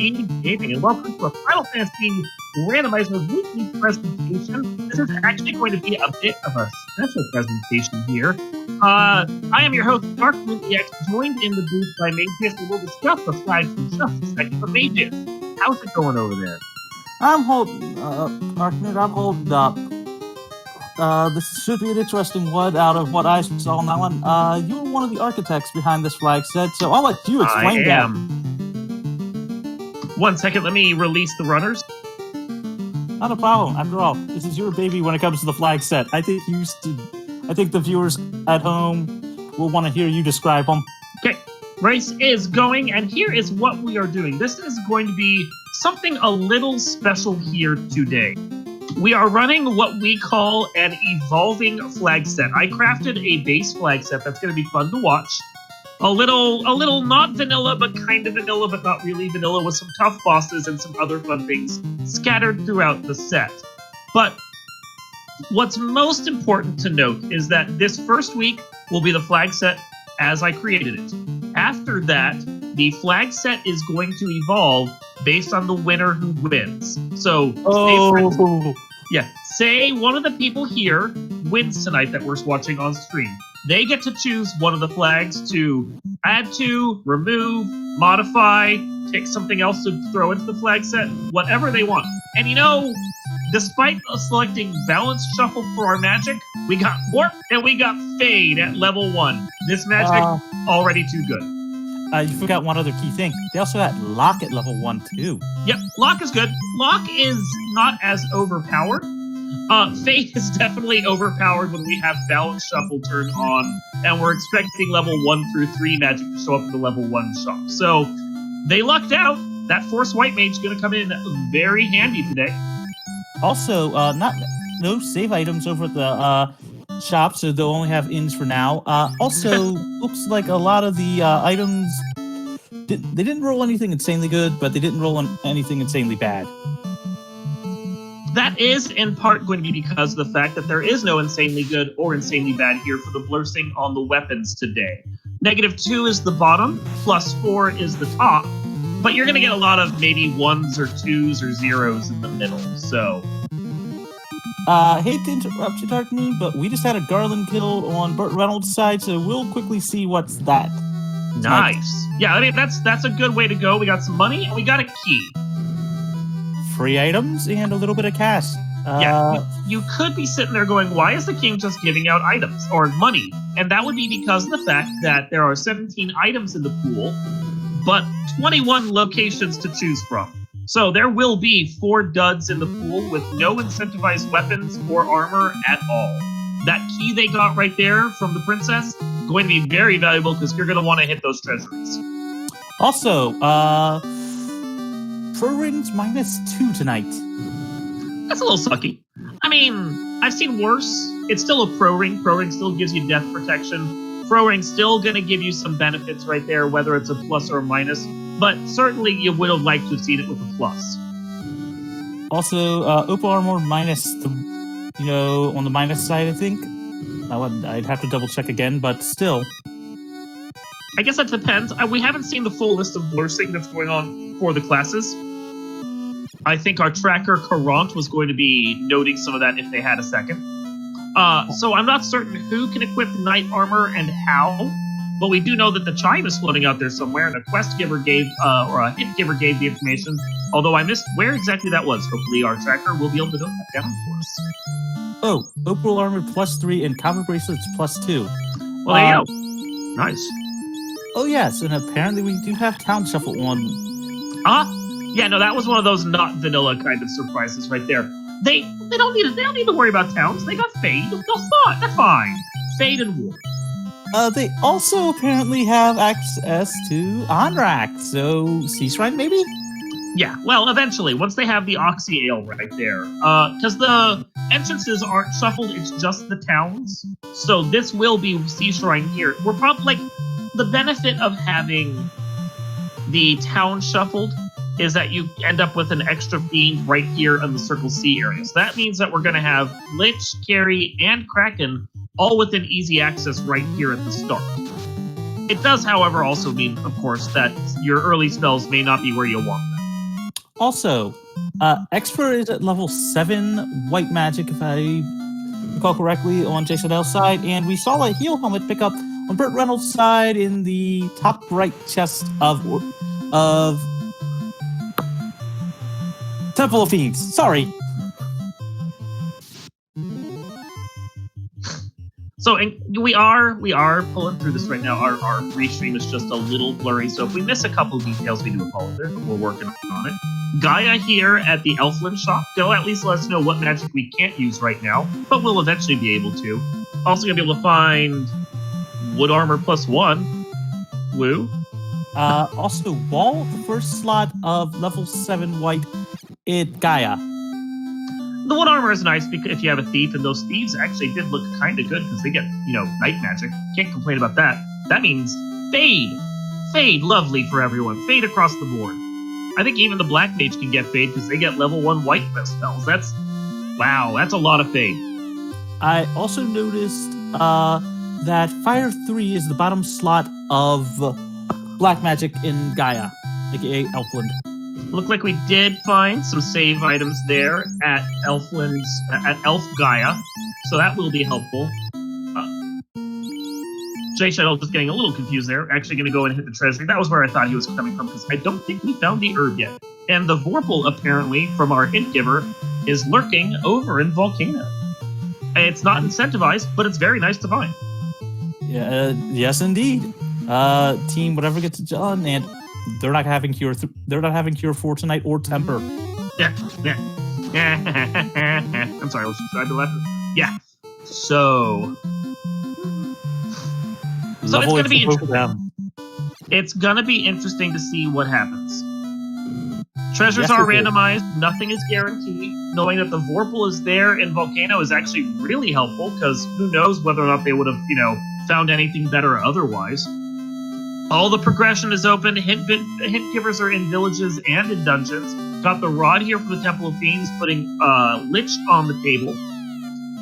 SpeedGaming, and welcome to a Final Fantasy Randomizer weekly presentation. This is actually going to be a bit of a special presentation here. I am your host, Dark Moon EX, joined in the booth by Mages, and we'll discuss the flags in just a second. But Mages, how's it going over there? I'm holding up. This should be an interesting one out of what I saw on that one. You were one of the architects behind this flag set, so I'll let you explain that. 1 second, let me release the runners. Not a problem. After all, this is your baby when it comes to the flag set. I think the viewers at home will want to hear you describe them. Okay, race is going, and here is what we are doing. This is going to be something a little special here today. We are running what we call an evolving flag set. I crafted a base flag set that's going to be fun to watch. A little not vanilla, but kind of vanilla, but not really vanilla, with some tough bosses and some other fun things scattered throughout the set. But what's most important to note is that this first week will be the flag set as I created it. After that, the flag set is going to evolve based on the winner who wins. So, say one of the people here wins tonight that we're watching on stream. They get to choose one of the flags to add to, remove, modify, take something else to throw into the flag set, whatever they want. And you know, despite selecting Balance Shuffle for our magic, we got Warp and we got Fade at level 1. This magic, already too good. You forgot one other key thing. They also had Lock at level 1 too. Yep, Lock is good. Lock is not as overpowered. Fate is definitely overpowered when we have Balance Shuffle turned on, and we're expecting level 1 through 3 magic to show up in the level 1 shop. So, they lucked out. That Force White Mage is going to come in very handy today. Also, no save items over at the shop, so they'll only have ins for now. Also, looks like a lot of the items, they didn't roll anything insanely good, but they didn't roll anything insanely bad. That is in part going to be because of the fact that there is no insanely good or insanely bad here for the blursing on the weapons today. -2 is the bottom, +4 is the top, but you're going to get a lot of maybe 1s or 2s or 0s in the middle, so... hate to interrupt you, Dark Moon, but we just had a Garland kill on Burt Reynolds' side, so we'll quickly see what's that. Nice. Yeah, I mean, that's a good way to go. We got some money, and we got a key. Free items and a little bit of cash. You could be sitting there going, why is the king just giving out items or money? And that would be because of the fact that there are 17 items in the pool, but 21 locations to choose from. So there will be 4 duds in the pool with no incentivized weapons or armor at all. That key they got right there from the princess, going to be very valuable because you're going to want to hit those treasuries. Also, Pro Rings -2 tonight. That's a little sucky. I mean, I've seen worse. It's still a Pro Ring. Pro Ring still gives you death protection. Pro Ring's still going to give you some benefits right there, whether it's a plus or a minus. But certainly you would have liked to have seen it with a plus. Also, Opal Armor on the minus side, I think. I'd have to double check again, but still. I guess that depends. We haven't seen the full list of blursing that's going on for the classes. I think our tracker, Karant, was going to be noting some of that if they had a second. So I'm not certain who can equip Knight Armor and how, but we do know that the chime is floating out there somewhere, and a quest giver gave, or a hint giver gave the information, although I missed where exactly that was. Hopefully our tracker will be able to note that down for us. Oh, Opal Armor +3 and Copper Bracelets +2. Well, there you go. Nice. Oh yes, and apparently we do have Town Shuffle on. Yeah, no, that was one of those not vanilla kind of surprises right there. They don't need to worry about towns. They got Fade. They're fine. Fade and War. They also apparently have access to Onrak, so Sea Shrine maybe? Yeah, well, eventually, once they have the Oxy Ale right there. Because the entrances aren't shuffled, it's just the towns. So this will be Sea Shrine here. We're probably, the benefit of having the town shuffled is that you end up with an extra fiend right here in the Circle C area. So that means that we're going to have Lich, Carry, and Kraken all within easy access right here at the start. It does, however, also mean, of course, that your early spells may not be where you want them. Also, Expert is at level 7 white magic, if I recall correctly, on Jason L's side, and we saw a heal helmet pick up on Burt Reynolds' side in the top right chest of Temple of Fiends. Sorry. So we are pulling through this right now. Our restream is just a little blurry, so if we miss a couple of details, we do apologize, but we're working on it. Gaia here at the Elfland shop. They'll at least let us know what magic we can't use right now, but we'll eventually be able to. Also gonna be able to find wood armor +1. Woo. Also, Wall, the first slot of level 7 white at Gaia. The wood armor is nice because if you have a thief, and those thieves actually did look kind of good because they get, night magic. Can't complain about that. That means fade. Fade, lovely for everyone. Fade across the board. I think even the black mage can get fade because they get level 1 white spells. That's a lot of fade. I also noticed that Fire 3 is the bottom slot of black magic in Gaia, aka Elfland. Looked like we did find some save items there at Elfland's at Elf Gaia, so that will be helpful. Jay Shadow just getting a little confused there. Actually going to go and hit the treasury. That was where I thought he was coming from because I don't think we found the herb yet. And the Vorpal, apparently, from our hint giver, is lurking over in Volcano. It's not incentivized, but it's very nice to find. Yeah, yes, indeed. Team, whatever gets it done, and they're not having cure. They're not having cure for tonight or temper. Yeah. I'm sorry. I was trying to laugh. Yeah. So it's going to be interesting. It's going to be interesting to see what happens. Treasures are randomized. Nothing is guaranteed. Knowing that the Vorpal is there in Volcano is actually really helpful because who knows whether or not they would have, found anything better otherwise. All the progression is open. Hint givers are in villages and in dungeons. Got the rod here from the Temple of Fiends, putting Lich on the table.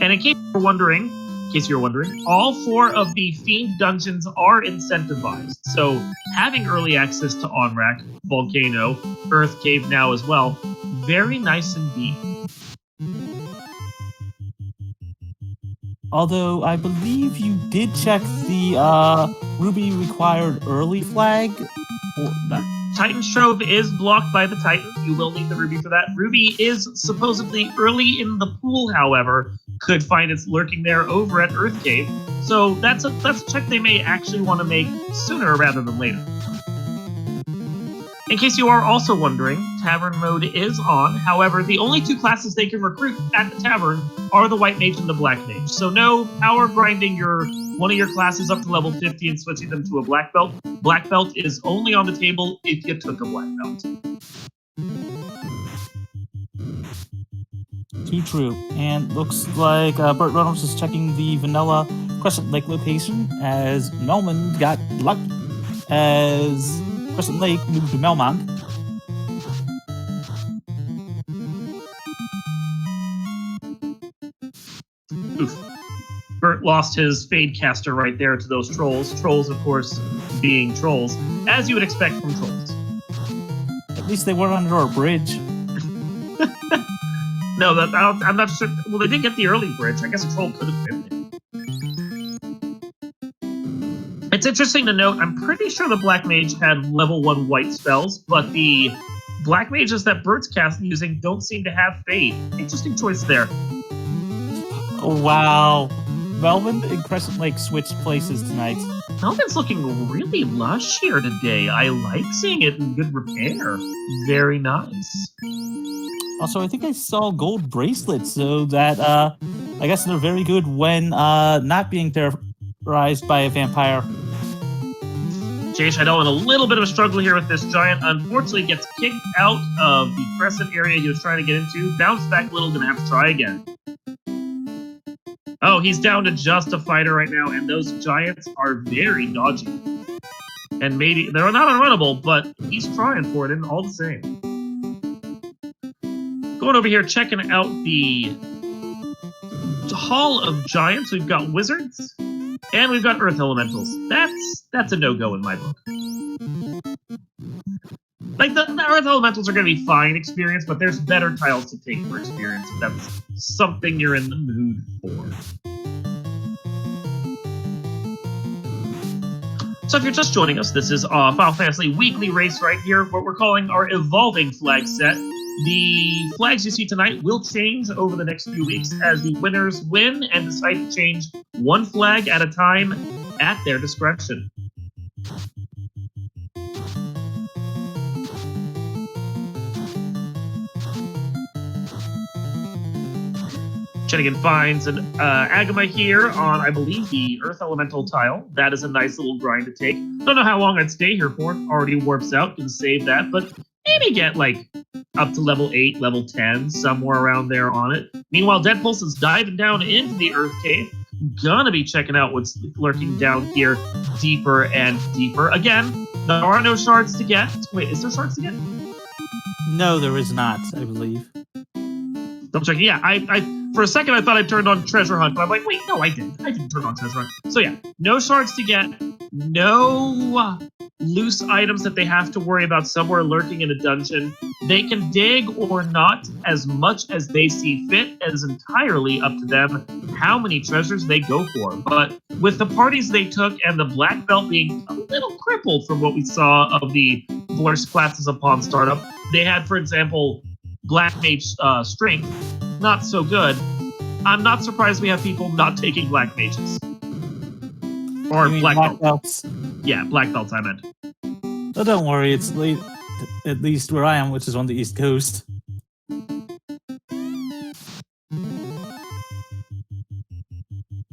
And in case you're wondering, all 4 of the Fiend dungeons are incentivized. So having early access to Onrak, Volcano, Earth Cave now as well, very nice indeed. Although I believe you did check the Ruby required early flag. Titan's Trove is blocked by the Titan. You will need the Ruby for that. Ruby is supposedly early in the pool, however. Could find it's lurking there over at Earth Cave. So that's a check they may actually want to make sooner rather than later. In case you are also wondering, Tavern mode is on. However, the only 2 classes they can recruit at the Tavern are the White Mage and the Black Mage. So no power grinding one of your classes up to level 50 and switching them to a Black Belt. Black Belt is only on the table if you took a Black Belt. Too true. And looks like Burt Reynolds is checking the Vanilla Crescent Lake location as Melmond got lucky as Crescent Lake moved to Melmond. Oof. Burt lost his Fade Caster right there to those trolls. Trolls, of course, being trolls, as you would expect from trolls. At least they weren't under a bridge. No, I'm not sure. Well, they did get the early bridge. I guess a troll could have been there. It's interesting to note, I'm pretty sure the Black Mage had level 1 white spells, but the Black Mages that Burt's using don't seem to have Fade. Interesting choice there. Oh, wow. Melvin and Crescent Lake switched places tonight. Melvin's looking really lush here today. I like seeing it in good repair. Very nice. Also, I think I saw gold bracelets, so that, I guess they're very good when not being terrorized by a vampire. Jay Shadow in a little bit of a struggle here with this giant. Unfortunately, gets kicked out of the crescent area he was trying to get into. Bounce back a little, gonna have to try again. Oh, he's down to just a fighter right now, and those giants are very dodgy. And maybe they're not unrunnable, but he's trying for it, and all the same. Going over here, checking out the Hall of Giants. We've got wizards, and we've got earth elementals. That's a no-go in my book. Like Earth Elementals are going to be fine experience, but there's better tiles to take for experience if that's something you're in the mood for. So if you're just joining us, this is Final Fantasy Weekly Race right here, what we're calling our Evolving Flag Set. The flags you see tonight will change over the next few weeks as the winners win and decide to change one flag at a time at their discretion. Shenanigan finds an Agama here on, I believe, the Earth Elemental tile. That is a nice little grind to take. Don't know how long I'd stay here for. Already warps out, can save that, but maybe get like up to level 8, level 10, somewhere around there on it. Meanwhile, Dead Pulse is diving down into the Earth Cave. Gonna be checking out what's lurking down here deeper and deeper. Again, there are no shards to get. Wait, is there shards to get? No, there is not, I believe. Double checking. Yeah, I for a second I thought I turned on Treasure Hunt, but I'm like, wait, no, I didn't. I didn't turn on Treasure Hunt. So yeah, no shards to get, no loose items that they have to worry about somewhere lurking in a dungeon. They can dig or not as much as they see fit. It is entirely up to them how many treasures they go for. But with the parties they took and the black belt being a little crippled from what we saw of the worst classes upon startup, they had, for example, Black Mage Strength, not so good. I'm not surprised we have people not taking Black Mages. Or Black Belts. Yeah, Black Belts I meant. Oh, don't worry, it's late, at least where I am, which is on the East Coast.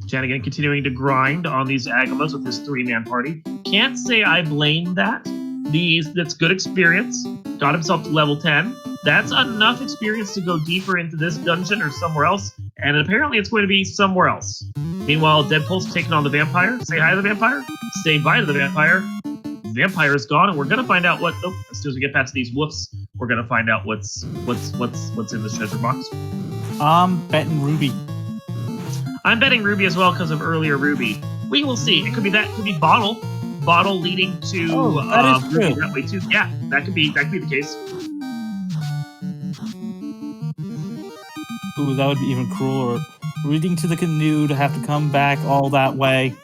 Shenanigan continuing to grind on these Agamas with his 3-man party. Can't say I blame that. That's good experience. Got himself to level 10. That's enough experience to go deeper into this dungeon or somewhere else, and apparently it's going to be somewhere else. Meanwhile, Dead Pulse taking on the vampire. Say hi to the vampire. Say bye to the vampire. Vampire is gone, and we're gonna find out what. Oh, as soon as we get past these whoofs, we're gonna find out what's in this treasure box. I'm betting Ruby. I'm betting Ruby as well because of earlier Ruby. We will see. It could be that. It could be Bottle. Bottle leading to that is Ruby true. that way too. Yeah, that could be the case. Ooh, that would be even crueler. Reading to the canoe to have to come back all that way.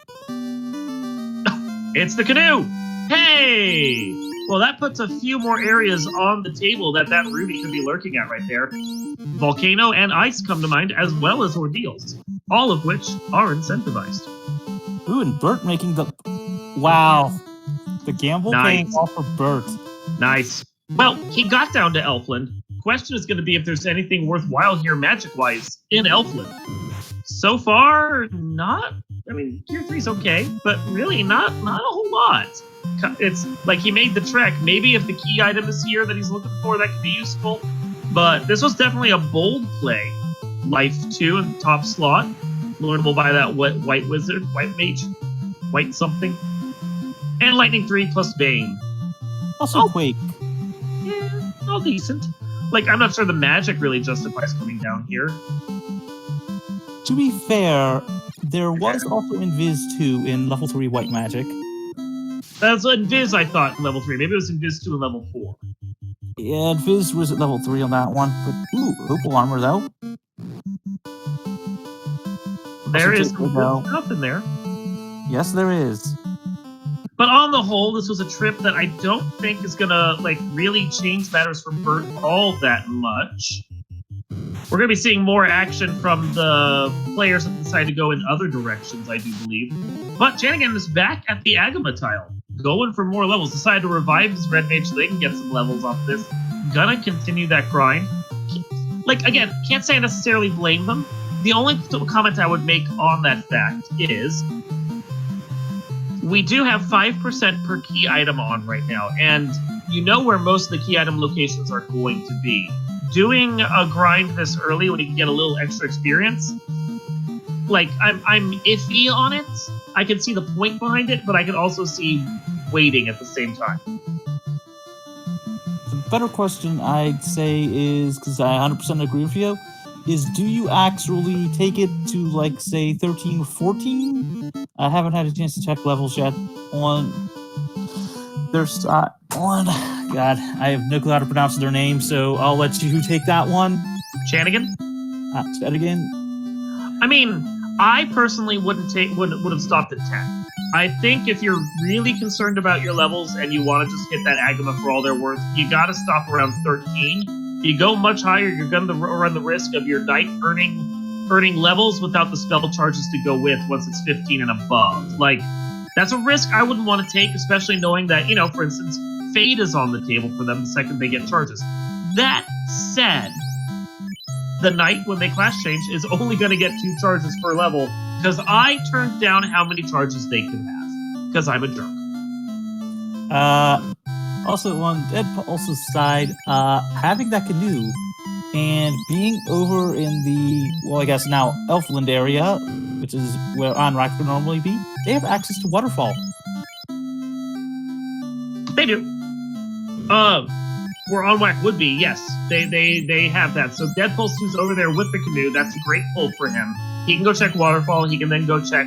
It's the canoe! Hey! Well, that puts a few more areas on the table that Ruby could be lurking at right there. Volcano and ice come to mind, as well as ordeals, all of which are incentivized. Ooh, and Bert making the... Wow. The gamble paying off for Bert. Nice. Well, he got down to Elfland. Question is going to be if there's anything worthwhile here magic-wise in Elfland. So far, not. I mean, Tier 3's okay, but really not a whole lot. It's like he made the trek. Maybe if the key item is here that he's looking for, that could be useful. But this was definitely a bold play. Life 2 in the top slot. Learnable by that white wizard, white mage, white something. And Lightning 3 plus Bane. Also Quake. Yeah, all decent. Like, I'm not sure the magic really justifies coming down here. To be fair, there was also Invis 2 in level 3 white magic. That's Invis, I thought, in level 3. Maybe it was Invis 2 in level 4. Yeah, Invis was at level 3 on that one. But, ooh, Opal armor, though. There is some good stuff in there. Yes, there is. But on the whole, this was a trip that I don't think is gonna really change matters for Bert all that much. We're gonna be seeing more action from the players that decide to go in other directions, I do believe. But Shenanigan is back at the Agama tile, going for more levels. Decided to revive his red mage so they can get some levels off this. Gonna continue that grind. Again, can't say I necessarily blame them. The only comment I would make on that fact is we do have 5% per key item on right now, and you know where most of the key item locations are going to be. Doing a grind this early when you can get a little extra experience, I'm iffy on it. I can see the point behind it, but I can also see waiting at the same time. The better question I'd say is, because I 100% agree with you, is do you actually take it to, say, 13 or 14? I haven't had a chance to check levels yet on their side. God, I have no clue how to pronounce their name, so I'll let you take that one. Chanigan? Say that again. I mean, I personally would have stopped at 10. I think if you're really concerned about your levels and you want to just hit that Agama for all they're worth, you got to stop around 13. If you go much higher, you're going to run the risk of your knight earning levels without the spell charges to go with once it's 15 and above. Like, that's a risk I wouldn't want to take, especially knowing that, you know, for instance, Fade is on the table for them the second they get charges. That said, the knight, when they class change, is only going to get 2 charges per level, because I turned down how many charges they could have, because I'm a jerk. Also, on Deadpulse's side, having that canoe and being over in the, well, I guess now Elfland area, which is where Onrak would normally be, they have access to Waterfall. They do. Where Onwak would be, yes, they have that. So Deadpulse, who's over there with the canoe, that's a great pull for him. He can go check Waterfall. He can then go check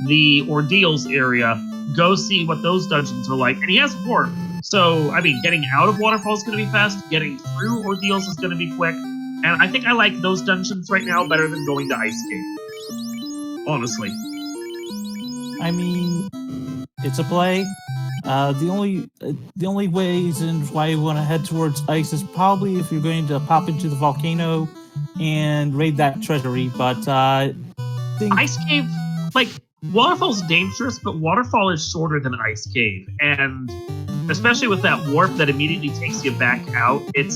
the Ordeals area, go see what those dungeons are like, and he has Warp. So, I mean, getting out of Waterfall is going to be fast. Getting through Ordeals is going to be quick. And I think I like those dungeons right now better than going to Ice Cave. Honestly. I mean, it's a play. The only ways why you want to head towards ice is probably if you're going to pop into the volcano and raid that treasury. But Ice Cave, like, Waterfall's dangerous, but Waterfall is shorter than Ice Cave, and especially with that warp that immediately takes you back out, it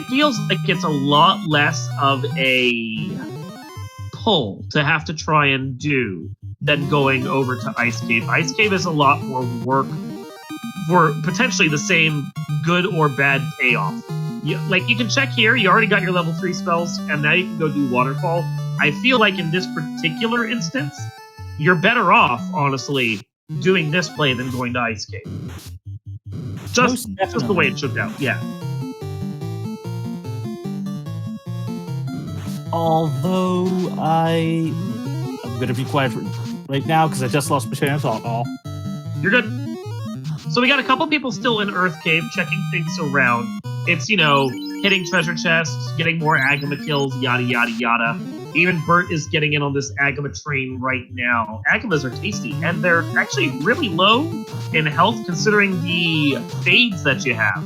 feels like it's a lot less of a pull to have to try and do than going over to Ice Cave. Ice Cave is a lot more work for potentially the same good or bad payoff. Like, you can check here, you already got your level 3 spells, and now you can go do Waterfall. I feel like in this particular instance, you're better off, honestly, doing this play than going to Ice Cave. Just the way it shook out, yeah. Although I'm going to be quiet right now because I just lost my train of thought. You're good. So we got a couple people still in Earth Cave checking things around. It's, you know, hitting treasure chests, getting more Agama kills, yada, yada, yada. Even Bert is getting in on this Agama train right now. Agamas are tasty, and they're actually really low in health considering the fades that you have.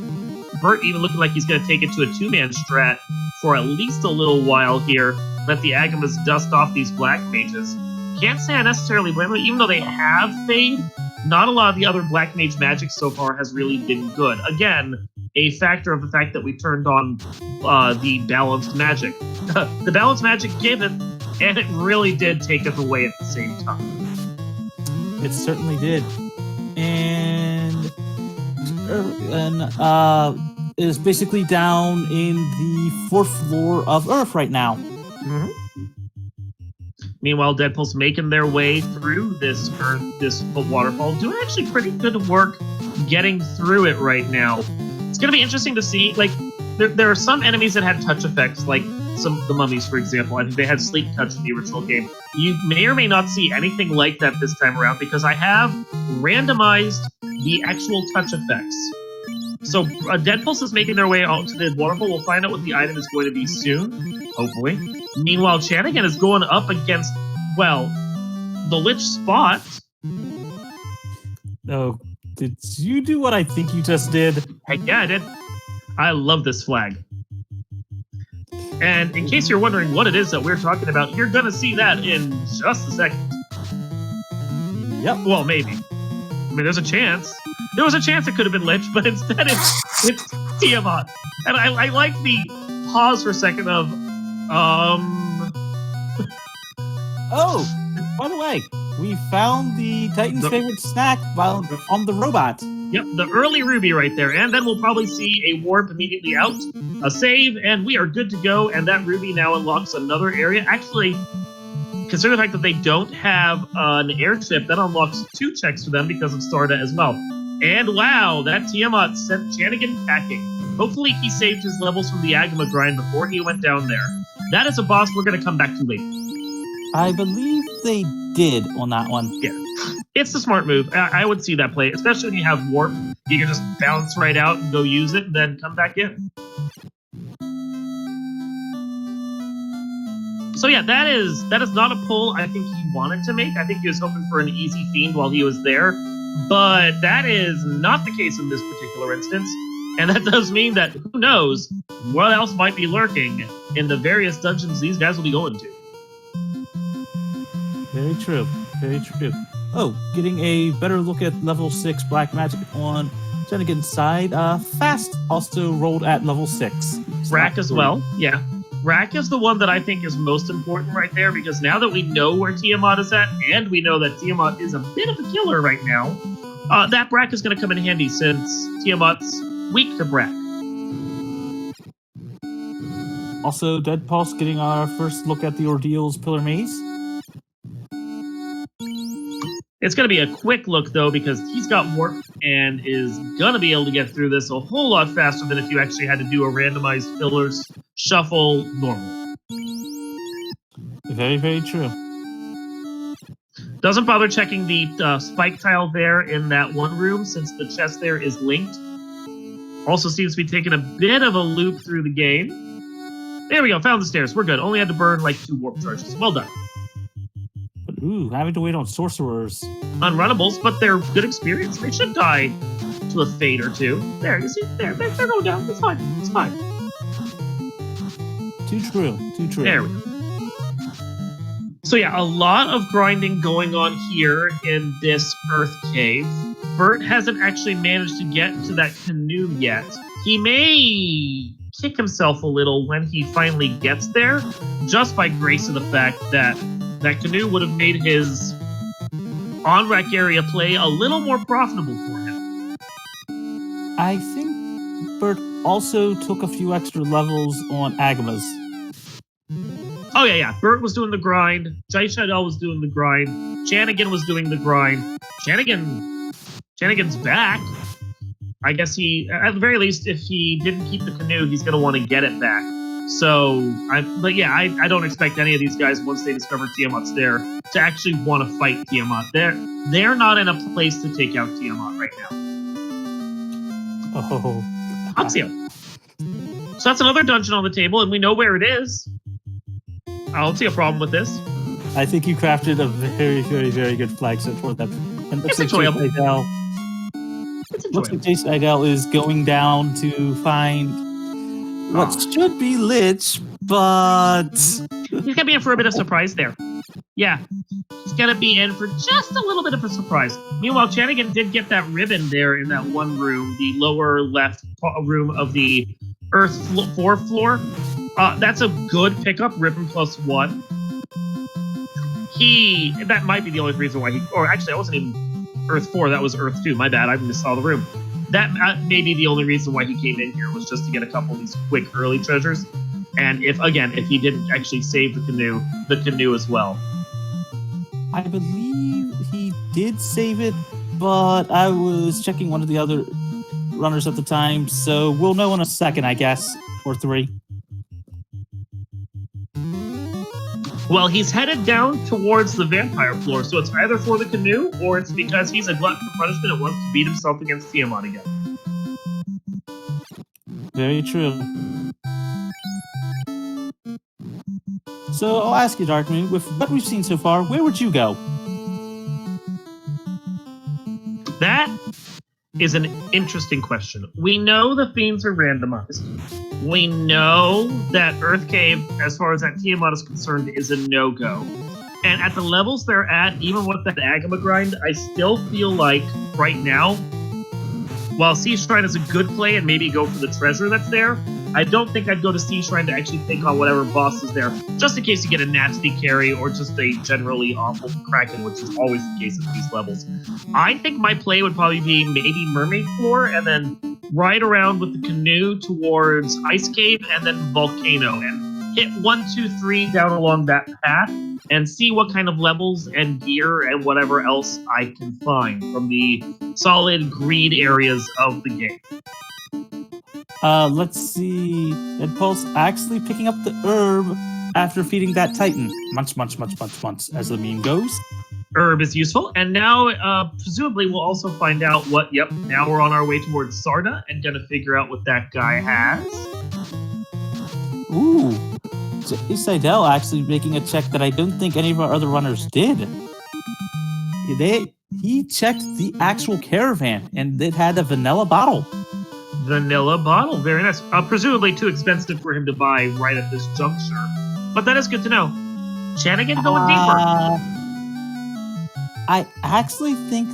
Bert even looking like he's going to take it to a 2-man strat for at least a little while here. Let the Agamas dust off these black mages. Can't say I necessarily blame them, even though they have fade. Not a lot of the other black mage magic so far has really been good. Again, a factor of the fact that we turned on the balanced magic. The balanced magic gave it, and it really did take it away at the same time. It certainly did. And is basically down in the 4th floor of Earth right now. Mm-hmm. Meanwhile, Deadpool's making their way through this waterfall, doing actually pretty good work getting through it right now. It's going to be interesting to see. Like, there are some enemies that had touch effects, like the mummies, for example. I think they had sleep touch in the original game. You may or may not see anything like that this time around because I have randomized the actual touch effects. So Deadpulse is making their way out to the waterfall. We'll find out what the item is going to be soon, hopefully. Meanwhile, Chanigan is going up against, well, the Lich Spot. Oh, did you do what I think you just did? Heck yeah, I did. I love this flag. And in case you're wondering what it is that we're talking about, you're going to see that in just a second. Yep. Well, maybe. I mean, there's a chance. There was a chance it could have been Lich, but instead it's Tiamat. And I like the pause for a second of, Oh, by the way, we found the Titan's favorite snack on the robot. Yep, the early ruby right there. And then we'll probably see a warp immediately out, a save, and we are good to go. And that ruby now unlocks another area. Actually, consider the fact that they don't have an airship, that unlocks 2 checks for them because of Starda as well. And wow, that Tiamat sent Chanigan packing. Hopefully he saved his levels from the Agama grind before he went down there. That is a boss we're going to come back to later. I believe they did on that one. Yeah. It's the smart move. I would see that play, especially when you have warp. You can just bounce right out and go use it, and then come back in. So yeah, that is not a pull I think he wanted to make. I think he was hoping for an easy fiend while he was there, but that is not the case in this particular instance. And that does mean that who knows what else might be lurking in the various dungeons these guys will be going to. Very true. Very true. Oh, getting a better look at level 6 Black Magic on Jennigan's side. Fast also rolled at level 6. Rack as well, yeah. Rack is the one that I think is most important right there, because now that we know where Tiamat is at, and we know that Tiamat is a bit of a killer right now, that Brack is going to come in handy since Tiamat's weak to Brack. Also, Dead Pulse getting our first look at the Ordeal's Pillar Maze. It's going to be a quick look, though, because he's got warp and is going to be able to get through this a whole lot faster than if you actually had to do a randomized pillars shuffle normally. Very, very true. Doesn't bother checking the spike tile there in that one room, since the chest there is linked. Also seems to be taking a bit of a loop through the game. There we go, found the stairs. We're good. Only had to burn like 2 warp charges. Well done. Ooh, having to wait on sorcerers. Unrunnables, but they're good experience. They should die to a fate or 2. There, you see? They're going down. It's fine. It's fine. Too true. Too true. There we go. So yeah, a lot of grinding going on here in this Earth Cave. Bert hasn't actually managed to get to that canoe yet. He may kick himself a little when he finally gets there, just by grace of the fact that that canoe would have made his on-rack area play a little more profitable for him. I think Bert also took a few extra levels on Agamas. Oh yeah. Bert was doing the grind. Jai Shadel was doing the grind. Shanigan was doing the grind. Shanigan's back. I guess at the very least, if he didn't keep the canoe, he's going to want to get it back. So, I don't expect any of these guys, once they discover Tiamat's there, to actually want to fight Tiamat. They're not in a place to take out Tiamat right now. Oh. Oxio. So that's another dungeon on the table, and we know where it is. I don't see a problem with this. I think you crafted a very, very, very good flag set for them. And It's enjoyable. Looks like Jason Idell is going down to find what should be Lich, but he's gonna be in for a bit of surprise there. Yeah, he's gonna be in for just a little bit of a surprise. Meanwhile, Shanigan did get that ribbon there in that one room, the lower left room of the Earth 4 floor. That's a good pickup, ribbon +1. That might be the only reason why or actually, I wasn't even Earth 4, that was Earth 2. My bad, I missed all the room. That may be the only reason why he came in here, was just to get a couple of these quick early treasures. And if he didn't actually save the canoe as well. I believe he did save it, but I was checking one of the other runners at the time, so we'll know in a second, I guess, or 3. Well, he's headed down towards the vampire floor, so it's either for the canoe, or it's because he's a glutton for punishment and wants to beat himself against Tiamat again. Very true. So I'll ask you, Darkmoon, with what we've seen so far, where would you go? That is an interesting question. We know the fiends are randomized. We know that Earth Cave, as far as that Tiamat is concerned, is a no-go. And at the levels they're at, even with that Agama grind, I still feel like, right now, while Sea Shrine is a good play and maybe go for the treasure that's there, I don't think I'd go to Sea Shrine to actually take on whatever boss is there, just in case you get a nasty carry or just a generally awful Kraken, which is always the case at these levels. I think my play would probably be maybe Mermaid Floor, and then ride around with the canoe towards Ice Cave, and then Volcano, and hit 1, 2, 3 down along that path, and see what kind of levels and gear and whatever else I can find from the solid greed areas of the game. Let's see. Dead Pulse actually picking up the herb after feeding that Titan. Munch, munch, munch, munch, munch, as the meme goes. Herb is useful, and now presumably we'll also find out what. Yep, now we're on our way towards Sarda and gonna figure out what that guy has. Ooh, Seidel actually making a check that I don't think any of our other runners did. He checked the actual caravan, and it had a vanilla bottle. Vanilla bottle, very nice. Presumably too expensive for him to buy right at this juncture, but that is good to know. Shanigan going deeper. I actually think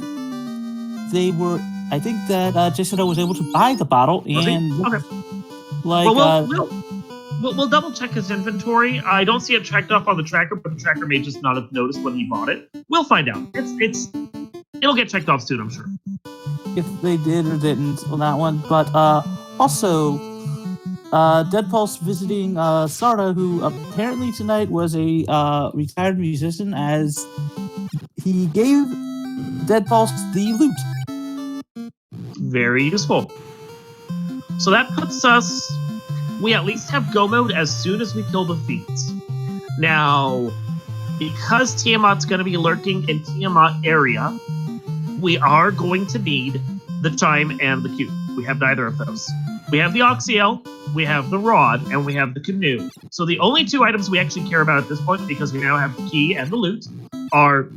they were. I think that Jason was able to buy the bottle, and okay. Like, we'll double check his inventory. I don't see it tracked off on the tracker, but the tracker may just not have noticed when he bought it. We'll find out. It'll get checked off soon, I'm sure. If they did or didn't on that one, but also, Dead Pulse visiting Sarda, who apparently tonight was a retired musician, as he gave Dead Pulse the loot. Very useful. So that puts us. We at least have go mode as soon as we kill the fiends. Now, because Tiamat's going to be lurking in Tiamat area, we are going to need the chime and the cube. We have neither of those. We have the Oxiel, we have the rod, and we have the canoe. So the only two items we actually care about at this point, because we now have the key and the loot, are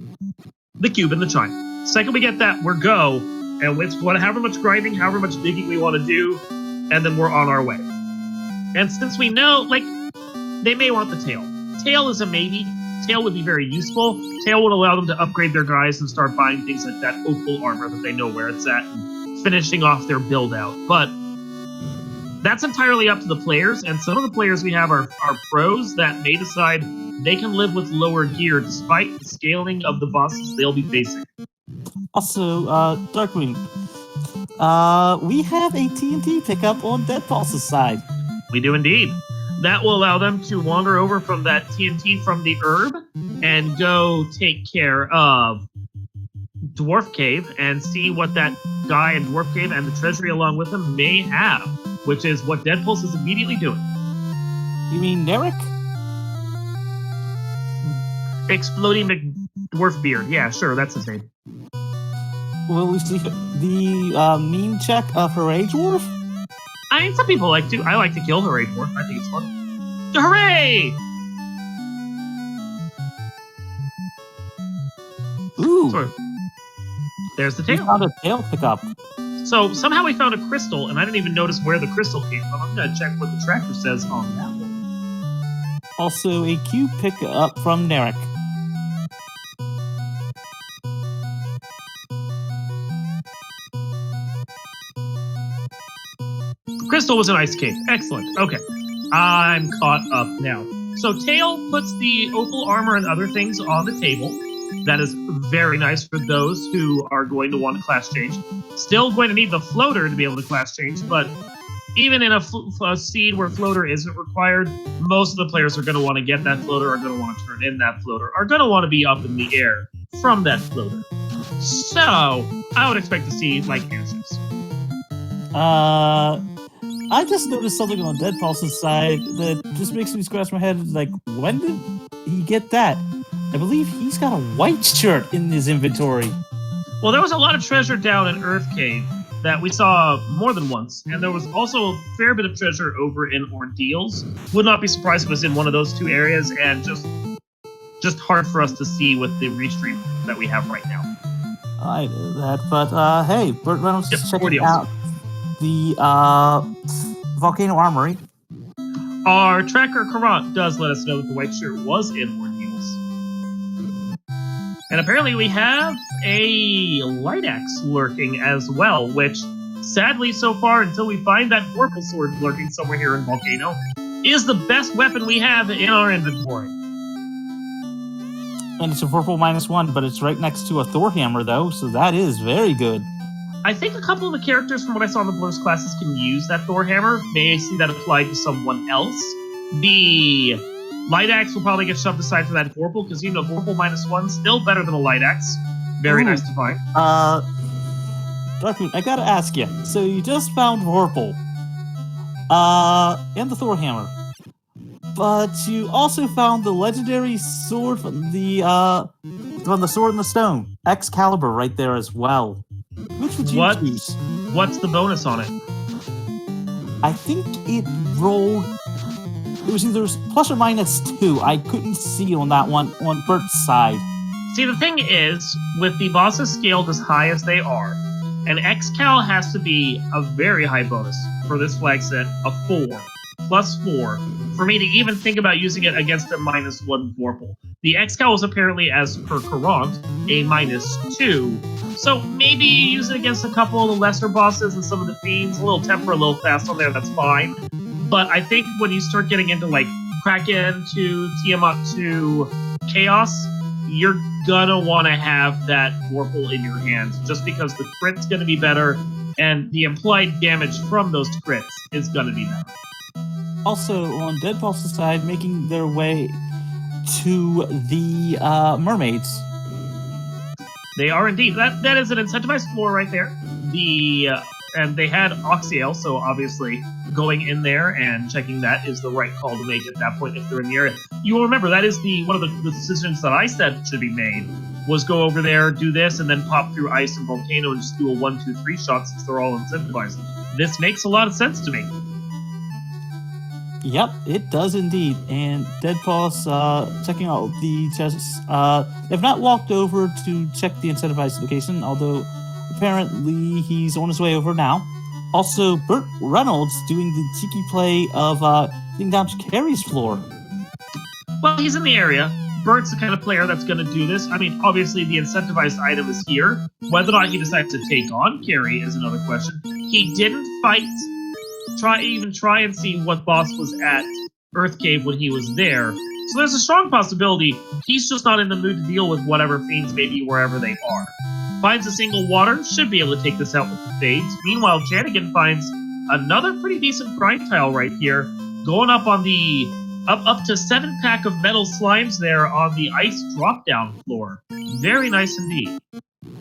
the cube and the chime. Second we get that, we're go, and it's however much grinding, however much digging we want to do, and then we're on our way. And since we know, like, they may want the tail. Tail is a maybe. Tail would be very useful. Tail would allow them to upgrade their guys and start buying things like that opal armor that they know where it's at and finishing off their build out. But that's entirely up to the players, and some of the players we have are pros that may decide they can live with lower gear despite the scaling of the bosses they'll be facing. Also, Darkwing, we have a TNT pickup on Dead Pulse's side. We do indeed. That will allow them to wander over from that TNT from the herb and go take care of Dwarf Cave and see what that guy in Dwarf Cave and the treasury along with him may have, which is what Dead Pulse is immediately doing. You mean Nerek? Exploding McDwarfbeard. Yeah, sure, that's his name. Will we see the mean check of Hooray Dwarf? I mean, some people like to. I like to kill Hooray Dwarf. I think it's fun. Hooray! Ooh. Sorry. There's the tail. We found a tail pickup. So somehow we found a crystal, and I didn't even notice where the crystal came from. I'm going to check what the tracker says on that one. Also, a cube pickup from Nerek. Crystal was an ice cave. Excellent. Okay. I'm caught up now. So Tail puts the opal armor and other things on the table. That is very nice for those who are going to want to class change. Still going to need the floater to be able to class change, but even in a seed where floater isn't required, most of the players are going to want to get that floater, are going to want to turn in that floater, are going to want to be up in the air from that floater. So I would expect to see, like, airships. I just noticed something on Dead Pulse's side that just makes me scratch my head. Like, when did he get that? I believe he's got a white shirt in his inventory. Well, there was a lot of treasure down in Earth Cave that we saw more than once, and there was also a fair bit of treasure over in Ordeals. Would not be surprised if it was in one of those two areas, and just hard for us to see with the restream that we have right now. I know that, but hey, Burt Reynolds is checking Ordeals. out the Volcano Armory. Our tracker Karant does let us know that the white shirt was in Ordeals. And apparently we have a light axe lurking as well, which sadly so far, until we find that Vorpal sword lurking somewhere here in Volcano, is the best weapon we have in our inventory. And it's a Vorpal -1, but it's right next to a Thor hammer though, so that is very good. I think a couple of the characters from what I saw in the Blurs classes can use that Thor hammer. May I see that applied to someone else? The light axe will probably get shoved aside for that Vorpal, because you know Vorpal -1 still better than a light axe. Very nice to find. Darkmoon, I gotta ask you. So you just found Vorpal, and the Thor hammer, but you also found the legendary sword from the on the Sword and the Stone. Excalibur right there as well. Which would you choose? What's the bonus on it? I think it rolled... It was either plus or minus 2. I couldn't see on that one on Bert's side. See, the thing is, with the bosses scaled as high as they are, an Excal has to be a very high bonus for this flag set, a 4, plus 4, for me to even think about using it against a -1 Vorpal. The Excal was apparently, as per Courant, a -2, so maybe use it against a couple of the lesser bosses and some of the fiends, a little temper, a little fast on there, that's fine. But I think when you start getting into, like, Kraken to Tiamat to Chaos, you're gonna want to have that Vorpal in your hands, just because the crit's gonna be better, and the implied damage from those crits is gonna be better. Also, on Dead Pulse's side, making their way to the mermaids. They are indeed. That is an incentivized floor right there. And they had Oxyale, so obviously going in there and checking that is the right call to make at that point if they're in the area. You will remember that is one of the decisions that I said should be made, was go over there, do this, and then pop through Ice and Volcano and just do a 1, 2, 3 shot since they're all incentivized. This makes a lot of sense to me. Yep, it does indeed. And Dead Pulse, checking out the chests. They've not walked over to check the incentivized location, although apparently he's on his way over now. Also, Burt Reynolds doing the cheeky play of getting down to Carrie's floor. Well, he's in the area. Burt's the kind of player that's going to do this. I mean, obviously the incentivized item is here. Whether or not he decides to take on Carrie is another question. He didn't fight, try and see what boss was at Earth Cave when he was there. So there's a strong possibility he's just not in the mood to deal with whatever fiends may be wherever they are. Finds a single water, should be able to take this out with the fades. Meanwhile, Janigan finds another pretty decent grind tile right here, going up on the up to 7-pack of metal slimes there on the ice drop-down floor. Very nice indeed.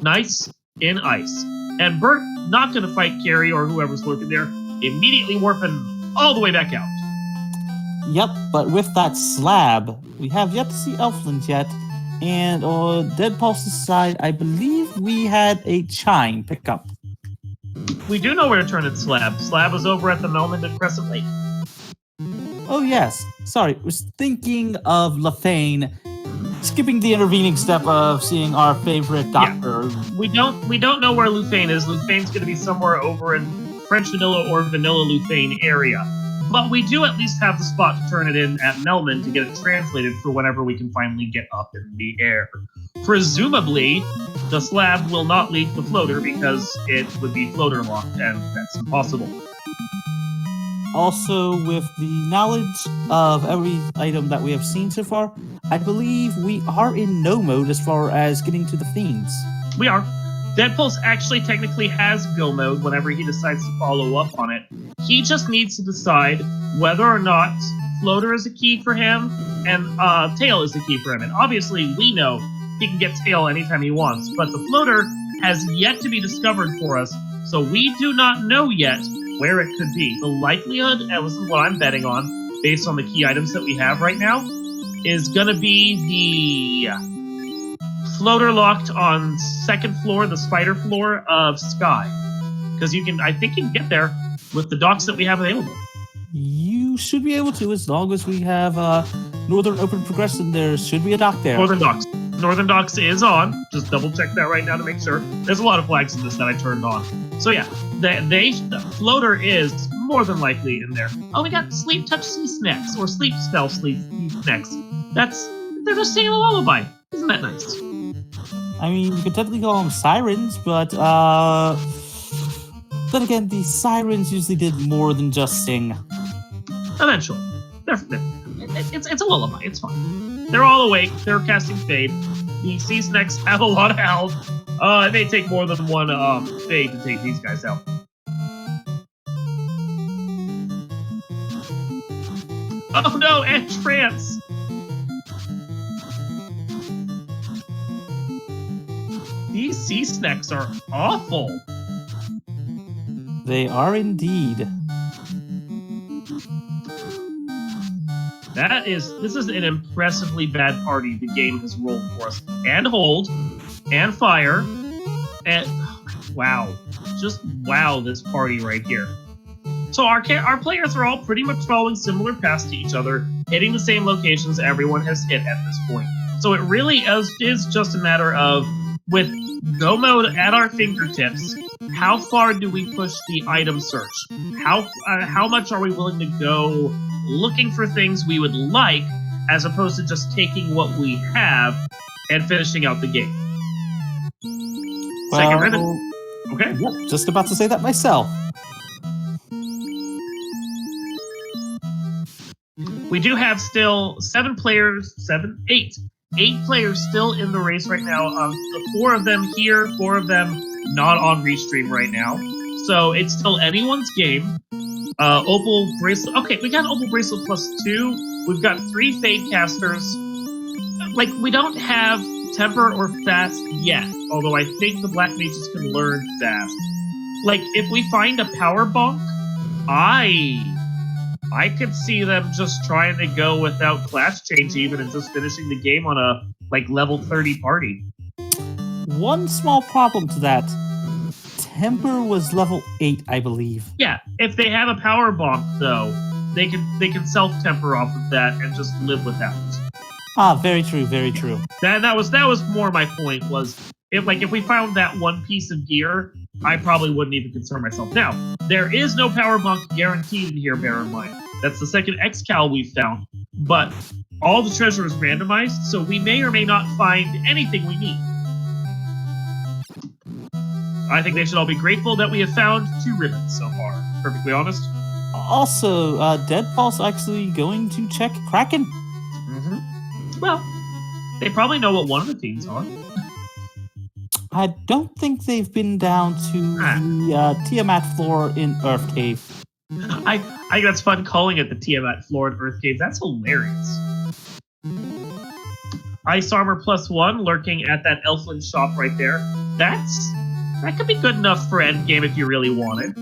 Nice in ice. And Burt, not going to fight Carrie or whoever's lurking there, immediately warping all the way back out. Yep, but with that slab, we have yet to see Elfland yet. And on Dead Pulse's side, I believe we had a Chime pickup. We do know where to turn its Slab. Slab was over at the Melman at Crescent Lake. Oh yes, sorry, was thinking of Lafane, skipping the intervening step of seeing our favorite doctor. Yeah. We don't know where Lufane is. Lufane's going to be somewhere over in French Vanilla or Vanilla Lufane area. But we do at least have the spot to turn it in at Melman to get it translated for whenever we can finally get up in the air. Presumably, the slab will not leave the floater because it would be floater locked, and that's impossible. Also, with the knowledge of every item that we have seen so far, I believe we are in no mode as far as getting to the fiends. We are. Deadpulse actually technically has go mode whenever he decides to follow up on it. He just needs to decide whether or not floater is a key for him and tail is the key for him. And obviously we know he can get tail anytime he wants, but the floater has yet to be discovered for us, so we do not know yet where it could be. The likelihood, and this is what I'm betting on, based on the key items that we have right now, is gonna be the floater locked on second floor, the spider floor of Sky. Because I think you can get there with the docks that we have available. You should be able to, as long as we have Northern Open Progression. There should be a dock there. Northern Docks. Northern Docks is on. Just double check that right now to make sure. There's a lot of flags in this that I turned on. So yeah, the floater is more than likely in there. Oh, we got Sleep Touch Sea Snacks, or Sleep Spell Sleep Snacks. They're just singing a lullaby. Isn't that nice? I mean, you could technically call them sirens, but then again, the sirens usually did more than just sing. Eventually. It's a lullaby, it's fine. They're all awake, they're casting Fade. The Sea Snacks have a lot of health. It may take more than one Fade to take these guys out. Oh no, and Trance! These Sea Snacks are awful. They are indeed. This is an impressively bad party the game has rolled for us. And hold, and fire, and wow. Just wow, this party right here. So our players are all pretty much following similar paths to each other, hitting the same locations everyone has hit at this point. So it really is just a matter of, with Go Mode at our fingertips, how far do we push the item search? How much are we willing to go looking for things we would like, as opposed to just taking what we have and finishing out the game? Well, Second ribbon. Okay. Yep, just about to say that myself. We do have still 8 players still in the race right now. 4 of them here, 4 of them not on Restream right now. So it's still anyone's game. Opal Bracelet. Okay, we got Opal Bracelet +2. We've got 3 Fade Casters. Like, we don't have Temper or Fast yet, although I think the Black Mages can learn Fast. Like, if we find a Power Bonk, I could see them just trying to go without class change even and just finishing the game on a, like, level 30 party. One small problem to that. Temper was level 8, I believe. Yeah, if they have a Power Bonk, though, they can self-temper off of that and just live without it. Ah, very true, very true. That was more my point, was if we found that one piece of gear, I probably wouldn't even concern myself. Now, there is no Power Bonk guaranteed in here, bear in mind. That's the second X-Cal we've found, but all the treasure is randomized, so we may or may not find anything we need. I think they should all be grateful that we have found 2 ribbons so far, perfectly honest. Also, Deadfall's actually going to check Kraken. Mm-hmm. Well, they probably know what one of the themes are. I don't think they've been down to the Tiamat floor in Earth Cave. I think that's fun calling it the Tiamat floor in Earth Cave. That's hilarious. Ice Armor +1 lurking at that Elfland shop right there. That could be good enough for endgame if you really wanted.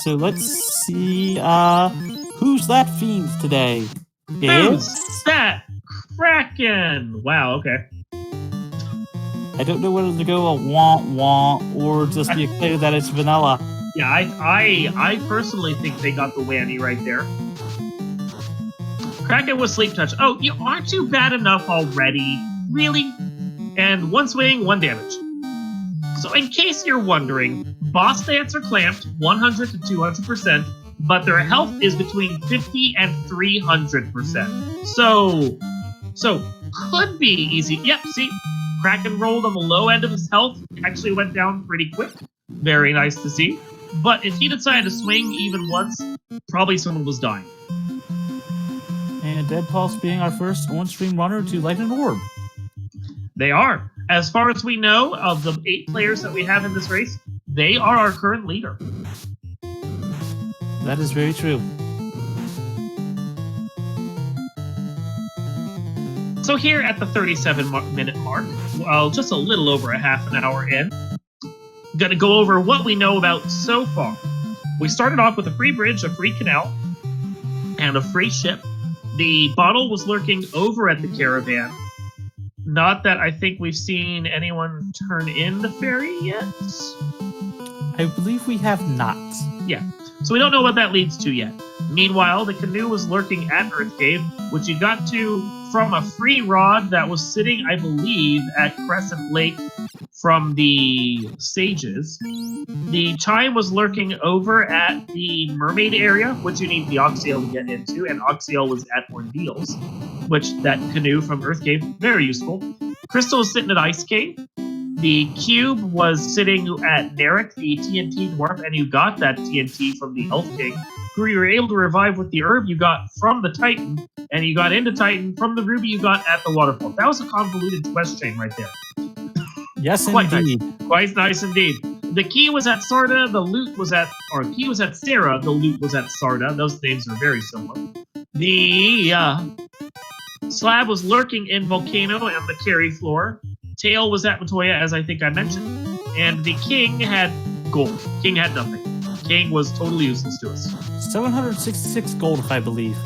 So let's see, who's that fiend today? Who's that Kraken? Wow, okay. I don't know whether to go a wah or just be clear that it's vanilla. Yeah, I personally think they got the whammy right there. Kraken with Sleep Touch. Oh, you aren't you bad enough already? Really? And 1 swing, 1 damage. So in case you're wondering, boss stats are clamped 100 to 200%, but their health is between 50 and 300%. So could be easy. Yep, see? Kraken rolled on the low end of his health, actually went down pretty quick. Very nice to see. But if he decided to swing even once, probably someone was dying. And Deadpulse being our first on-stream runner to light an orb. They are. As far as we know, of the 8 players that we have in this race, they are our current leader. That is very true. So here at the 37-minute mark, well, just a little over a half an hour in, going to go over what we know about so far. We started off with a free bridge, a free canal, and a free ship. The bottle was lurking over at the caravan. Not that I think we've seen anyone turn in the ferry yet. I believe we have not. Yeah, so we don't know what that leads to yet. Meanwhile, the canoe was lurking at Earth Cave, which you got to from a free rod that was sitting, I believe, at Crescent Lake from the Sages. The chime was lurking over at the mermaid area, which you need the Oxiel to get into, and Oxiel was at Ordeals, which that canoe from Earth Cave, very useful. Crystal was sitting at Ice Cave. The cube was sitting at Narek, the TNT dwarf, and you got that TNT from the Elf King, who you were able to revive with the herb you got from the Titan, and you got into Titan from the ruby you got at the waterfall. That was a convoluted quest chain right there. Yes, Quite indeed. Nice. Quite nice indeed. The key was at Sarda, the loot was at, or key was at Sarah, the loot was at Sarda. Those names are very similar. The slab was lurking in Volcano and the carry floor. Tail was at Matoya, as I think I mentioned. And the king had gold. King had nothing. King was totally useless to us. 766 gold, if I believe.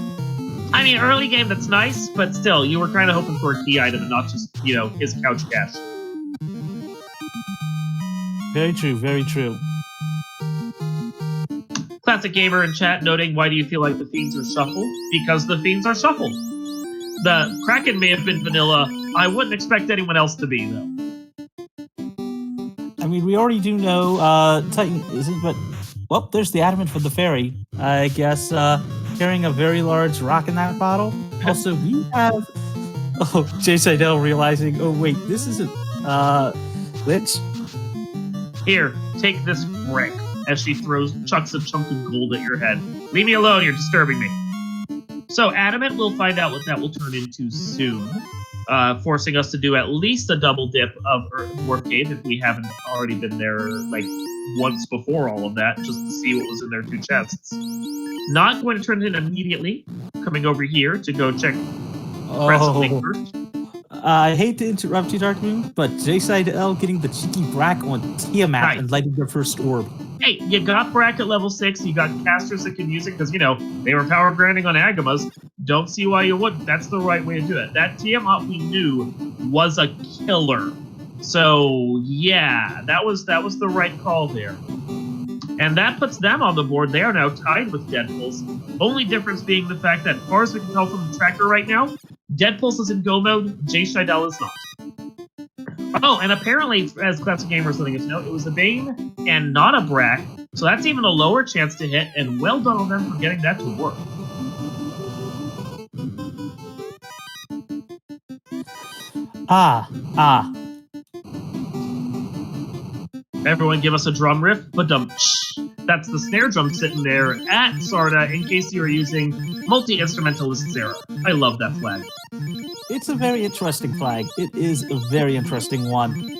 I mean, early game, that's nice, but still, you were kind of hoping for a key item and not just, his couch cash. Very true, very true. Classic Gamer in chat noting, why do you feel like the Fiends are shuffled? Because the Fiends are shuffled. The Kraken may have been vanilla. I wouldn't expect anyone else to be, though. I mean, we already do know Titan isn't, but... Well, there's the adamant for the fairy. I guess carrying a very large rock in that bottle. Also, we have... Oh, Jay Seidel realizing, oh wait, this isn't Lich. Here, take this brick, as she chucks a chunk of gold at your head. Leave me alone, you're disturbing me. So, Adamant, we'll find out what that will turn into soon. Forcing us to do at least a double dip of Dwarf Cave if we haven't already been there, like, once before all of that, just to see what was in their 2 chests. Not going to turn it in immediately. Coming over here to go check Wrestling first. I hate to interrupt you, Dark Moon, but Jay Seidel getting the cheeky brack on Tiamat Nice. and lighting their first orb. Hey, you got Brack at level 6, you got casters that can use it, because, they were power grinding on Agamas. Don't see why you wouldn't. That's the right way to do it. That Tiamat we knew was a killer. So, yeah, that was the right call there. And that puts them on the board. They are now tied with Deadpool's. Only difference being the fact that, as far as we can tell from the tracker right now, Deadpool's is in go mode, Jay Seidel is not. Oh, and apparently, as Classic Gamer is letting us know, it was a Bane and not a Brack, so that's even a lower chance to hit, and well done on them for getting that to work. Everyone give us a drum riff, ba-dum. That's the snare drum sitting there at Sarda, in case you are using multi-instrumentalist Sarah. I love that flag. It's a very interesting flag. It is a very interesting one.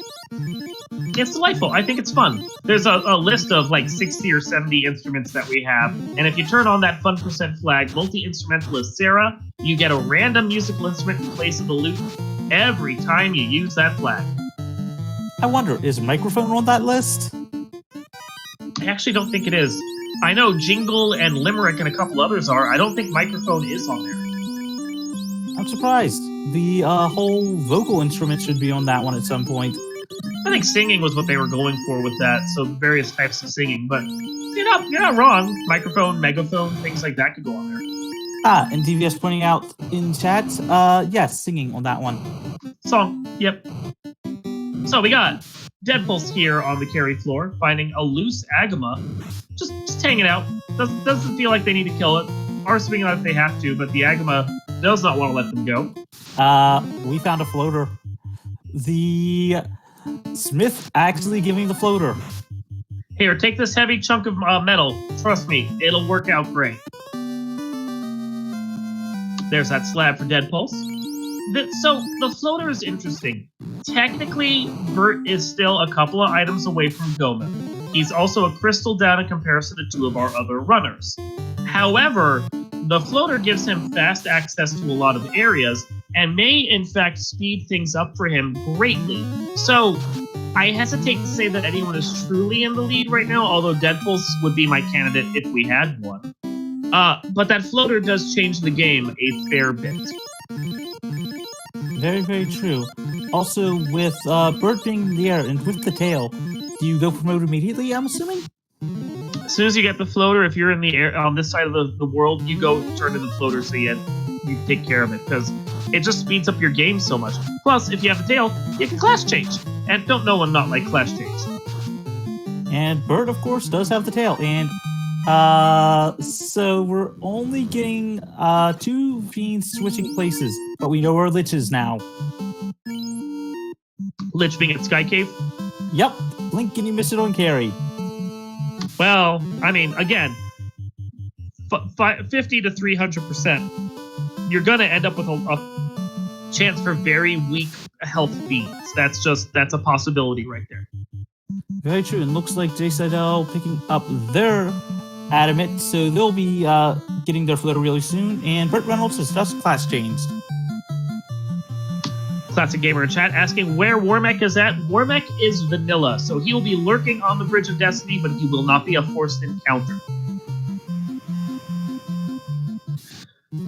It's delightful. I think it's fun. There's a list of like 60 or 70 instruments that we have, and if you turn on that fun percent flag, multi-instrumentalist Sarah, you get a random musical instrument in place of the lute every time you use that flag. I wonder, is microphone on that list? I actually don't think it is. I know Jingle and Limerick and a couple others are. I don't think microphone is on there. I'm surprised. The whole vocal instrument should be on that one at some point. I think singing was what they were going for with that, so various types of singing, but you're not wrong. Microphone, megaphone, things like that could go on there. And DVS pointing out in chat, yes, singing on that one. Song, yep. So we got Deadpool's here on the carry floor, finding a loose Agama, just hanging out. Doesn't feel like they need to kill it. Are swinging out if they have to, but the Agama does not want to let them go. We found a floater. The Smith actually giving the floater. Here, take this heavy chunk of metal. Trust me, it'll work out great. There's that slab for Deadpulse. So, the floater is interesting. Technically, Bert is still a couple of items away from Goma. He's also a crystal down in comparison to 2 of our other runners. However, the floater gives him fast access to a lot of areas, and may in fact speed things up for him greatly. So, I hesitate to say that anyone is truly in the lead right now, although Deadpool's would be my candidate if we had one. But that floater does change the game a fair bit. Very, very true. Also, with Bert being in the air and with the tail, do you go promote immediately, I'm assuming? As soon as you get the floater, if you're in the air on this side of the world, you go turn to the floater so you take care of it, because it just speeds up your game so much. Plus, if you have the tail, you can class change. And don't no one not like class change. And Bert, of course, does have the tail. And so we're only getting 2 fiends switching places, but we know where Lich is now. Lich being at Sky Cave? Yep. Blink and you miss it on carry. Well, I mean, again, 50 to 300%. You're gonna end up with a chance for very weak health fiends. That's a possibility right there. Very true. And looks like Jay Seidel picking up their adamant, so they'll be getting their floater really soon. And Burt Reynolds has just class changed. Classic Gamer in chat asking where Warmech is at. Warmech is vanilla, so he will be lurking on the Bridge of Destiny, but he will not be a forced encounter.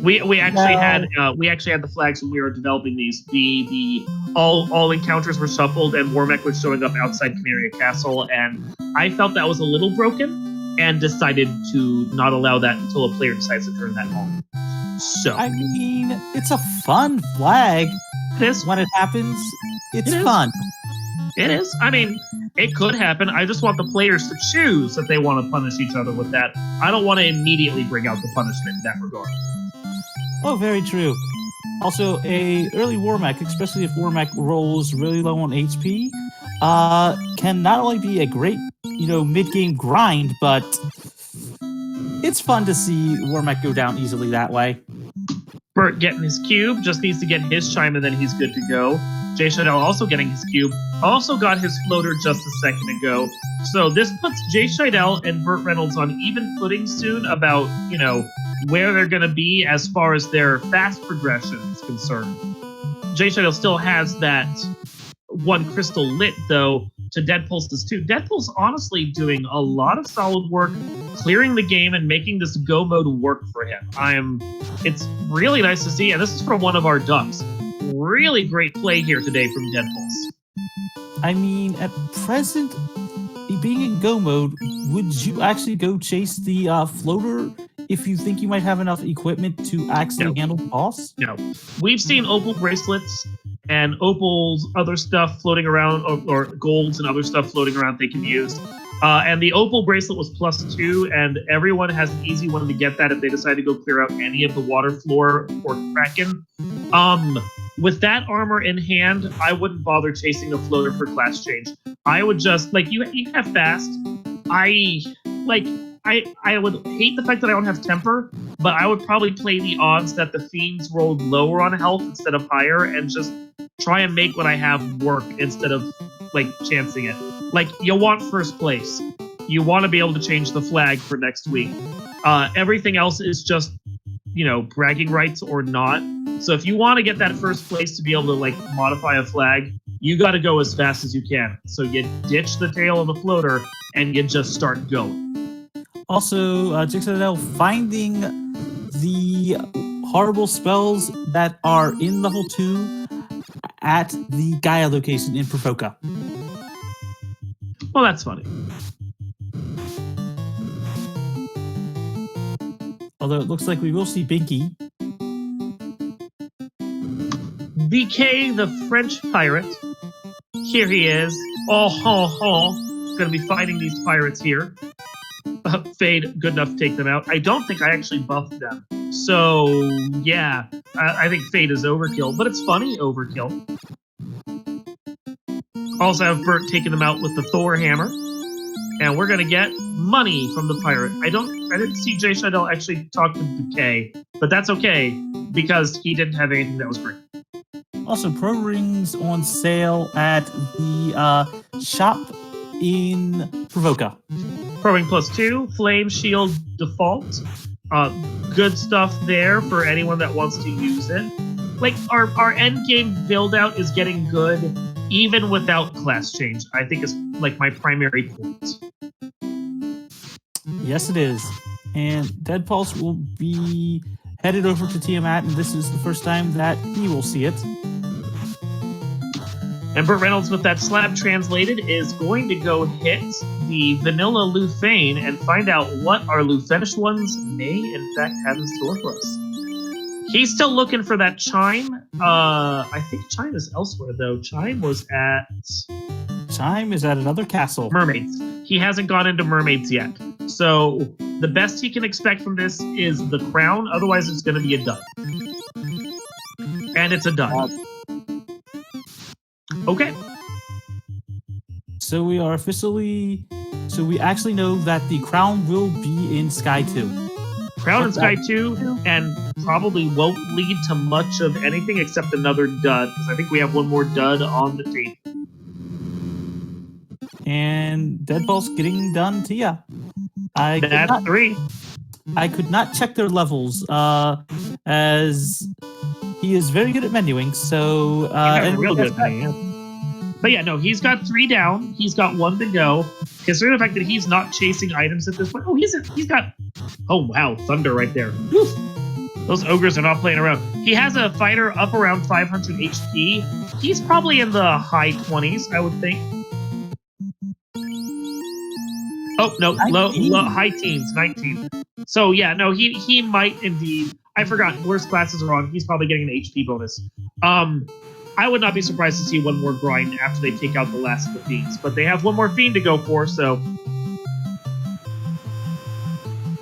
We actually had the flags when we were developing these. The all encounters were shuffled, and Warmech was showing up outside Canaria Castle, and I felt that was a little broken, and decided to not allow that until a player decides to turn that on. So I mean, it's a fun flag. it is. When it happens, it's It is. fun. It is. I mean, it could happen. I just want the players to choose that they want to punish each other with that. I don't want to immediately bring out the punishment in that regard. Oh, very true. Also, a early Warmech, especially if Warmech rolls really low on HP, can not only be a great, mid-game grind, but it's fun to see Warmech go down easily that way. Bert getting his cube, just needs to get his chime and then he's good to go. Jay Shadell also getting his cube, also got his floater just a second ago. So this puts Jay Shadell and Burt Reynolds on even footing soon about, where they're going to be as far as their fast progression is concerned. Jay Shadell still has that one crystal lit, though, to Deadpulse's 2. Deadpulse honestly doing a lot of solid work, clearing the game and making this go mode work for him. It's really nice to see, and this is from one of our ducks. Really great play here today from Deadpulse. I mean, at present, being in go mode, would you actually go chase the floater if you think you might have enough equipment to actually handle the boss? No. We've seen Opal bracelets and Opal's other stuff floating around, or golds and other stuff floating around they can use. And the Opal bracelet was +2, and everyone has an easy one to get that if they decide to go clear out any of the water floor or Kraken. With that armor in hand, I wouldn't bother chasing a floater for class change. I would just, you have fast. I would hate the fact that I don't have temper, but I would probably play the odds that the fiends rolled lower on health instead of higher and just try and make what I have work instead of, chancing it. You want first place. You want to be able to change the flag for next week. Everything else is just, bragging rights or not. So if you want to get that first place to be able to, modify a flag, you got to go as fast as you can. So you ditch the tail of the floater and you just start going. Also, Jixadel, finding the horrible spells that are in level 2 at the Gaia location in Provoca. Well, that's funny. Although it looks like we will see Binky. BK, the French pirate. Here he is. Oh, ho, ho. Going to be fighting these pirates here. Fade, good enough to take them out. I don't think I actually buffed them. So, yeah. I think Fade is overkill, but it's funny overkill. Also have Bert taking them out with the Thor hammer. And we're going to get money from the pirate. I didn't see Jay Shadell actually talk to BK, but that's okay, because he didn't have anything that was great. Also, Pro Rings on sale at the shop in Provoca. Pro Ring +2, Flame Shield default. Good stuff there for anyone that wants to use it. Our end game build out is getting good, even without class change. I think is my primary point. Yes, it is. And Dead Pulse will be headed over to Tiamat, and this is the first time that he will see it. And Burt Reynolds, with that slab translated, is going to go hit the vanilla Lufane and find out what our Lufenish ones may, in fact, have in store for us. He's still looking for that chime. I think chime is elsewhere, though. Chime is at another castle. Mermaids. He hasn't gone into Mermaids yet. So the best he can expect from this is the crown. Otherwise, it's going to be a dud. And it's a dud. Okay. So we actually know that the crown will be in Sky 2. Crown in Sky 2, and probably won't lead to much of anything except another dud, because I think we have one more dud on the table. And Dead Pulse getting done to ya. That's 3. I could not check their levels, as he is very good at menuing. So And real good at me, yeah. But yeah, no, he's got 3 down. He's got 1 to go. Considering the fact that he's not chasing items at this point. Oh, he's got. Oh wow, thunder right there. Whew. Those ogres are not playing around. He has a fighter up around 500 HP. He's probably in the high 20s, I would think. Oh no, low high teens, 19. So yeah, no, he might indeed. I forgot worst classes are on. He's probably getting an HP bonus. I would not be surprised to see 1 more grind after they take out the last of the fiends, but they have 1 more fiend to go for, so.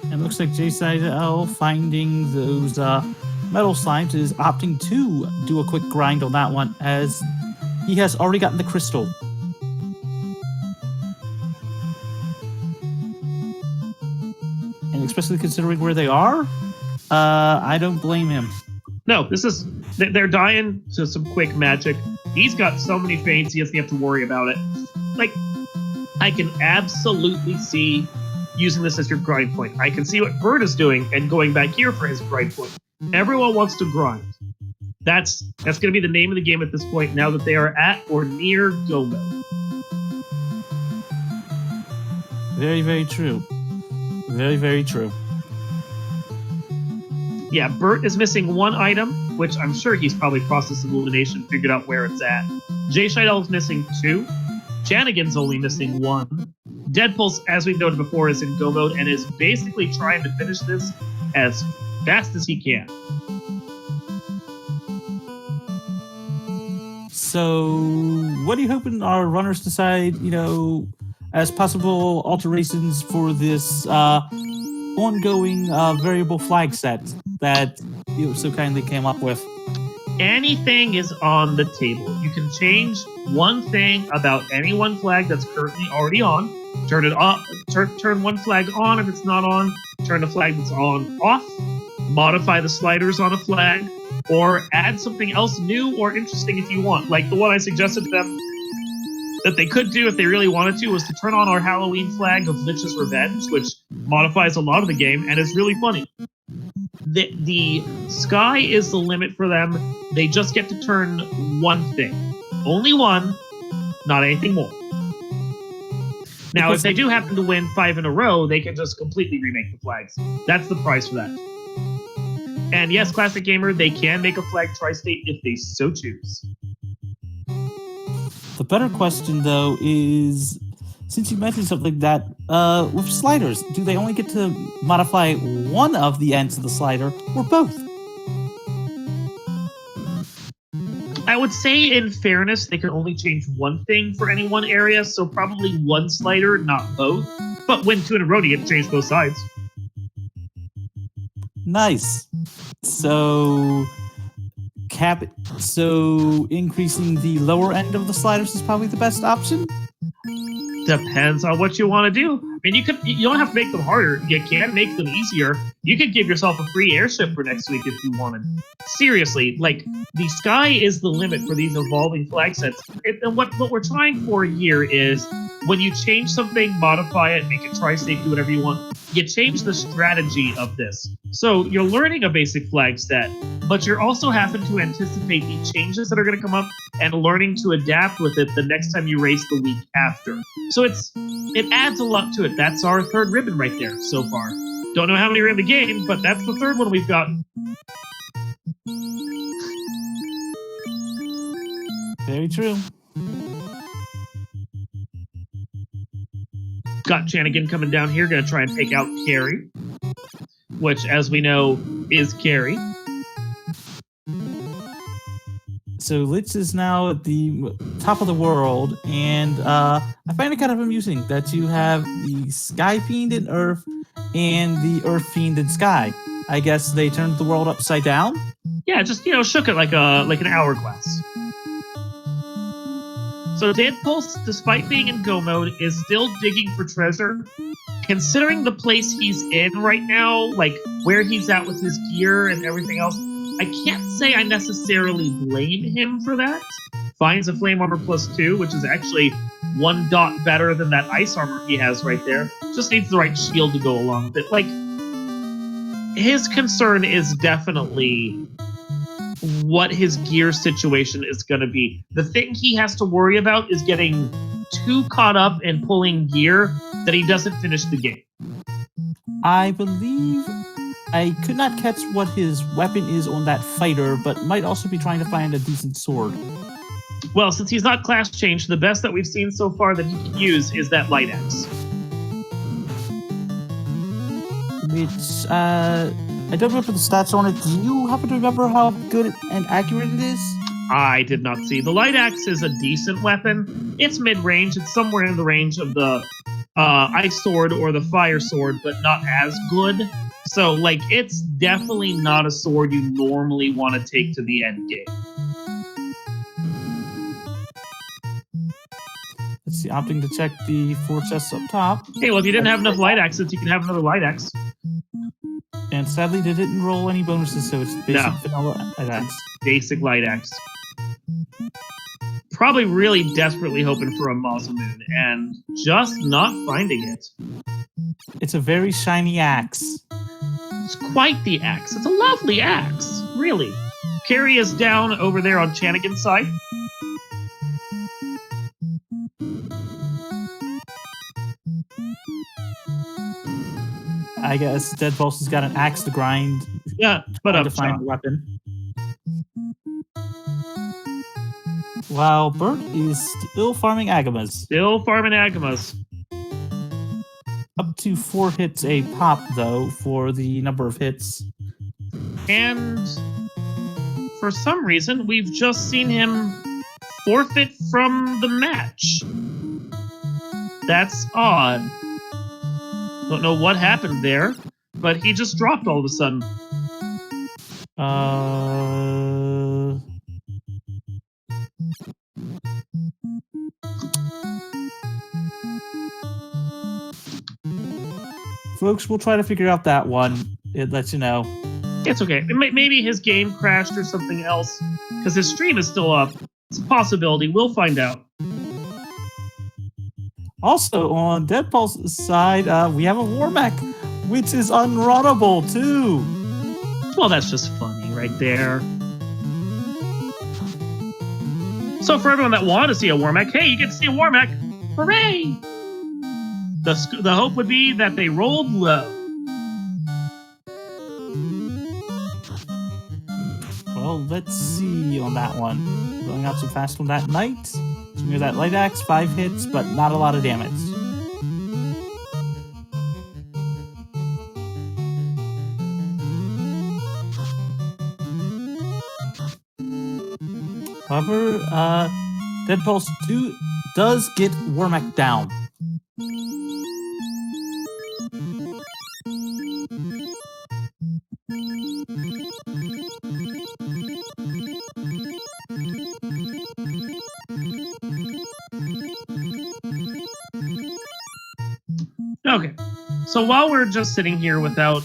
It looks like J-Side finding those metal slimes is opting to do a quick grind on that one, as he has already gotten the crystal. And especially considering where they are, I don't blame him. No, they're dying to some quick magic. He's got so many feints, he doesn't have to worry about it. Like, I can absolutely see using this as your grind point. I can see what Bird is doing and going back here for his grind point. Everyone wants to grind. That's going to be the name of the game at this point, now that they are at or near go mode. Very, very true. Very, very true. Yeah, Bert is missing 1 item, which I'm sure he's probably processed elimination, figured out where it's at. Jay Scheidel is missing 2. Janigan's only missing 1. Deadpulse, as we've noted before, is in go mode and is basically trying to finish this as fast as he can. So, what are you hoping our runners decide, as possible alterations for this ongoing variable flag set that you so kindly came up with? Anything is on the table. You can change 1 thing about any 1 flag that's currently already on. Turn it off. Turn 1 flag on if it's not on. Turn a flag that's on off. Modify the sliders on a flag, or add something else new or interesting if you want. Like the one I suggested to them that they could do if they really wanted to was to turn on our Halloween flag of Lich's Revenge, which modifies a lot of the game and is really funny. The sky is the limit for them. They just get to turn 1 thing. Only 1, not anything more. Now, if they do happen to win 5 in a row, they can just completely remake the flags. That's the price for that. And yes, Classic Gamer, they can make a flag tri-state if they so choose. The better question, though, is, since you mentioned something like that, with sliders, do they only get to modify 1 of the ends of the slider, or both? I would say, in fairness, they can only change 1 thing for any 1 area, so probably 1 slider, not both. But win 2 in a row to get to change both sides. Nice. So increasing the lower end of the sliders is probably the best option? Depends on what you want to do. I mean, you don't have to make them harder. You can make them easier. You could give yourself a free airship for next week if you wanted. Seriously, like, the sky is the limit for these evolving flag sets. And what we're trying for here is, when you change something, modify it, make it tri-state, do whatever you want, you change the strategy of this. So you're learning a basic flag set, but you're also having to anticipate the changes that are going to come up and learning to adapt with it the next time you race the week after. So it adds a lot to it. That's our 3rd ribbon right there so far. Don't know how many are in the game, but that's the 3rd one we've gotten. Very true. Got Chanigan coming down here, going to try and take out Carrie, which, as we know, is Carrie. So Lich is now at the top of the world, and I find it kind of amusing that you have the Sky Fiend in Earth and the Earth Fiend in Sky. I guess they turned the world upside down? Yeah, just, shook it like an hourglass. So Deadpulse, despite being in go mode, is still digging for treasure. Considering the place he's in right now, like where he's at with his gear and everything else, I can't say I necessarily blame him for that. Finds a Flame Armor +2, which is actually 1 dot better than that Ice Armor he has right there. Just needs the right shield to go along with it. Like, his concern is definitely what his gear situation is going to be. The thing he has to worry about is getting too caught up in pulling gear that he doesn't finish the game. I believe I could not catch what his weapon is on that fighter, but might also be trying to find a decent sword. Well, since he's not class changed, the best that we've seen so far that he can use is that light axe. Which, I don't remember the stats on it. Do you happen to remember how good and accurate it is? I did not see. The light axe is a decent weapon. It's mid-range. It's somewhere in the range of the ice sword or the fire sword, but not as good. So, like, it's definitely not a sword you normally want to take to the end game. Let's see, opting to check the 4 chests up top. Hey, well, if you didn't have enough light axes, you can have another light axe. And sadly, they didn't roll any bonuses, so it's basic vanilla light axe. Basic light axe. Probably really desperately hoping for a Mazamoon and just not finding it. It's a very shiny axe. It's quite the axe. It's a lovely axe, really. Carrie is down over there on Chanigan's side. I guess Dead Pulse has got an axe to grind. Yeah, but to find a weapon. While Bert is still farming Agamas. Still farming Agamas. Up to 4 hits a pop, though, for the number of hits. And for some reason, we've just seen him forfeit from the match. That's odd. Don't know what happened there, but he just dropped all of a sudden. Folks, we'll try to figure out that one. It lets you know. It's okay. Maybe his game crashed or something else, because his stream is still up. It's a possibility. We'll find out. Also, on Dead Pulse's side, we have a War Mech, which is unrunnable, too. Well, that's just funny right there. So for everyone that wanted to see a War Mech, hey, you get to see a War Mech. Hooray! The hope would be that they rolled low. Well, let's see on that one. Going out so fast on that knight. So near that light axe, 5 hits, but not a lot of damage. However, Dead Pulse 2 does get War Mech down. Okay, so while we're just sitting here without,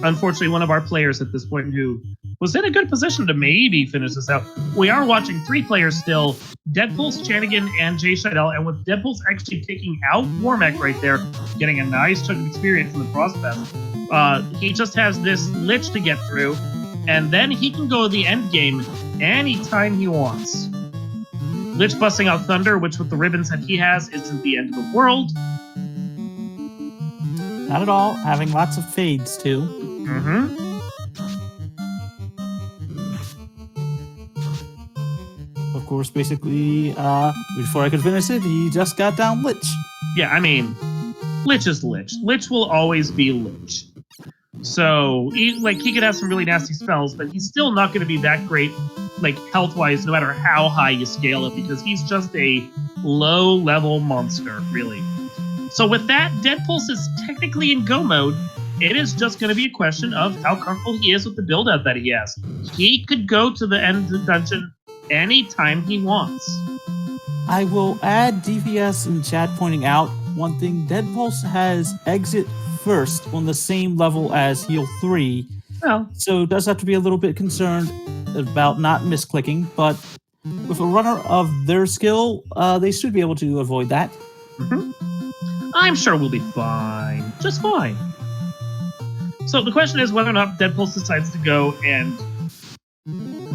unfortunately, one of our players at this point who was in a good position to maybe finish this out, we are watching 3 players still, Deadpulse, Chanigan, and Jay Scheidel, and with Deadpulse actually taking out War Mech right there, getting a nice chunk of experience in the process. He just has this Lich to get through, and then he can go to the end game anytime he wants. Lich busting out Thunder, which with the ribbons that he has isn't the end of the world. Not at all. Having lots of fades, too. Mm-hmm. Of course, basically, before I could finish it, he just got down Lich. Yeah, I mean, Lich is Lich. Lich will always be Lich. So, he could have some really nasty spells, but he's still not going to be that great, like, health-wise, no matter how high you scale it, because he's just a low-level monster, really. So with that, Deadpulse is technically in go mode. It is just going to be a question of how comfortable he is with the build-out that he has. He could go to the end of the dungeon anytime he wants. I will add DPS in chat pointing out one thing. Deadpulse has exit first on the same level as heal 3. Well, so does have to be a little bit concerned about not misclicking, but with a runner of their skill, they should be able to avoid that. Mm-hmm. I'm sure we'll be fine. Just fine. So the question is whether or not Deadpulse decides to go and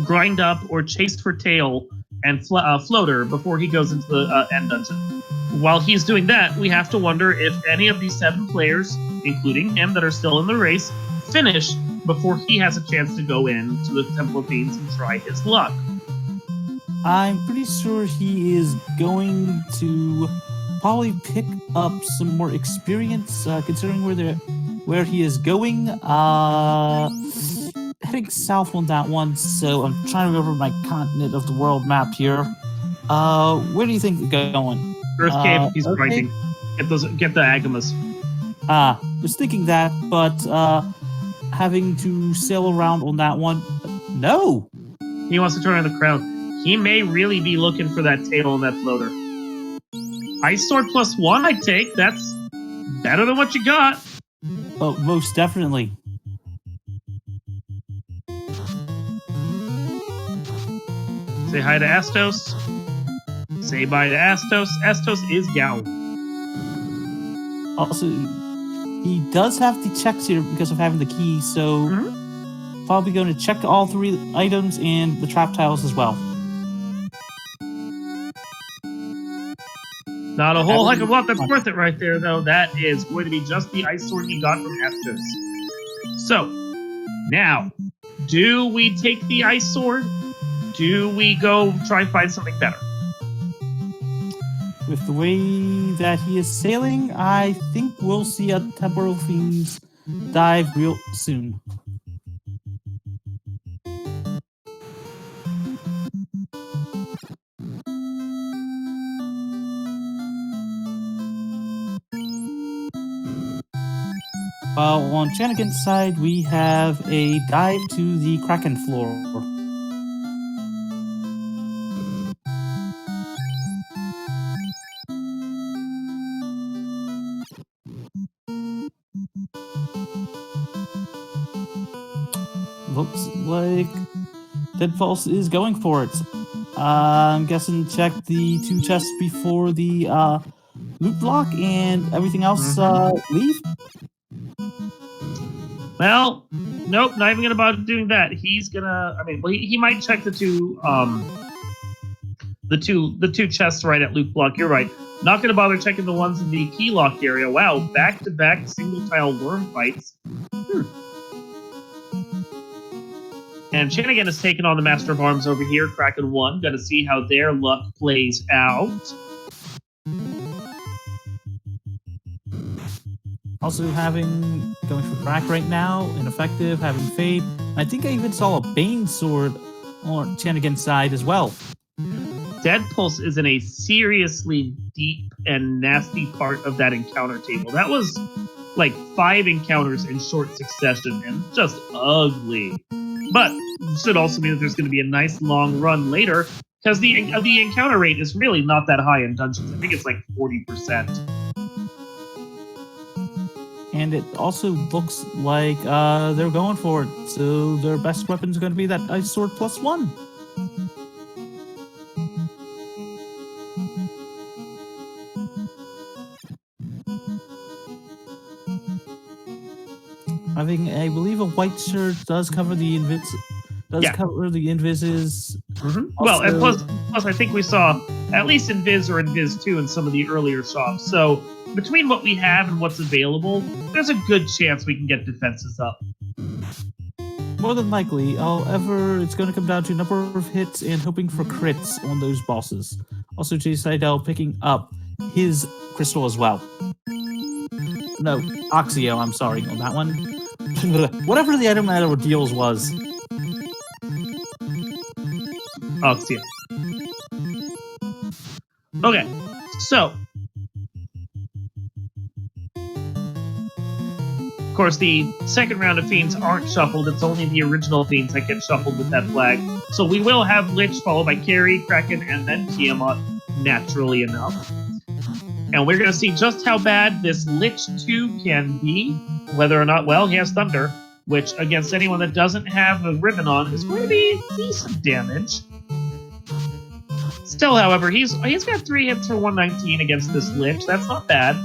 grind up, or chased for tail and floater before he goes into the end dungeon. While he's doing that, we have to wonder if any of these 7 players, including him, that are still in the race, finish before he has a chance to go into the Temple of Fiends and try his luck. I'm pretty sure he is going to probably pick up some more experience, considering where he is going. Heading south on that one, so I'm trying to remember my continent of the world map here. Where do you think you're going? Earth Cave, he's okay. grinding. Get the Agamas. Was thinking that, but having to sail around on that one. No! He wants to turn around the crowd. He may really be looking for that tail and that floater. Ice Sword +1, I'd take. That's better than what you got. Oh, most definitely. Say hi to Astos. Say bye to Astos. Astos is Gao. Also, he does have the checks here because of having the key, so probably going to check all 3 items and the trap tiles as well. Not a whole heck of a lot that's worth it right there, though. That is going to be just the Ice Sword he got from Astos. So, now, do we take the Ice Sword? Do we go try and find something better? With the way that he is sailing, I think we'll see a Temporal Fiends dive real soon. While on Shanigan's side, we have a dive to the Kraken floor. Looks like Deadfalls is going for it. I'm guessing check the 2 chests before the loot block and everything else leave. Well, nope, not even gonna bother doing that. He's gonna. I mean, well, he might check the two chests right at loot block. You're right. Not gonna bother checking the ones in the key lock area. Wow, back-to-back single tile worm fights. And Shanigan has taken on the Master of Arms over here, Kraken 1. Gonna see how their luck plays out. Also going for crack right now, ineffective, having fade. I think I even saw a Bane sword on Shanigan's side as well. Dead Pulse is in a seriously deep and nasty part of that encounter table. That was like 5 encounters in short succession and just ugly. But should also mean that there's going to be a nice long run later because the encounter rate is really not that high in dungeons. I think it's like 40%. And it also looks like they're going for it. So their best weapon is going to be that Ice Sword +1. Having, I believe, a white shirt does cover the cover the invises. Well, and plus, I think we saw at least Invis or Invis 2 in some of the earlier shops. So between what we have and what's available, there's a good chance we can get defenses up. More than likely. However, it's going to come down to number of hits and hoping for crits on those bosses. Also, Jay Seidel picking up his crystal as well. No, Oxio, I'm sorry on that one. Whatever the item that deals was. Oxio. Okay, so of course, the second round of Fiends aren't shuffled. It's only the original Fiends that get shuffled with that flag. So we will have Lich followed by Carrie, Kraken, and then Tiamat, naturally enough. And we're going to see just how bad this Lich 2 can be. Whether or not, well, he has Thunder, which against anyone that doesn't have a ribbon on is going to be decent damage. Still, however, he's got 3 hits for 119 against this Lich. That's not bad.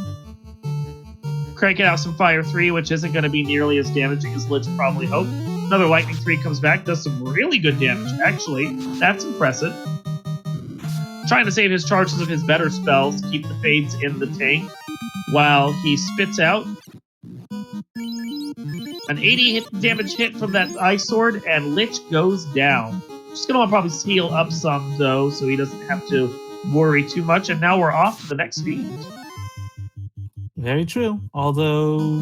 Cranking out some Fire 3, which isn't going to be nearly as damaging as Lich probably hoped. Another lightning 3 comes back, does some really good damage, actually. That's impressive. Trying to save his charges of his better spells, keep the fades in the tank, while he spits out an 80 damage hit from that Ice Sword, and Lich goes down. Just gonna probably heal up some, though, so he doesn't have to worry too much, and now we're off to the next feed. Very true. Although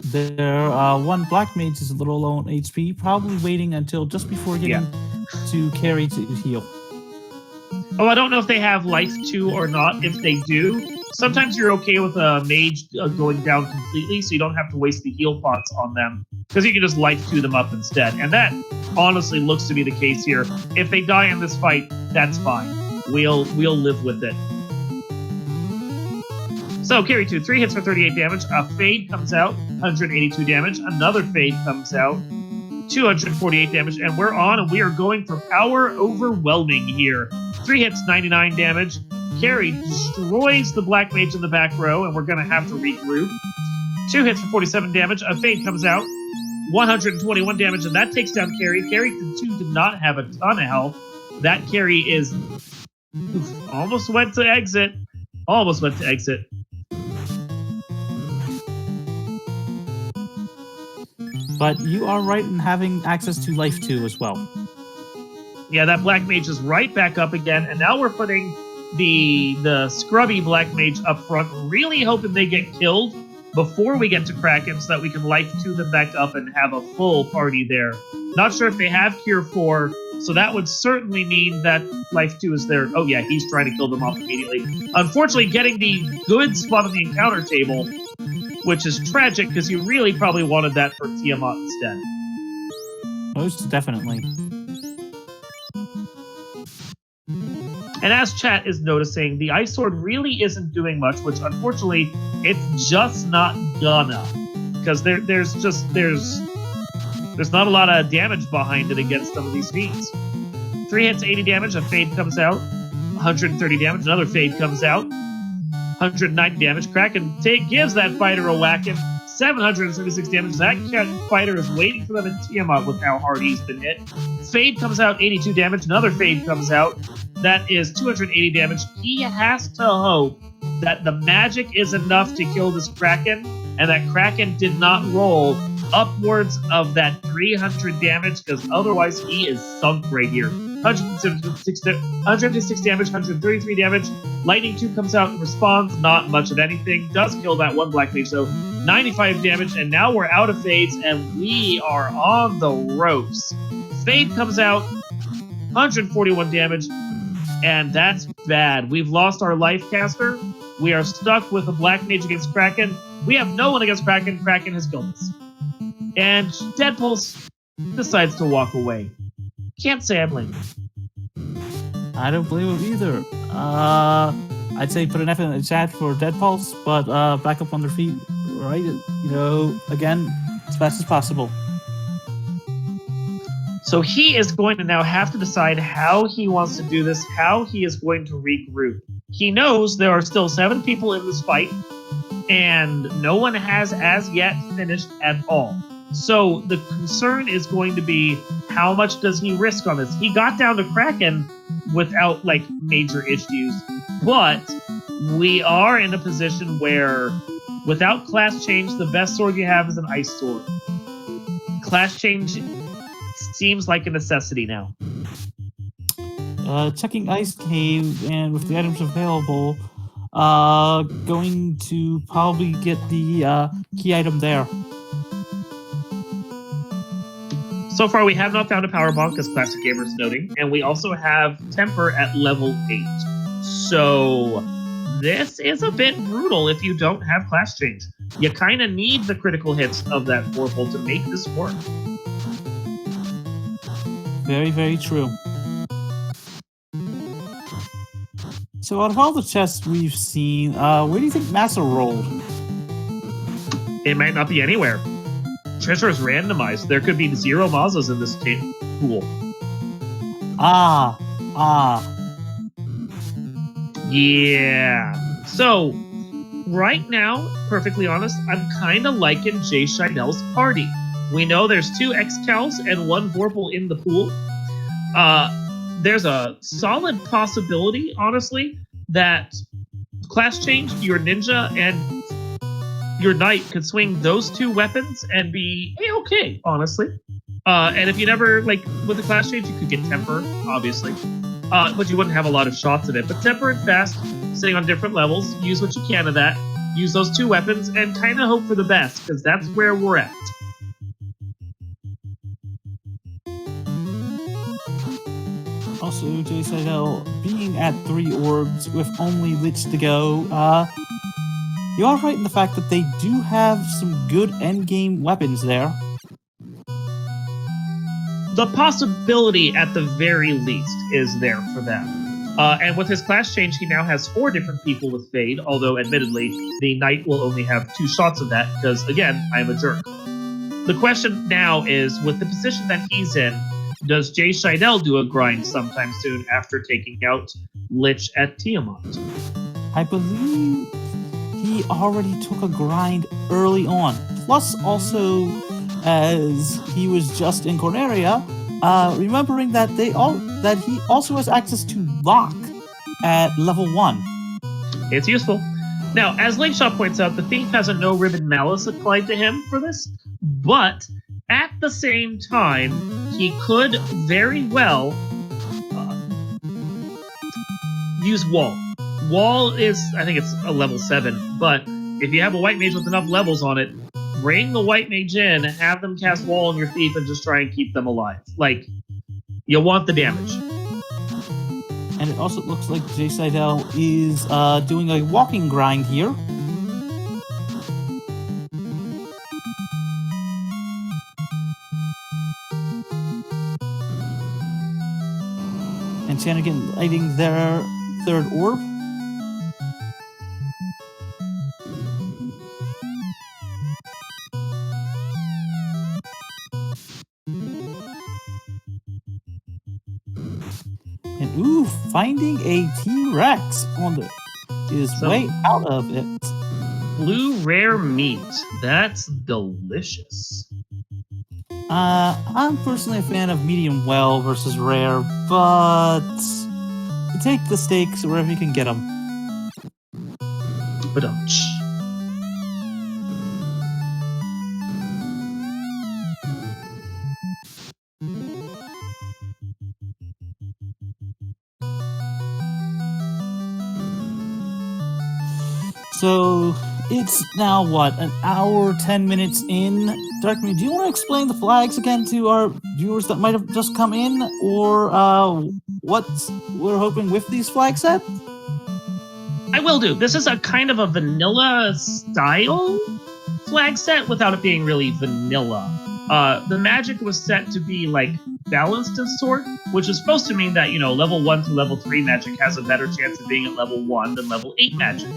their one Black Mage is a little low on HP, probably waiting until just before getting to carry to heal. Oh, I don't know if they have Life 2 or not. If they do, sometimes you're okay with a mage going down completely, so you don't have to waste the heal pots on them, because you can just Life 2 them up instead. And that honestly looks to be the case here. If they die in this fight, that's fine. We'll live with it. So, carry 2, 3 hits for 38 damage. A Fade comes out, 182 damage. Another Fade comes out, 248 damage. And we're on, and we are going for Power Overwhelming here. 3 hits, 99 damage. Carry destroys the Black Mage in the back row, and we're going to have to regroup. 2 hits for 47 damage. A Fade comes out, 121 damage, and that takes down Carry. Carry 2 did not have a ton of health. That Carry is... almost went to exit. Almost went to exit. But you are right in having access to Life 2 as well. Yeah, that Black Mage is right back up again, and now we're putting the scrubby Black Mage up front, really hoping they get killed before we get to Kraken so that we can Life 2 them back up and have a full party there. Not sure if they have Cure 4, so that would certainly mean that Life 2 is there. Oh yeah, he's trying to kill them off immediately. Unfortunately, getting the good spot on the encounter table, which is tragic because you really probably wanted that for Tiamat instead. Most definitely. And as chat is noticing, the Ice Sword really isn't doing much, which unfortunately, it's just not gonna. Because there's not a lot of damage behind it against some of these fiends. 3 hits, 80 damage, a Fade comes out, 130 damage, another Fade comes out, 190 damage. Kraken gives that fighter a whacking, 776 damage. That fighter is waiting for them in Tiamat with how hard he's been hit. Fade comes out, 82 damage, another Fade comes out. That is 280 damage. He has to hope that the magic is enough to kill this Kraken, and that Kraken did not roll upwards of that 300 damage, because otherwise he is sunk right here. 156 damage, 133 damage. Lightning 2 comes out and responds, not much of anything. Does kill that one Black Mage, though. 95 damage, and now we're out of Fades, and we are on the ropes. Fade comes out, 141 damage, and that's bad. We've lost our life caster. We are stuck with a Black Mage against Kraken. We have no one against Kraken. Kraken has killed us. And Deadpulse decides to walk away. Can't say I blame him. I don't blame him either. I'd say put an F in the chat for Deadpulse, but back up on their feet, right? Again, as fast as possible. So he is going to now have to decide how he wants to do this, how he is going to regroup. He knows there are still 7 people in this fight, and no one has as yet finished at all. So the concern is going to be, how much does he risk on this? He got down to Kraken without, major issues, but we are in a position where, without class change, the best sword you have is an Ice Sword. Class change seems like a necessity now. Checking Ice Cave, and with the items available, going to probably get the key item there. So far, we have not found a power bonk, as Classic Gamer is noting, and we also have Temper at level 8. So this is a bit brutal if you don't have class change. You kind of need the critical hits of that Vorpal to make this work. Very, very true. So out of all the chests we've seen, where do you think Massa rolled? It might not be anywhere. Treasure is randomized. There could be 0 Mazas in this pool. Yeah. So, right now, perfectly honest, I'm kind of liking Jay Scheinel's party. We know there's 2 X-Cows and 1 Vorpal in the pool. There's a solid possibility, honestly, that class change, your ninja and your knight could swing those 2 weapons and be okay, honestly. And if you never, like, with the class change, you could get Temper, obviously. But you wouldn't have a lot of shots of it. But Temper and Fast, sitting on different levels, use what you can of that. Use those 2 weapons and kind of hope for the best, because that's where we're at. Also, Jay Seidel, being at 3 orbs with only Lich to go, you are right in the fact that they do have some good endgame weapons there. The possibility, at the very least, is there for them. And with his class change, he now has 4 different people with Fade, although, admittedly, the Knight will only have 2 shots of that, because, again, I'm a jerk. The question now is, with the position that he's in, does Jay Scheidel do a grind sometime soon after taking out Lich at Tiamat? I believe he already took a grind early on. Plus, also, as he was just in Corneria, remembering that he also has access to Lock at level 1. It's useful. Now, as Lakeshot points out, the Thief has a no ribbon malice applied to him for this, but at the same time, he could very well use Wall. Wall is, I think it's a level 7, but if you have a White Mage with enough levels on it, bring the White Mage in, have them cast Wall on your Thief, and just try and keep them alive. Like, you want the damage. And it also looks like Jay Seidel is doing a walking grind here. And Shanigan lighting their 3rd orb. And ooh, finding a T-Rex on is way out of it. Blue rare meat. That's delicious. I'm personally a fan of medium well versus rare, but you take the steaks wherever you can get them. Ba-dum-tsh. So it's now what, an hour, 10 minutes in? Darkman, do you want to explain the flags again to our viewers that might have just come in, or what we're hoping with these flag sets? I will do. This is a kind of a vanilla style flag set without it being really vanilla. The magic was set to be like balanced of sort, which is supposed to mean that, level 1 through level 3 magic has a better chance of being at level 1 than level 8 magic.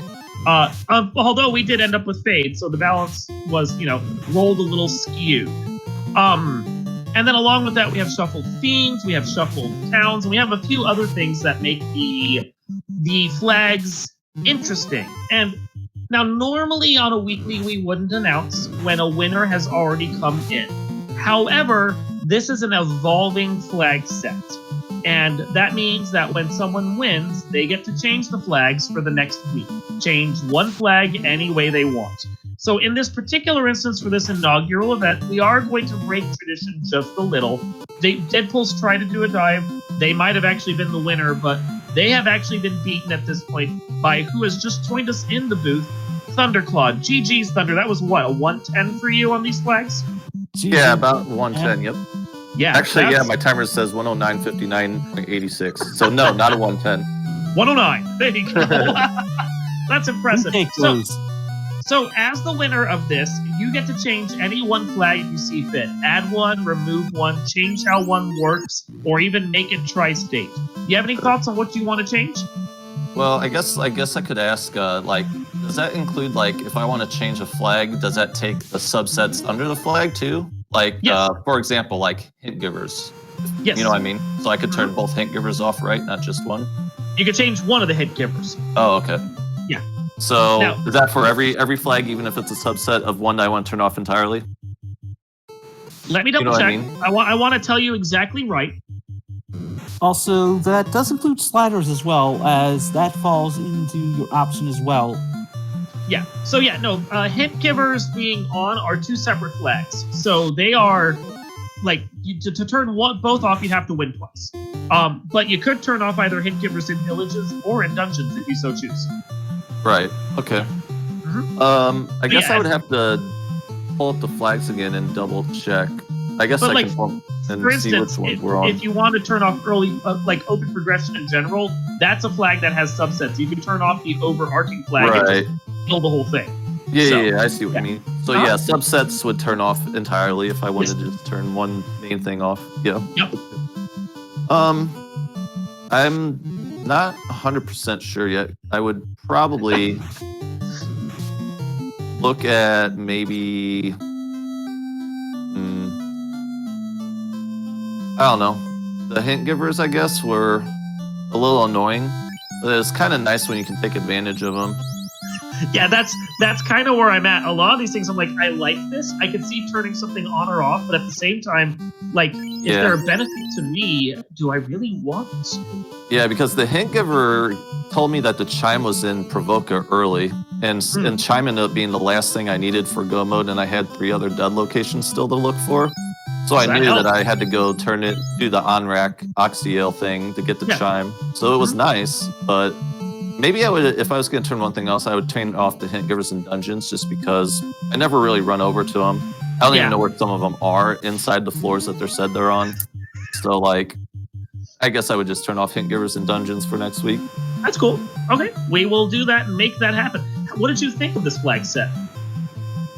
Although we did end up with Fade, so the balance was, rolled a little skewed. And then along with that, we have shuffled Fiends, we have shuffled Towns, and we have a few other things that make the flags interesting. And now, normally on a weekly, we wouldn't announce when a winner has already come in. However, this is an evolving flag set. And that means that when someone wins, they get to change the flags for the next week. Change one flag any way they want. So in this particular instance for this inaugural event, we are going to break tradition just a little. Deadpool's tried to do a dive. They might have actually been the winner, but they have actually been beaten at this point by who has just joined us in the booth, Thunderclaw. GG's Thunder. That was what, a 110 for you on these flags? Yeah, about 110, yep. Yeah. Actually, yeah, my timer says 109.59.86. So no, not a 110. 109. There you go. That's impressive. So as the winner of this, you get to change any one flag you see fit. Add one, remove one, change how one works, or even make it tri-state. You have any thoughts on what you want to change? Well, I guess I could ask, does that include, if I want to change a flag, does that take the subsets under the flag too? Yes. For example, hint givers. Yes. You know what I mean? So I could turn both hint givers off, right? Not just one? You could change one of the hint givers. Oh, okay. Yeah. So now, is that for every flag, even if it's a subset of one that I want to turn off entirely? Let me double what I check. mean? I want to tell you exactly right. Also, that does include sliders as well, as that falls into your option as well. Yeah. So yeah, no. Hint givers being on are two separate flags. So they are like to turn both off, you'd have to win twice. But you could turn off either hint givers in villages or in dungeons if you so choose. Right. Okay. I guess I would have to pull up the flags again and double check. I guess I can pull and for see instance, which ones we're on. if you want to turn off early, like open progression in general, that's a flag that has subsets. You can turn off the overarching flag and just kill the whole thing. Yeah, I see what you mean. So yeah, subsets would turn off entirely if I wanted to just turn one main thing off. Yeah. Yep. I'm not 100% sure yet. I would probably look at maybe I don't know. The hint givers, I guess, were a little annoying. But it's kind of nice when you can take advantage of them. Yeah, that's kind of where I'm at. A lot of these things, I'm like, I like this. I can see turning something on or off, but at the same time, like, if they're a benefit to me, do I really want this? Yeah, because the hint giver told me that the chime was in Provoker early, and chime ended up being the last thing I needed for go mode, and I had 3 other dead locations still to look for. So I knew that I had to go do the on-rack Oxyale thing to get the chime. So it was nice, but maybe I would, if I was going to turn one thing else, I would turn off the hint givers in dungeons just because I never really run over to them. I don't even know where some of them are inside the floors that they're said they're on. So like, I guess I would just turn off hint givers in dungeons for next week. That's cool. Okay, we will do that and make that happen. What did you think of this flag set?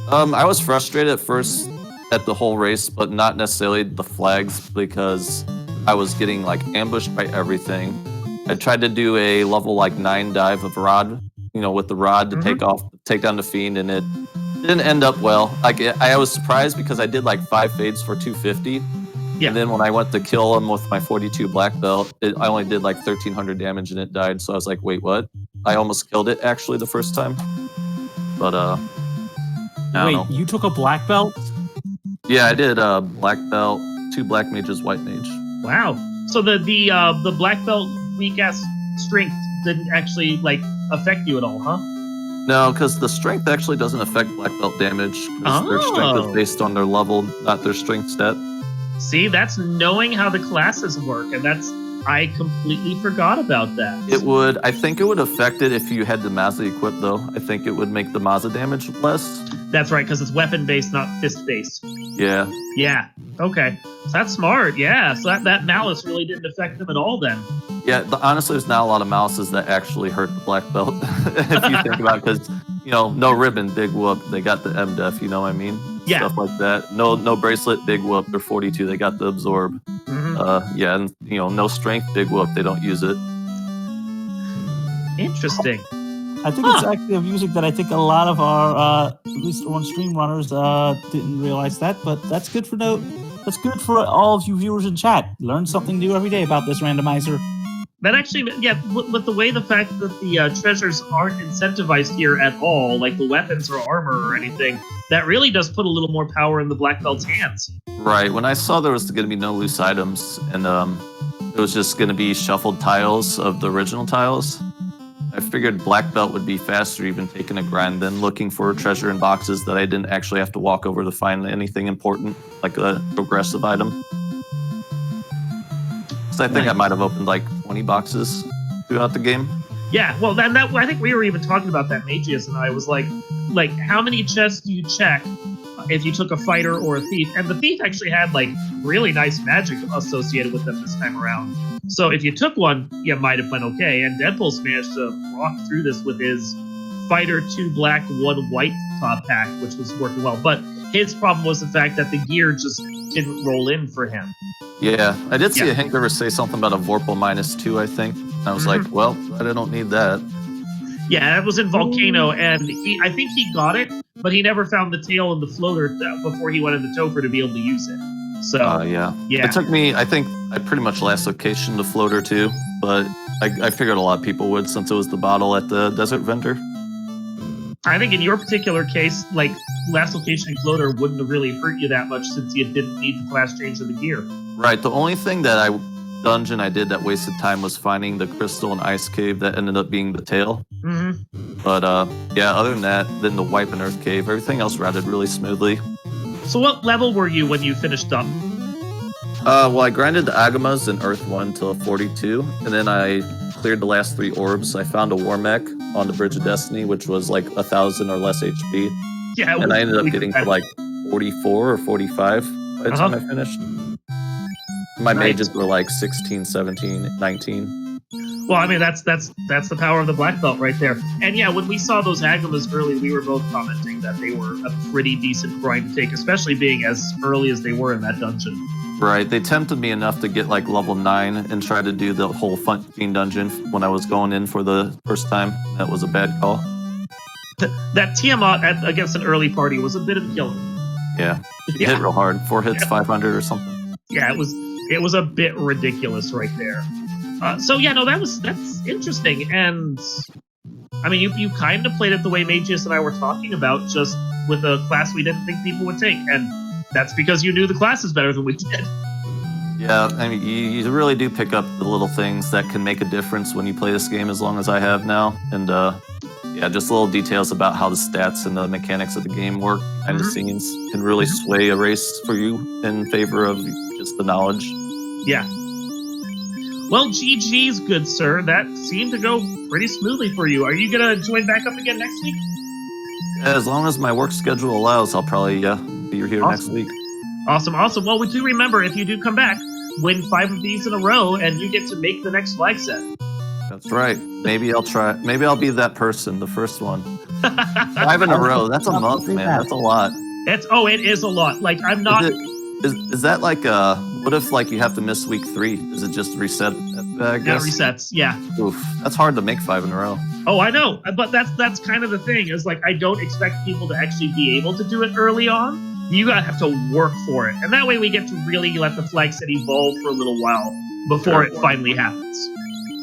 I was frustrated at first at the whole race, but not necessarily the flags because I was getting like ambushed by everything. I tried to do a level like 9 dive of rod, with the rod to take down the fiend, and it didn't end up well. Like I was surprised because I did like 5 fades for 250. Yeah. And then when I went to kill him with my 42 black belt, I only did like 1,300 damage and it died. So I was like, wait, what? I almost killed it actually the first time. But I don't know. You took a black belt? Yeah, I did black belt, 2 black mages, white mage. Wow. So the black belt weak ass strength didn't actually like affect you at all, huh? No, because the strength actually doesn't affect black belt damage. Their strength is based on their level, not their strength stat. See, that's knowing how the classes work, and I completely forgot about that. I think it would affect it if you had the Mazza equipped, though. I think it would make the Mazza damage less. That's right, because it's weapon-based, not fist-based. Yeah. Yeah, okay. So that's smart, yeah. So that malice really didn't affect them at all then. Yeah, honestly, there's not a lot of malices that actually hurt the black belt, if you think about it, because, no ribbon, big whoop, they got the MDef, you know what I mean? Yeah. Stuff like that. No bracelet, big whoop, they're 42, they got the absorb. And, no strength, big whoop, they don't use it. Interesting. I think it's actually a music that I think a lot of our, at least on stream runners, didn't realize that, but that's good for that's good for all of you viewers in chat. Learn something new every day about this randomizer. That actually, yeah, with the fact that the treasures aren't incentivized here at all, like the weapons or armor or anything, that really does put a little more power in the black belt's hands. Right. When I saw there was going to be no loose items, and it was just going to be shuffled tiles of the original tiles, I figured black belt would be faster even taking a grind than looking for treasure in boxes that I didn't actually have to walk over to find anything important, like a progressive item. So I think I might have opened like 20 boxes throughout the game. Yeah, well, I think we were even talking about that, Magius and I was like, how many chests do you check if you took a fighter or a thief? And the thief actually had like really nice magic associated with them this time around. So if you took one, you might have been okay. And Deadpool's managed to rock through this with his fighter 2 black, 1 white top pack, which was working well. But his problem was the fact that the gear just didn't roll in for him. Yeah, I did see a hint giver say something about a Vorpal -2, I think. And I was like, well, I don't need that. Yeah, that was in Volcano, and I think he got it, but he never found the tail and the floater before he went into Topher to be able to use it. So, yeah. It took me, I think, I pretty much last location the floater too, but I figured a lot of people would since it was the bottle at the desert vendor. I think in your particular case, like, last location in Floater wouldn't have really hurt you that much since you didn't need the flash change of the gear. Right. The only thing dungeon I did that wasted time was finding the crystal and ice cave that ended up being the tail. Mm-hmm. But yeah, other than that, then the wipe and earth cave, everything else routed really smoothly. So what level were you when you finished up? Well, I grinded the Agamas in Earth 1 till 42, and then I cleared the last 3 orbs. I found a war mech on the Bridge of Destiny, which was like 1,000 or less HP. Yeah, and I ended up getting to like 44 or 45 by the time I finished. My mages were like 16, 17, 19. Well, I mean, that's the power of the black belt right there. And yeah, when we saw those Agamas early, we were both commenting that they were a pretty decent grind to take, especially being as early as they were in that dungeon. Right, they tempted me enough to get like level 9 and try to do the whole Fiend dungeon when I was going in for the first time. That was a bad call. That Tiamat against an early party was a bit of a killer. Yeah, she hit real hard. 4 hits, 500 or something. Yeah, it was a bit ridiculous right there. So yeah, no, that's interesting. And I mean, you kind of played it the way Magius and I were talking about, just with a class we didn't think people would take, and that's because you knew the classes better than we did. Yeah, I mean, you really do pick up the little things that can make a difference when you play this game as long as I have now. And yeah, just little details about how the stats and the mechanics of the game work behind the scenes can really sway a race for you in favor of just the knowledge. Yeah. Well, GG's, good sir. That seemed to go pretty smoothly for you. Are you going to join back up again next week? Yeah, as long as my work schedule allows, I'll probably be here next week. Awesome. Well, we do remember, if you do come back, win 5 of these in a row, and you get to make the next flag set. That's right. Maybe I'll try. Maybe I'll be that person, the first one. 5 in a row. That's a month, man. That's a lot. It is a lot. Like, I'm not... Is that like what if like you have to miss week 3? Is it just reset? I guess? Yeah, resets. Yeah. Oof, that's hard to make 5 in a row. Oh, I know, but that's kind of the thing. Is like, I don't expect people to actually be able to do it early on. You gotta have to work for it, and that way we get to really let the flag set evolve for a little while before it finally happens.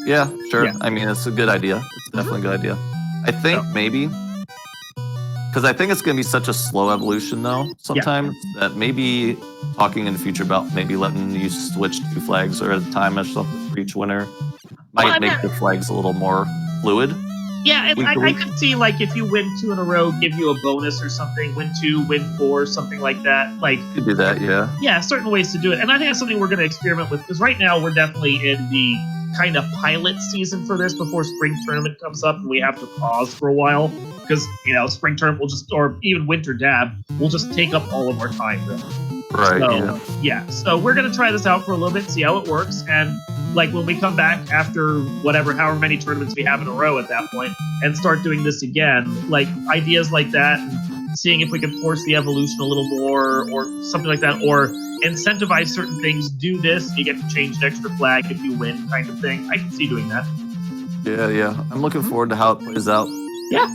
Yeah, sure. Yeah. I mean, it's a good idea. It's definitely a good idea. I think maybe. Because I think it's going to be such a slow evolution, though, sometimes, that maybe talking in the future about maybe letting you switch 2 flags or at a time or something for each winner might make the flags a little more fluid. Yeah, I could see, like, if you win 2 in a row, give you a bonus or something. Win 2, win 4, something like that. Like, you could do that, yeah. Yeah, certain ways to do it. And I think that's something we're going to experiment with, because right now we're definitely in the kind of pilot season for this before spring tournament comes up, and we have to pause for a while. Because, spring term will just, or even winter dab, will just take up all of our time, really. Right, so, yeah. So we're going to try this out for a little bit, see how it works, and, like, when we come back after however many tournaments we have in a row at that point, and start doing this again, like, ideas like that, and seeing if we can force the evolution a little more, or something like that, or incentivize certain things, do this, you get to change an extra flag if you win, kind of thing. I can see doing that. Yeah. I'm looking forward to how it plays out. Yeah.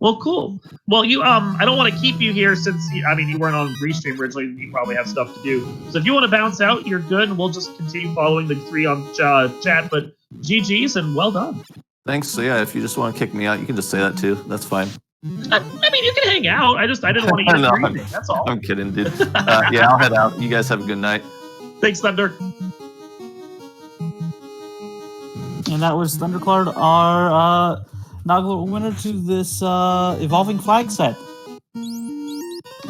Well, cool. Well, you I don't want to keep you here since you weren't on Restream originally. You probably have stuff to do. So if you want to bounce out, you're good, and we'll just continue following the 3 on chat. But GG's and well done. Thanks. So yeah, if you just want to kick me out, you can just say that too. That's fine. I mean, you can hang out. I didn't want to eat everything. That's all. I'm kidding, dude. Yeah, I'll head out. You guys have a good night. Thanks, Thunder. And that was Thundercloud, our inaugural winner to this evolving flag set.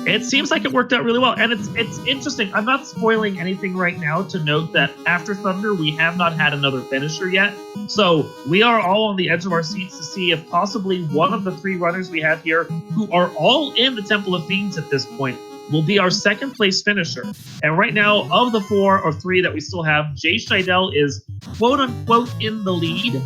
It seems like it worked out really well, and it's interesting. I'm not spoiling anything right now to note that after Thunder, we have not had another finisher yet. So we are all on the edge of our seats to see if possibly one of the 3 runners we have here, who are all in the Temple of Fiends at this point, will be our 2nd place finisher. And right now, of the 4 or 3 that we still have, Jay Scheidel is quote-unquote in the lead,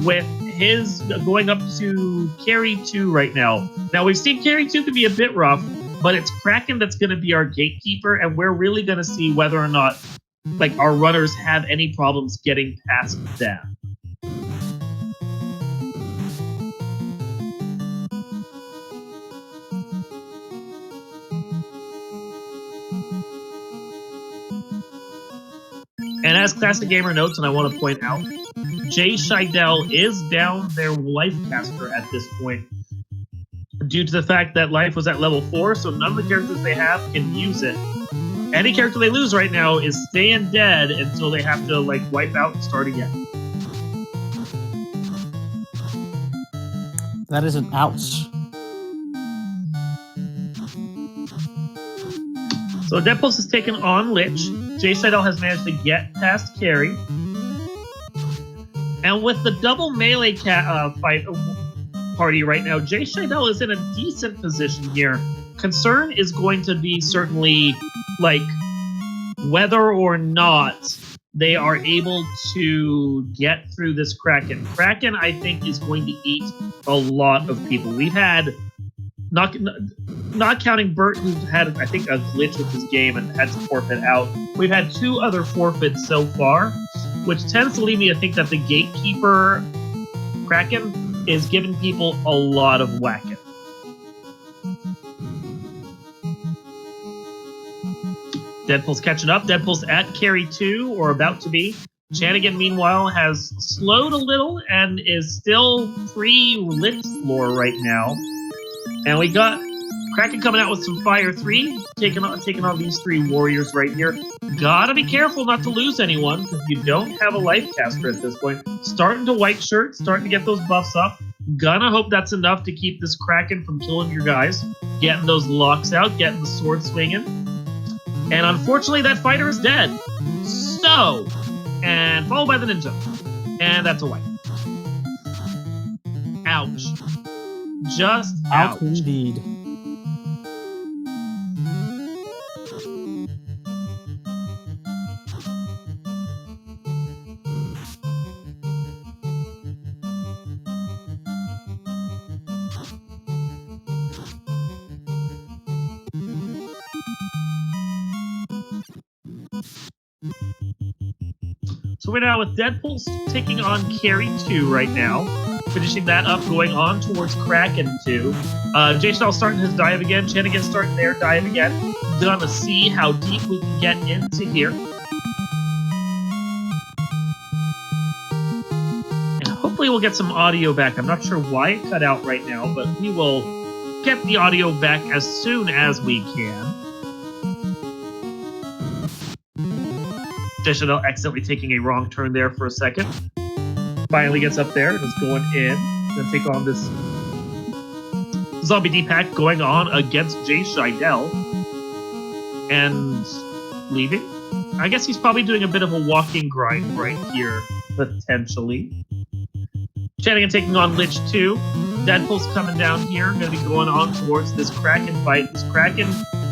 with his going up to Carry 2 right now. Now, we've seen Carry 2 can be a bit rough, but it's Kraken that's going to be our gatekeeper, and we're really going to see whether or not, like, our runners have any problems getting past that. And as Classic Gamer notes, and I want to point out, Jay Scheidel is down their life caster at this point due to the fact that life was at level 4, so none of the characters they have can use it. Any character they lose right now is staying dead until they have to like wipe out and start again. That is an ouch. So Deadpulse has taken on Lich. Jay Seidel has managed to get past Carrie. And with the double melee fight party right now, Jay Seidel is in a decent position here. Concern is going to be certainly like whether or not they are able to get through this Kraken. Kraken, I think, is going to eat a lot of people. We've had, not counting Bert, who's had, I think, a glitch with his game and had to forfeit out, we've had 2 other forfeits so far, which tends to lead me to think that the Gatekeeper Kraken is giving people a lot of whacking. Deadpool's catching up. Deadpool's at carry 2, or about to be. Shanigan, meanwhile, has slowed a little and is still pre-Lich lore right now. And we got Kraken coming out with some Fire 3, taking on these 3 warriors right here. Gotta be careful not to lose anyone, because you don't have a life caster at this point. Starting to white shirt, starting to get those buffs up. Gonna hope that's enough to keep this Kraken from killing your guys. Getting those locks out, getting the sword swinging. And unfortunately, that fighter is dead. So, and followed by the ninja. And that's a wipe. Ouch. Just ouch. Ouch indeed. So we're now with Deadpool taking on Carry 2 right now. Finishing that up, going on towards Kraken 2. Jay Snell starting his dive again. Shanigan starting their dive again. Gonna see how deep we can get into here. And hopefully we'll get some audio back. I'm not sure why it cut out right now, but we will get the audio back as soon as we can. Jay Chanel accidentally taking a wrong turn there for a second. Finally gets up there and is going in. Gonna take on this Zombie D-Pack going on against Jay Scheidel. And leaving. I guess he's probably doing a bit of a walking grind right here, potentially. Shanigan taking on Lich 2. Deadpool's coming down here, gonna be going on towards this Kraken fight. This Kraken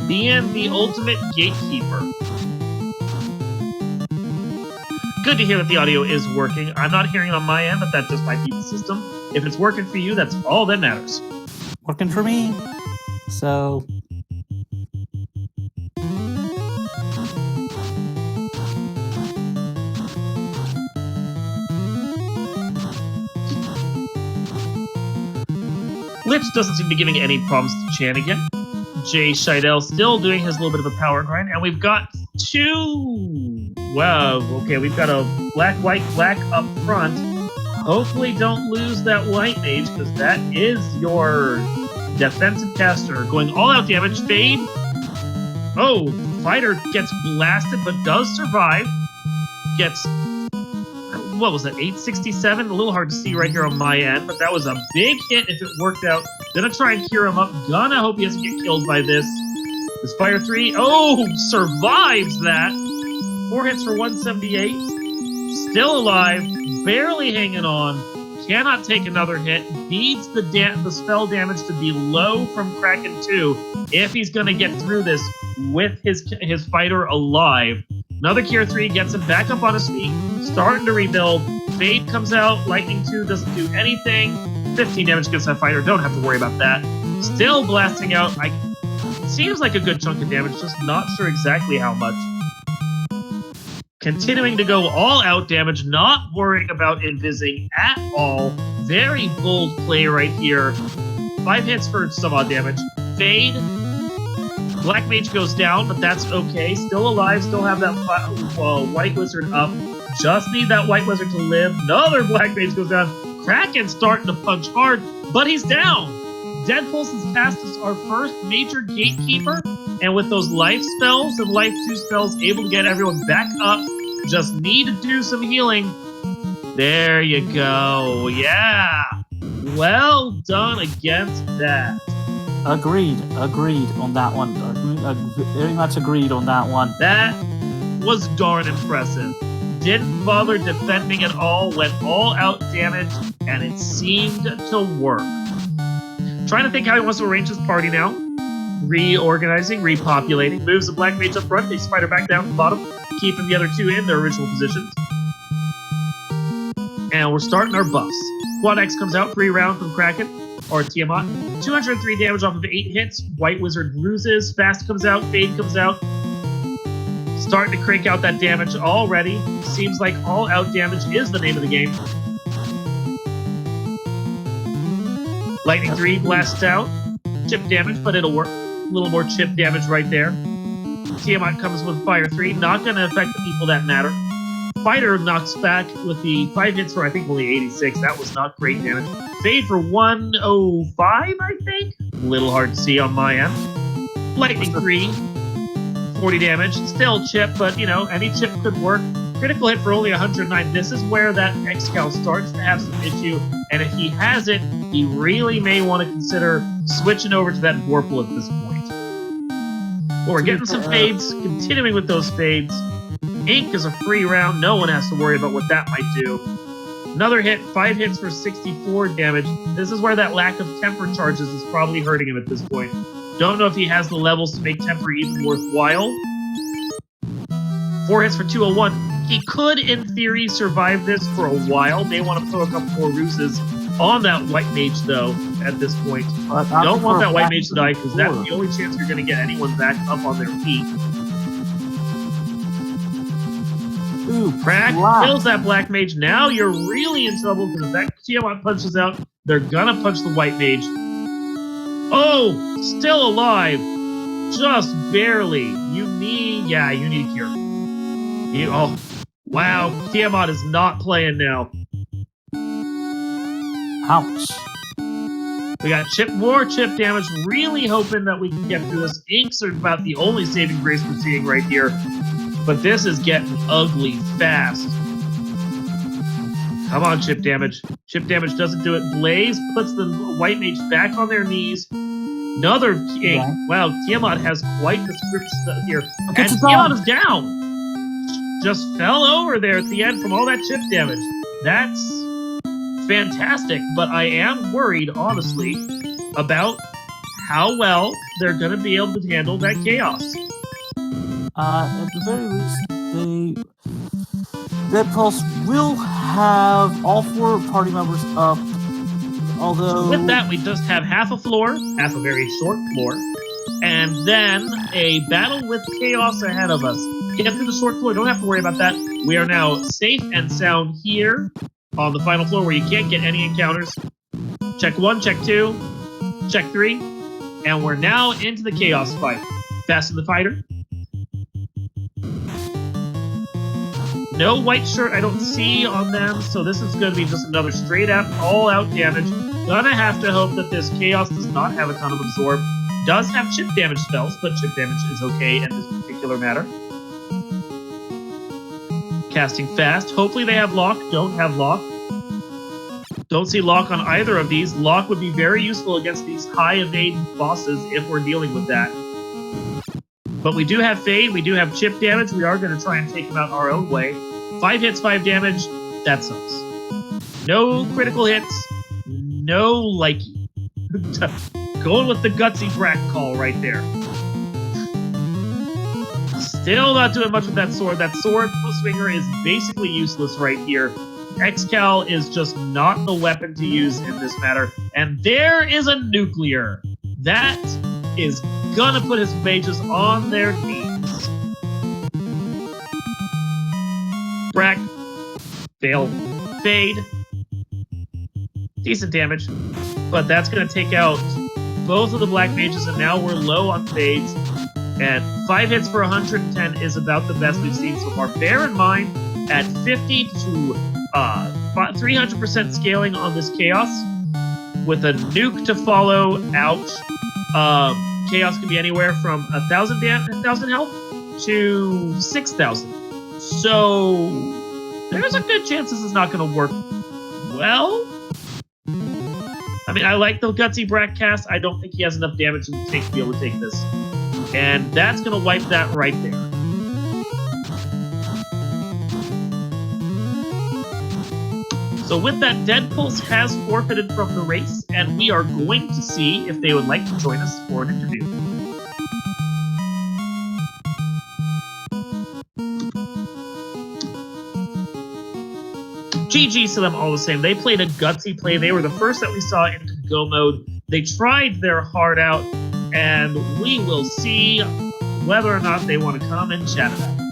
being the ultimate gatekeeper. Good to hear that the audio is working. I'm not hearing it on my end, but that just might be the system. If it's working for you, that's all that matters. Working for me. So Lich doesn't seem to be giving any problems to Shanigan. Jay Scheidel still doing his little bit of a power grind, and we've got 2. Wow, okay, we've got a black, white, black up front. Hopefully don't lose that white mage, because that is your defensive caster. Going all out damage, fade. Oh, fighter gets blasted, but does survive. Gets, what was that, 867? A little hard to see right here on my end, but that was a big hit if it worked out. Gonna try and cure him up. Gonna hope he doesn't get killed by this. This Fire 3, oh, survives that. 4 hits for 178. Still alive, barely hanging on. Cannot take another hit. Needs the spell damage to be low from Kraken 2 if he's going to get through this with his fighter alive. Another Cure 3 gets him back up on his feet. Starting to rebuild. Fade comes out. Lightning 2 doesn't do anything. 15 damage against that fighter. Don't have to worry about that. Still blasting out. Seems like a good chunk of damage. Just not sure exactly how much. Continuing to go all out damage, not worrying about invising at all. Very bold play right here. 5 hits for some odd damage. Fade. Black Mage goes down, but that's okay. Still alive, still have that White Wizard up. Just need that White Wizard to live. Another Black Mage goes down. Kraken's starting to punch hard, but he's down. Dead Pulse has passed as our first major gatekeeper, and with those life spells and life 2 spells, able to get everyone back up. Just need to do some healing. There you go. Yeah. Well done against that. Agreed on that one. Very much agreed on that one. That was darn impressive. Didn't bother defending at all, went all out damage, and it seemed to work. Trying to think how he wants to arrange his party now. Reorganizing, repopulating, moves the Black Mage up front, they spider back down to the bottom, keeping the other 2 in their original positions. And we're starting our buffs. Quad X comes out, free round from Kraken, or Tiamat. 203 damage off of 8 hits. White Wizard bruises. Fast comes out, Fade comes out. Starting to crank out that damage already. Seems like all out damage is the name of the game. Lightning 3 blasts out. Chip damage, but it'll work. A little more chip damage right there. Tiamat comes with Fire 3. Not going to affect the people that matter. Fighter knocks back with the 5 hits for, I think, only 86. That was not great damage. Fade for 105, I think? A little hard to see on my end. Lightning 3. 40 damage. Still chip, but, you know, any chip could work. Critical hit for only 109. This is where that X-Cal starts to have some issue. And if he has it, he really may want to consider switching over to that Vorpal at this point. But we're getting some fades. Continuing with those fades. Ink is a free round. No one has to worry about what that might do. Another hit, 5 hits for 64 damage. This is where that lack of temper charges is probably hurting him at this point. Don't know if he has the levels to make temper even worthwhile. 4 hits for 201. He could, in theory, survive this for a while. May want to throw a couple more ruses on that White Mage, though, at this point. Don't want that White Mage to die, because that's the only chance you're going to get anyone back up on their feet. Ooh, Crack kills that Black Mage. Now you're really in trouble, because if that Tiamat punches out, they're going to punch the White Mage. Oh, still alive. Just barely. You need a cure. Oh, wow. Tiamat is not playing now. Ouch. We got more chip damage. Really hoping that we can get through this. Inks are about the only saving grace we're seeing right here. But this is getting ugly fast. Come on, chip damage. Chip damage doesn't do it. Blaze puts the White Mage back on their knees. Another ink. Yeah. Wow, Tiamat has quite the script here. And Tiamat is down. Just fell over there at the end from all that chip damage. That's fantastic, but I am worried, honestly, about how well they're going to be able to handle that chaos. At the very least, Dead Pulse will have all 4 party members up, although... With that, we just have half a floor, half a very short floor, and then a battle with chaos ahead of us. Get through the short floor, don't have to worry about that. We are now safe and sound here on the final floor where you can't get any encounters. Check 1, check 2, check 3, and we're now into the chaos fight. Fasten the fighter. No white shirt I don't see on them, so this is going to be just another straight up, all out damage. Gonna have to hope that this chaos does not have a ton of absorb. Does have chip damage spells, but chip damage is okay in this particular matter. Casting fast. Hopefully they have lock. Don't have lock. Don't see lock on either of these. Lock would be very useful against these high evade bosses if we're dealing with that. But we do have fade. We do have chip damage. We are going to try and take him out our own way. 5 hits, 5 damage. That sucks. No critical hits. No likey. Going with the gutsy Brack call right there. Still not doing much with that sword. That sword swinger is basically useless right here. X-Cal is just not the weapon to use in this matter. And there is a nuclear. That is gonna put his mages on their knees. Brack. Fail. Fade. Decent damage. But that's gonna take out both of the black mages, and now we're low on fades. And 5 hits for 110 is about the best we've seen so far. Bear in mind, at 50 to 300% scaling on this chaos, with a nuke to follow. Ouch. Chaos can be anywhere from 1,000 health to 6,000. So there's a good chance this is not going to work well. I mean, I like the gutsy Brat cast. I don't think he has enough damage in the tank to be able to take this. And that's going to wipe that right there. So with that, Dead Pulse has forfeited from the race, and we are going to see if they would like to join us for an interview. GG's to them all the same. They played a gutsy play. They were the first that we saw into go mode. They tried their heart out, and we will see whether or not they want to come and chat about it.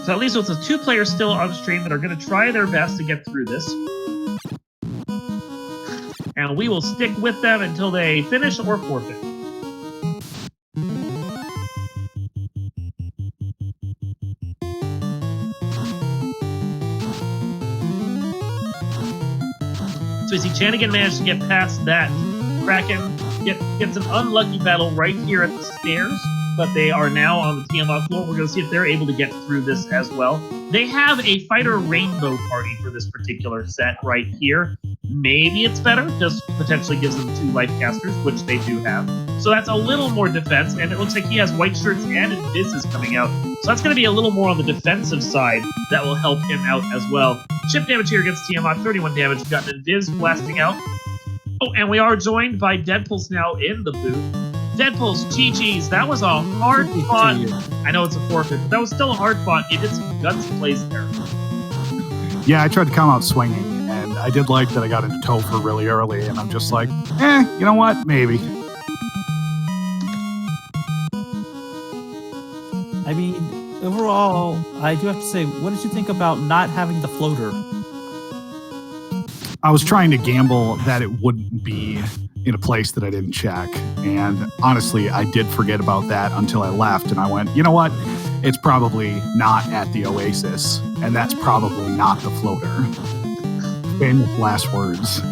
So at least with the 2 players still on stream that are going to try their best to get through this. And we will stick with them until they finish or forfeit. So we see Chanigan managed to get past that Kraken, gets an unlucky battle right here at the stairs, but they are now on the Tiamat floor. We're going to see if they're able to get through this as well. They have a fighter rainbow party for this particular set right here. Maybe it's better, just potentially gives them 2 life casters, which they do have. So that's a little more defense, and it looks like he has white shirts and Invis is coming out. So that's going to be a little more on the defensive side that will help him out as well. Chip damage here against Tiamat, 31 damage. We've got an Invis blasting out. Oh, and we are joined by Deadpulse now in the booth. Deadpulse, GG's. That was a hard fought. I know it's a forfeit, but that was still a hard fought. You did some guts plays there. Yeah, I tried to come out swinging, and I did like that I got into Topher really early, and I'm just like, you know what? Maybe. I mean, overall, I do have to say, what did you think about not having the floater? I was trying to gamble that it wouldn't be in a place that I didn't check. And honestly, I did forget about that until I left. And I went, you know what? It's probably not at the Oasis. And that's probably not the floater. Famous last words.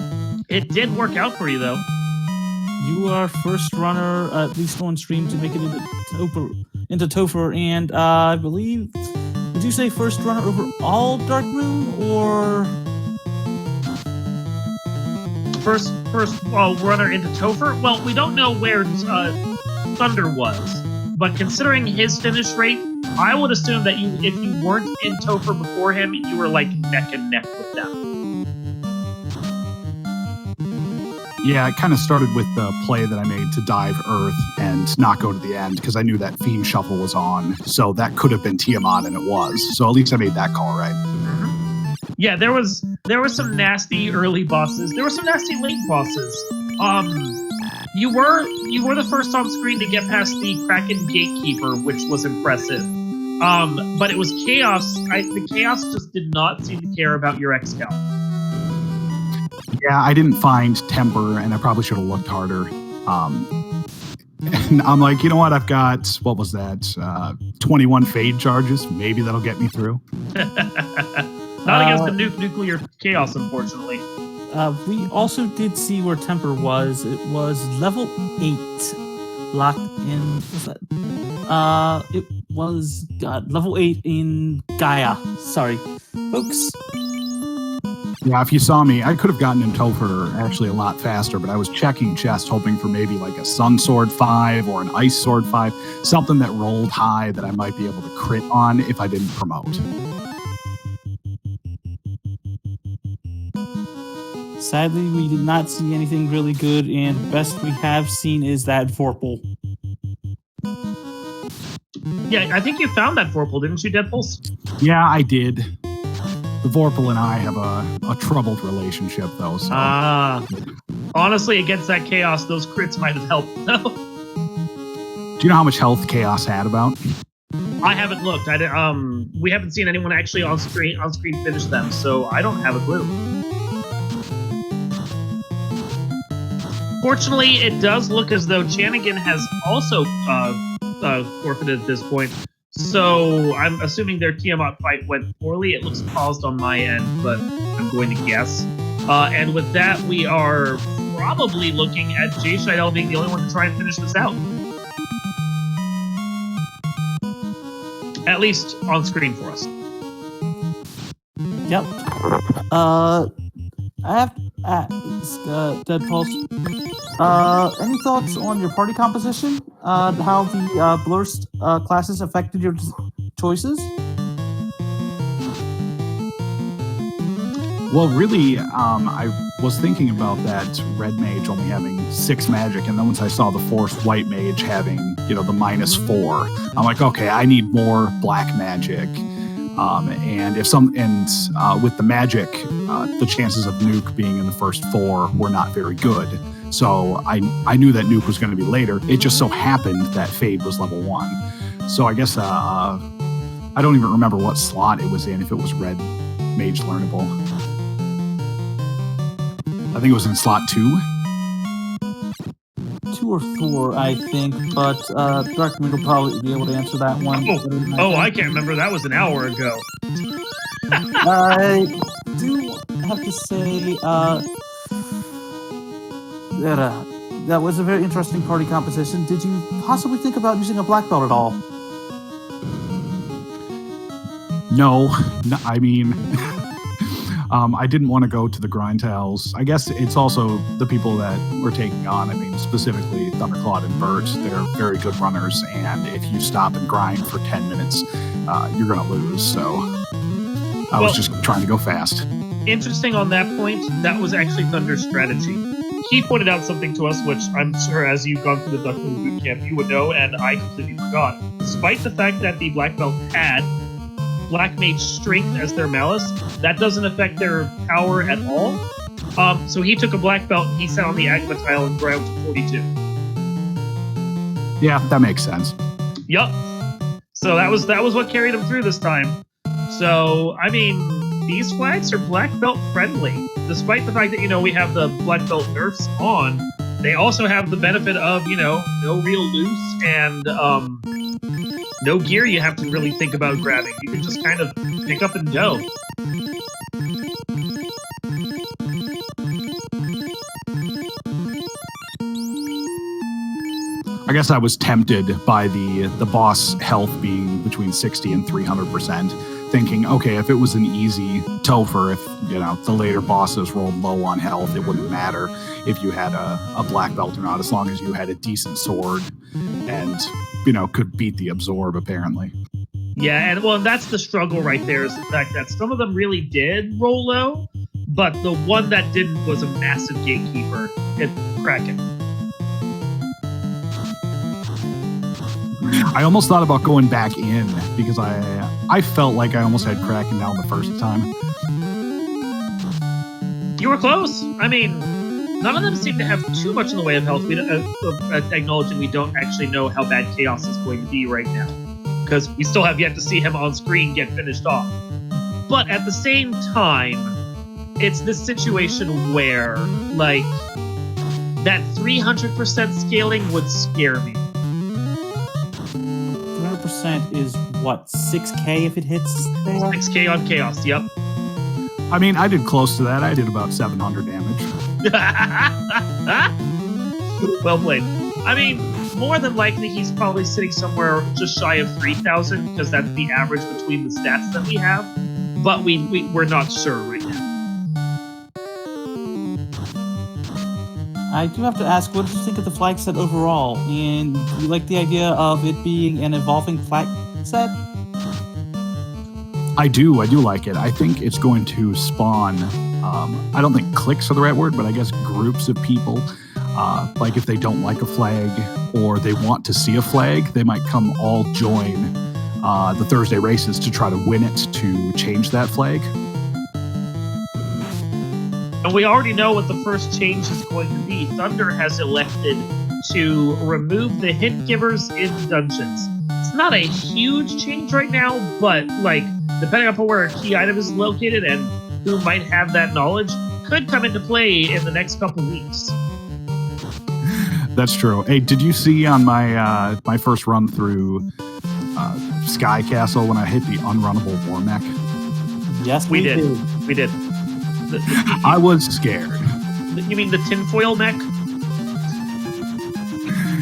It did work out for you, though. You are first runner, at least on stream, to make it into Topher. And I believe, would you say first runner over all Dark Moon, or... First runner into Topher? Well, we don't know where Thunder was, but considering his finish rate, I would assume that if you weren't in Topher before him, you were like neck and neck with them. Yeah, it kind of started with the play that I made to dive Earth and not go to the end because I knew that Fiend Shuffle was on, so that could have been Tiamat, and it was. So at least I made that call right. Yeah, there was some nasty early bosses. There were some nasty late bosses. You were the first on screen to get past the Kraken Gatekeeper, which was impressive. But it was Chaos. The Chaos just did not seem to care about your X-Cal. Yeah, I didn't find Temper, and I probably should have looked harder. And I'm like, you know what? I've got, what was that? 21 Fade charges. Maybe that'll get me through. Not against the nuclear chaos, unfortunately. We also did see where Temper was. It was level 8, locked in. What's that? It was level 8 in Gaia. Sorry, folks. Yeah, if you saw me, I could have gotten in Topher actually a lot faster, but I was checking chest, hoping for maybe like a Sun Sword 5 or an Ice Sword 5, something that rolled high that I might be able to crit on if I didn't promote. Sadly, we did not see anything really good, and best we have seen is that Vorpal. Yeah, I think you found that Vorpal, didn't you, Deadpulse? Yeah, I did. The Vorpal and I have a troubled relationship, though. So. Honestly, against that chaos, those crits might have helped. Do you know how much health Chaos had about? I haven't looked. We haven't seen anyone actually on screen finish them, so I don't have a clue. Fortunately, it does look as though Janigan has also forfeited at this point. So I'm assuming their Tiamat fight went poorly. It looks paused on my end, but I'm going to guess. And with that, we are probably looking at Jay Scheidel being the only one to try and finish this out. At least on screen for us. Yep. I have to ask, Deadpulse. Any thoughts on your party composition? How the Blurst classes affected your choices? Well, really, I was thinking about that red mage only having 6 magic, and then once I saw the fourth white mage having, the -4, I'm like, okay, I need more black magic. And with the magic, the chances of Nuke being in the first 4 were not very good. So I knew that Nuke was going to be later. It just so happened that Fade was level 1. So I guess I don't even remember what slot it was in, if it was red mage learnable. I think it was in slot 2. 2 or 4, I think, but Dark Moon will probably be able to answer that one. I can't remember. That was an hour ago. I do have to say that was a very interesting party composition. Did you possibly think about using a black belt at all? No, I mean... I didn't want to go to the Grindtails. I guess it's also the people that we're taking on. I mean, specifically Thunderclawed and Bert. They're very good runners, and if you stop and grind for 10 minutes, you're going to lose. So I was just trying to go fast. Interesting on that point, that was actually Thunder's strategy. He pointed out something to us, which I'm sure as you've gone through the Duckling boot camp, you would know, and I completely forgot. Despite the fact that the Black Belt had Black Mage Strength as their Malice, that doesn't affect their power at all. So he took a Black Belt and he sat on the Agma tile and grabbed 42. Yeah, that makes sense. Yup. So that was what carried him through this time. So, I mean, these flags are Black Belt friendly. Despite the fact that, we have the Black Belt nerfs on, they also have the benefit of, no real loose and no gear you have to really think about grabbing. You can just kind of pick up and go. I guess I was tempted by the boss health being between 60 and 300%, thinking, okay, if it was an easy Topher, if the later bosses rolled low on health, it wouldn't matter if you had a black belt or not, as long as you had a decent sword and could beat the absorb, apparently. Yeah, and that's the struggle right there, is the fact that some of them really did roll low, but the one that didn't was a massive gatekeeper at Kraken. I almost thought about going back in because I felt like I almost had Kraken down the first time. You were close. I mean, none of them seem to have too much in the way of health. We don't, acknowledging we don't actually know how bad Chaos is going to be right now, because we still have yet to see him on screen get finished off. But at the same time, it's this situation where, like, that 300% scaling would scare me. 300% is what, 6k if it hits there? 6k on Chaos, yep. I mean, I did close to that. I did about 700 damage. Well played. I mean, more than likely he's probably sitting somewhere just shy of 3,000, because that's the average between the stats that we have. But we're not sure right now. I do have to ask, what did you think of the flag set overall? And do you like the idea of it being an evolving flag set? I do like it. I think it's going to spawn, I don't think cliques are the right word, but I guess groups of people Like if they don't like a flag or they want to see a flag, they might come all join the Thursday races to try to win it to change that flag. And we already know what the first change is going to be. Thunder has elected to remove the hint givers in dungeons. It's not a huge change right now, but like depending upon where a key item is located and who might have that knowledge, could come into play in the next couple weeks. That's true. Hey, did you see on my my first run through Sky Castle when I hit the unrunnable war mech? Yes, We did. We did. I was scared. You mean the tinfoil mech?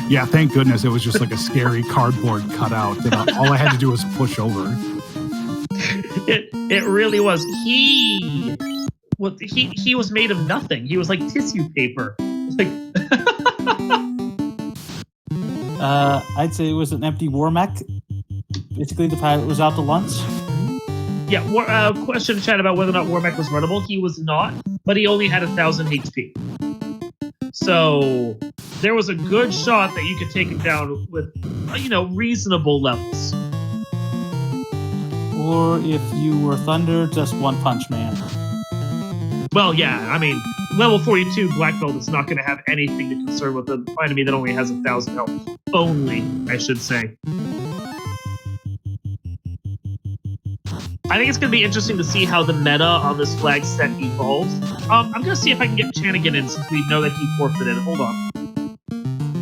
Yeah, thank goodness it was just like a scary cardboard cutout that all I had to do was push over. It really was. He was made of nothing. He was like tissue paper. Like I'd say it was an empty war mech. Basically, the pilot was out to lunch. yeah. Question in chat about whether or not Warmech was runnable. He was not, but he only had 1,000 HP. So there was a good shot that you could take him down with, reasonable levels. Or if you were Thunder, just one punch man. Well, yeah. I mean, level 42 black belt is not going to have anything to concern with an enemy that only has 1,000 health. Only, I should say. I think it's going to be interesting to see how the meta on this flag set evolves. I'm going to see if I can get Chanigan in since we know that he forfeited. Hold on.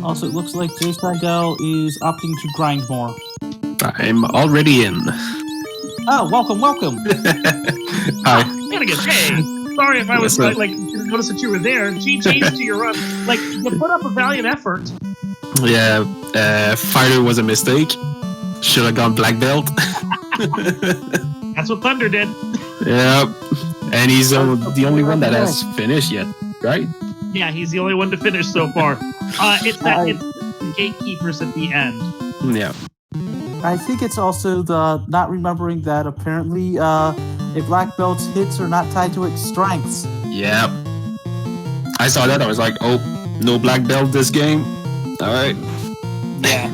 Also, it looks like Jay Seidel is opting to grind more. I'm already in. Oh, welcome. Hi. Chanigan, hey! Sorry if I was What's up? didn't notice that you were there. GG's to your run. Like, you put up a valiant effort. Yeah, fighter was a mistake. Should have gone black belt. That's what Thunder did. Yeah, and he's the only one that has finished yet, right? Yeah, he's the only one to finish so far. It's the gatekeepers at the end. Yeah. I think it's also the not remembering that apparently a black belt's hits are not tied to its strengths. Yeah. I saw that. I was like, oh, no black belt this game. All right. Yeah.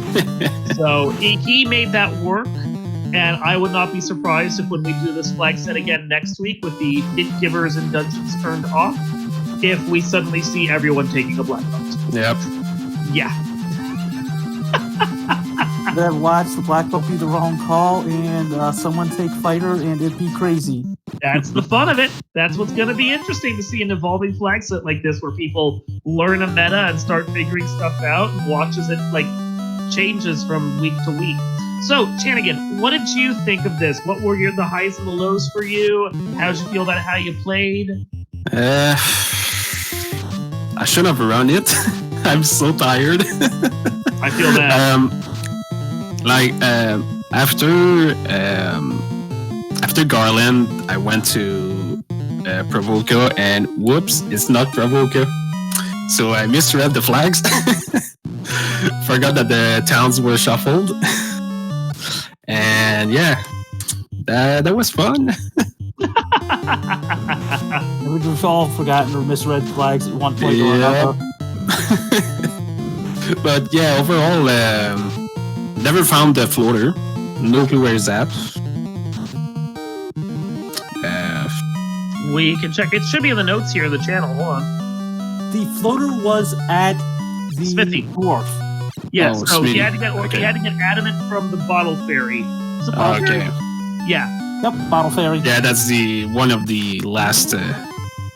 So he made that work, and I would not be surprised if when we do this flag set again next week with the hit givers and dungeons turned off, if we suddenly see everyone taking a black belt. Yep. Yeah. Then watch the black belt be the wrong call and someone take fighter and it'd be crazy. That's the fun of it. That's what's going to be interesting to see an evolving flag set like this where people learn a meta and start figuring stuff out and watches it like changes from week to week. So, Chanigan, what did you think of this? What were the highs and the lows for you? How did you feel about how you played? I shouldn't have run it. I'm so tired. I feel that. After Garland, I went to Provoca, and whoops, it's not Provoca. So I misread the flags. Forgot that the towns were shuffled. And yeah, that was fun. We've all forgotten or misread flags at one point or another. But yeah, overall, never found the floater. No clue where it's at. We can check. It should be in the notes here in the channel. Hold on. The floater was at the Smithy. wharf. Yes, Oh, so he Smitty. had to get Okay. he had to get adamant from the bottle fairy. Was it bottle Okay. fairy? Yeah. Yep, bottle fairy. Yeah, that's the one of the last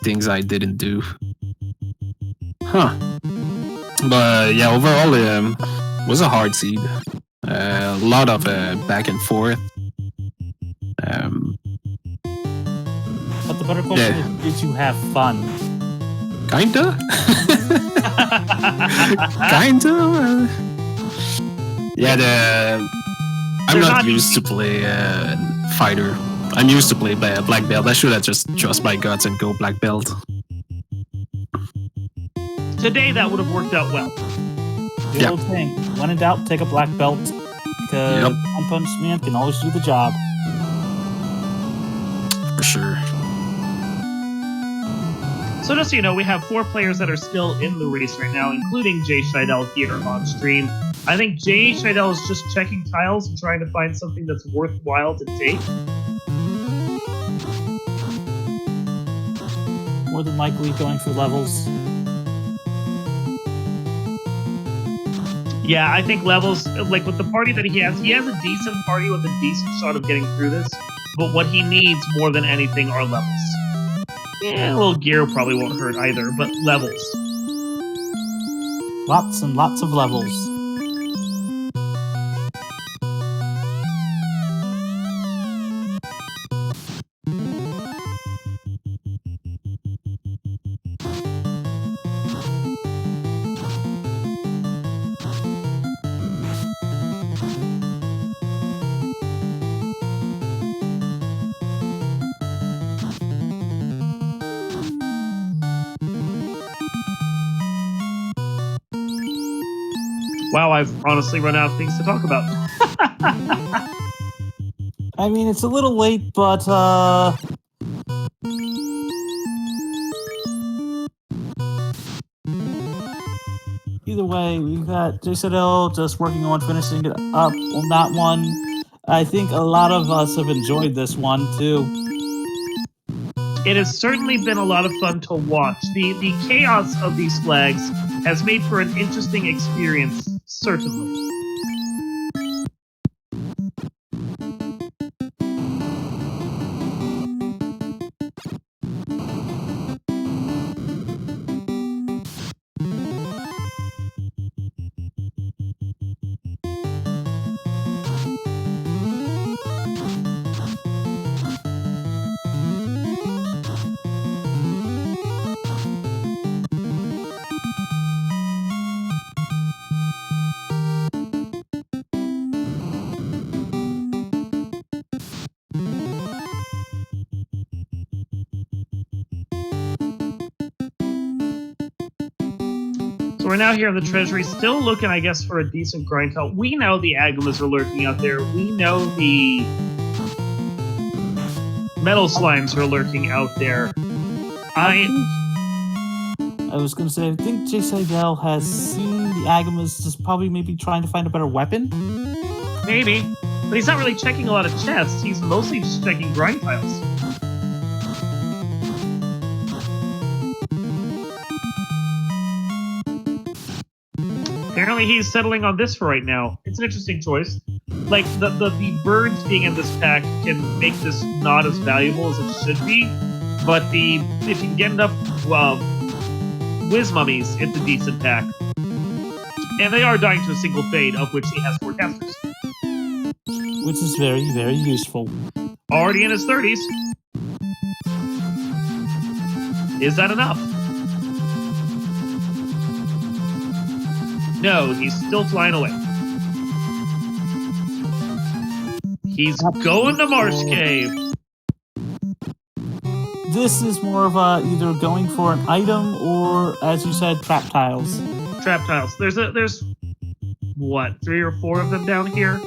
things I didn't do. Huh. But yeah, overall, was a hard seed. A lot of back and forth. But the better question is, did you have fun? Kinda. Kinda. Yeah, I'm They're not not used easy. to play fighter. I'm used to play black belt. I should have just trust my guts and go black belt. Today that would have worked out well. The Yeah. old thing. When in doubt, take a black belt. Because Yep. One Punch Man can always do the job. For sure. So just so you know, we have 4 players that are still in the race right now, including Jay Scheidel here on stream. I think Jay Scheidel is just checking tiles and trying to find something that's worthwhile to take. More than likely going through levels. Yeah, I think levels, like with the party that he has a decent party with a decent shot of getting through this, but what he needs more than anything are levels. Yeah, a little gear probably won't hurt either, but levels. Lots and lots of levels. Wow, I've honestly run out of things to talk about. I mean, it's a little late, but either way, we've got JSL just working on finishing it up on that one. I think a lot of us have enjoyed this one too. It has certainly been a lot of fun to watch. The chaos of these flags has made for an interesting experience, certainly. We're now here in the treasury, still looking, I guess, for a decent grind tile. We know the Agamas are lurking out there. We know the metal slimes are lurking out there. I was going to say, I think Jay Seidel has seen the Agamas just probably maybe trying to find a better weapon. Maybe. But he's not really checking a lot of chests. He's mostly just checking grind tiles. Apparently he's settling on this for right now. It's an interesting choice. Like, the birds being in this pack can make this not as valuable as it should be, but if you can get enough whiz mummies, it's a decent pack. And they are dying to a single fade, of which he has 4 casters. Which is very, very useful. Already in his 30s. Is that enough? No, he's still flying away. He's going to Marsh Cave. This is more of a either going for an item or, as you said, trap tiles. Trap tiles. There's what, 3 or 4 of them down here?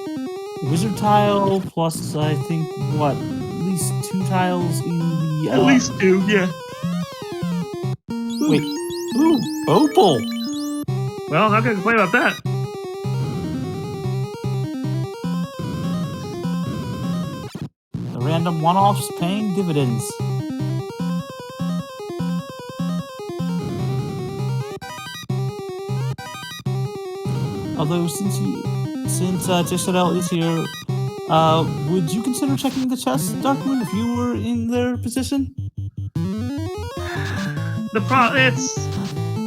Wizard tile plus, I think, what, at least 2 tiles in the... At least 2, yeah. Wait. Ooh, opal! Well, I'm not going to complain about that. The random one-offs paying dividends. Although, since JSL is here, would you consider checking the chest, Darkmoon, if you were in their position?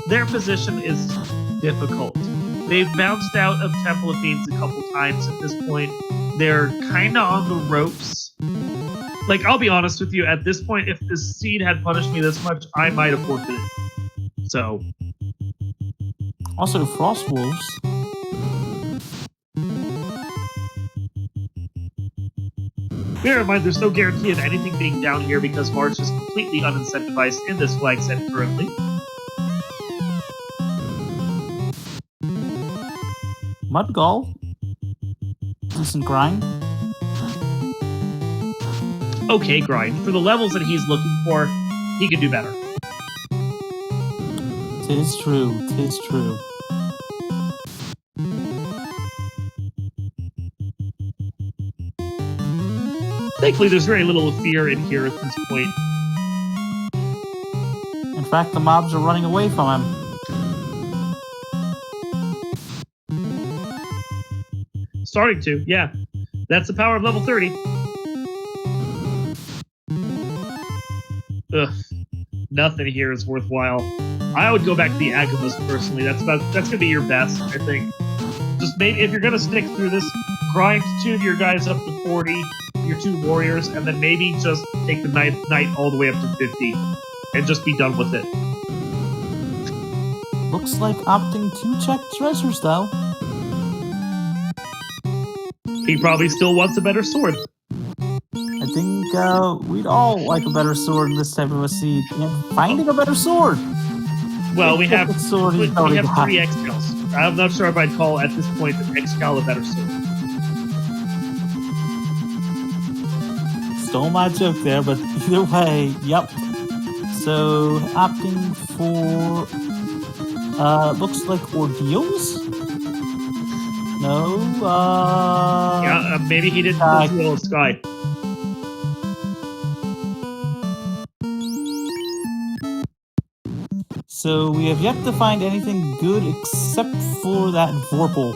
Their position is difficult. They've bounced out of Temple of Fiends a couple times at this point. They're kind of on the ropes. Like, I'll be honest with you, at this point, if the seed had punished me this much, I might have forfeited. So. Also, Frost Wolves. Bear in mind, there's no guarantee of anything being down here because March is completely unincentivized in this flag set currently. Mudgall. Decent grind. Okay, grind. For the levels that he's looking for, he could do better. 'Tis true. 'Tis true. Thankfully, there's very little fear in here at this point. In fact, the mobs are running away from him. Starting to, yeah. That's the power of level 30. Ugh. Nothing here is worthwhile. I would go back to the Agamas personally. That's gonna be your best, I think. Just maybe if you're gonna stick through this, grind 2 of your guys up to 40, your 2 warriors, and then maybe just take the knight all the way up to 50, and just be done with it. Looks like opting to check treasures, though. He probably still wants a better sword. I think we'd all like a better sword in this type of a seed. And finding a better sword. Well, we have sword we have 3 Excals. I'm not sure if I'd call at this point an Excal a better sword. Stole my joke there, but either way, yep. So opting for looks like ordeals. No. Yeah, maybe he didn't reveal Sky. So we have yet to find anything good except for that Vorpal.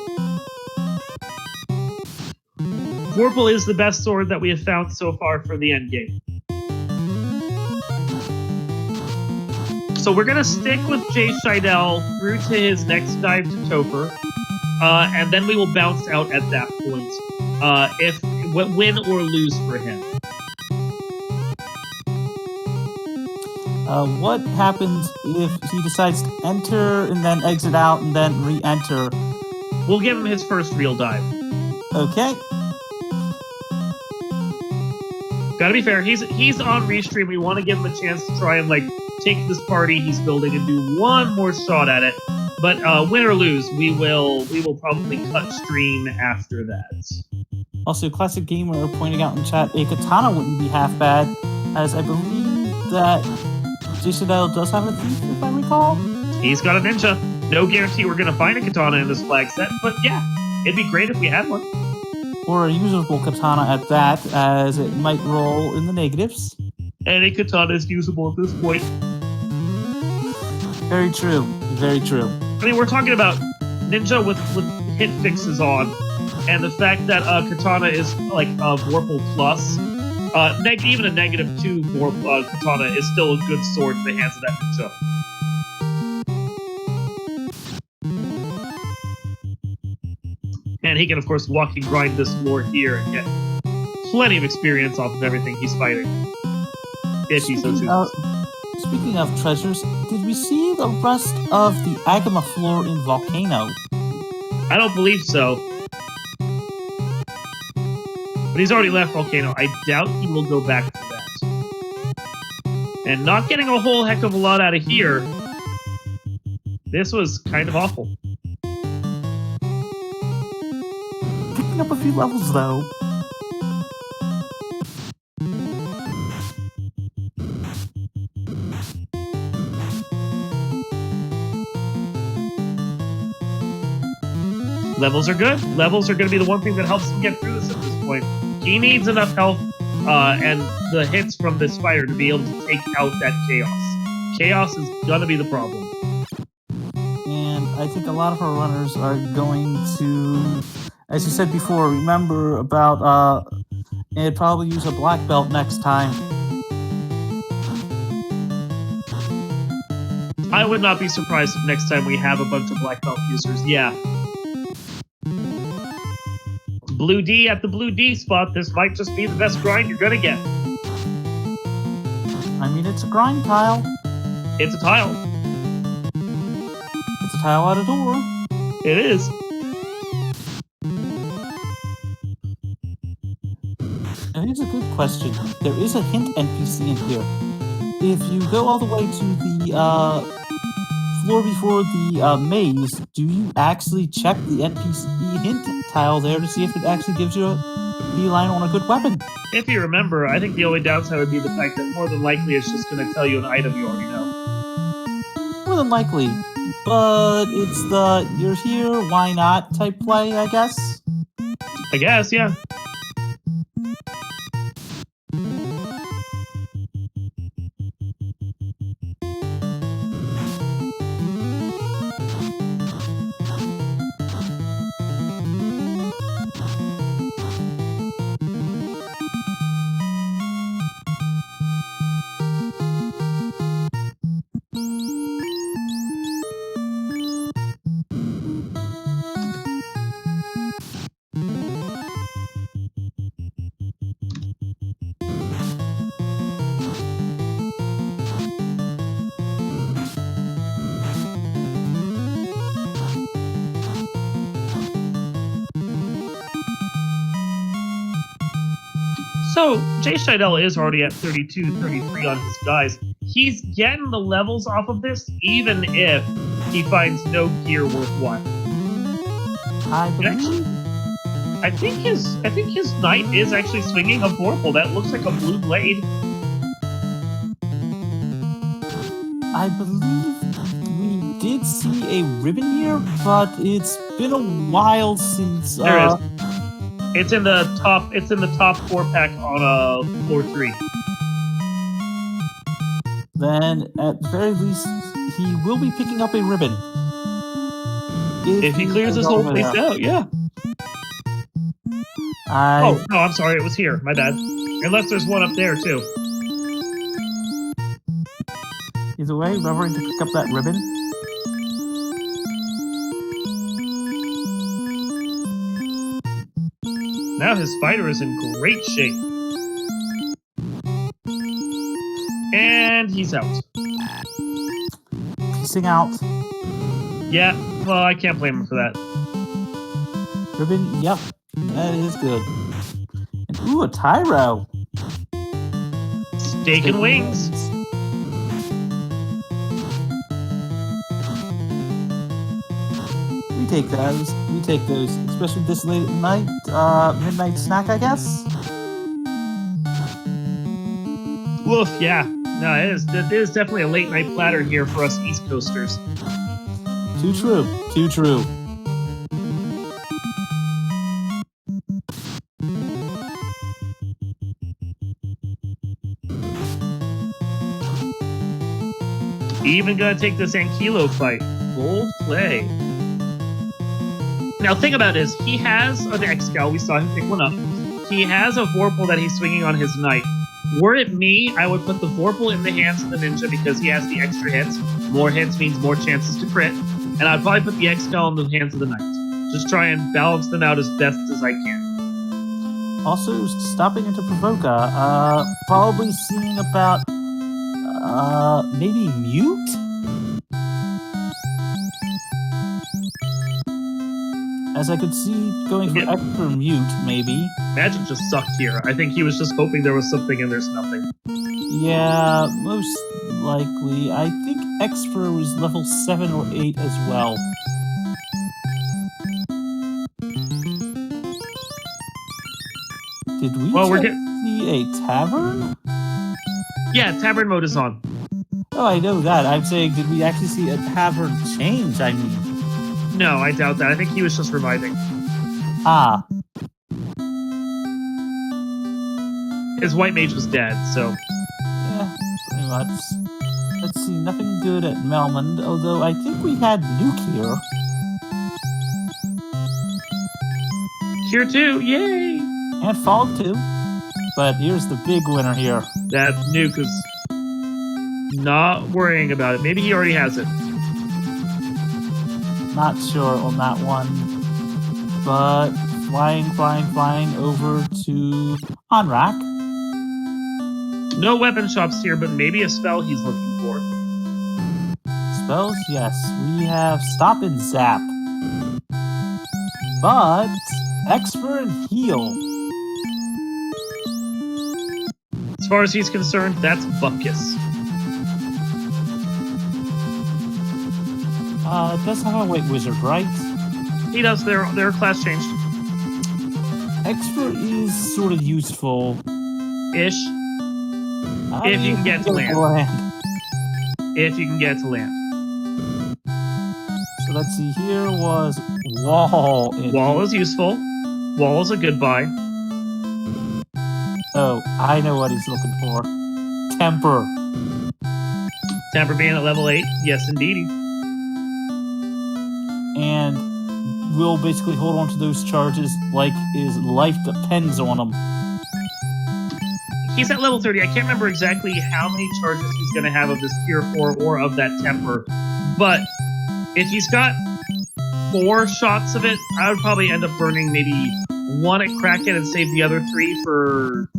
Vorpal is the best sword that we have found so far for the end game. So we're gonna stick with Jay Scheidel through to his next dive to Topher, and then we will bounce out at that point. If win or lose for him. What happens if he decides to enter and then exit out and then re-enter? We'll give him his first real dive. Okay. Gotta be fair, he's on Restream. We want to give him a chance to try and take this party he's building and do one more shot at it. But win or lose, we will probably cut stream after that. Also, Classic Gamer pointing out in chat, a katana wouldn't be half bad, as I believe that Jason does have a thief, if I recall. He's got a ninja. No guarantee we're gonna find a katana in this flag set, but yeah, it'd be great if we had one. Or a usable katana at that, as it might roll in the negatives. Any katana is usable at this point. Very true. Very true. I mean, we're talking about ninja with hit fixes on, and the fact that katana is like a Vorpal plus. Even a -2 katana is still a good sword in the hands of that ninja. And he can, of course, walk and grind this lore here and get plenty of experience off of everything he's fighting. If he so chooses. Speaking of treasures, did we see the rest of the Agama floor in Volcano? I don't believe so. But he's already left Volcano. I doubt he will go back to that. And not getting a whole heck of a lot out of here. This was kind of awful. Picking up a few levels, though. Levels are good. Levels are going to be the one thing that helps him get through this at this point. He needs enough health and the hits from this fighter to be able to take out that chaos. Chaos is going to be the problem. And I think a lot of our runners are going to, as you said before, remember about and probably use a black belt next time. I would not be surprised if next time we have a bunch of black belt users. Yeah. Blue D at the Blue D spot. This might just be the best grind you're gonna get. I mean, it's a grind tile. It's a tile. It's a tile out a door. It is. And here's a good question. There is a hint NPC in here. If you go all the way to the floor before the maze, do you actually check the NPC hint tile there to see if it actually gives you a beeline on a good weapon? If you remember, I think the only downside would be the fact that more than likely it's just going to tell you an item you already know. Well, than likely. But it's the you're here, why not type play, I guess. I guess, yeah. So, Jay Scheidel is already at 32, 33 on his guys. He's getting the levels off of this, even if he finds no gear worthwhile. I believe. I think his knight is actually swinging a vorpal. That looks like a blue blade. I believe we did see a ribbon here, but it's been a while since. There is. It's in the top. It's in the top 4-pack on floor 3. Then, at the very least, he will be picking up a ribbon. If he clears this whole place out, yeah. Oh, no, I'm sorry. It was here. My bad. Unless there's one up there, too. Either way, remembering to pick up that ribbon. Now his fighter is in great shape. And he's out. Piecing out. Yeah, well, I can't blame him for that. Ribbon, yep. That is good. And, ooh, a Tyro. Steak and wings. We take those. We take those. Especially this late at night. Midnight snack, I guess? Woof, yeah. No, it is definitely a late night platter here for us East Coasters. Too true. Too true. Even gonna take this Ankylo fight. Bold play. Now, thing about it is, he has an X-Scowl. We saw him pick one up. He has a Vorpal that he's swinging on his knight. Were it me, I would put the Vorpal in the hands of the Ninja because he has the extra hits. More hits means more chances to crit. And I'd probably put the X-Scowl in the hands of the Knight. Just try and balance them out as best as I can. Also, stopping into Provoca, probably seeing about, maybe Mute? As I could see going for extra Mute, maybe. Magic just sucked here. I think he was just hoping there was something and there's nothing. Yeah, most likely. I think Expert was level 7 or 8 as well. Did we see a tavern? Yeah, tavern mode is on. Oh, I know that. I'm saying, did we actually see a tavern change? I mean... No, I doubt that. I think he was just reviving. Ah. His white mage was dead, so... Yeah, pretty much. Let's see, nothing good at Melmond, although I think we had Nuke here. Here too, yay! And Fog too. But here's the big winner here. That Nuke is not worrying about it. Maybe he already has it. Not sure on that one. But flying over to Onrak. No weapon shops here, but maybe a spell he's looking for. Spells, yes. We have Stop and Zap. But Expert and Heal. As far as he's concerned, that's Buckus. Does have a White Wizard, right? He does. Their class changed. Expert is sort of useful. Ish. If you can get to land. If you can get to land. So let's see. Here was wall. Wall is useful. Wall is a good buy. Oh, I know what he's looking for. Temper. Temper being at level 8. Yes, indeedy. And will basically hold on to those charges like his life depends on them. He's at level 30. I can't remember exactly how many charges he's going to have of this tier 4 or of that temper. But if he's got 4 shots of it, I would probably end up burning maybe 1 at Kraken and save the other 3 for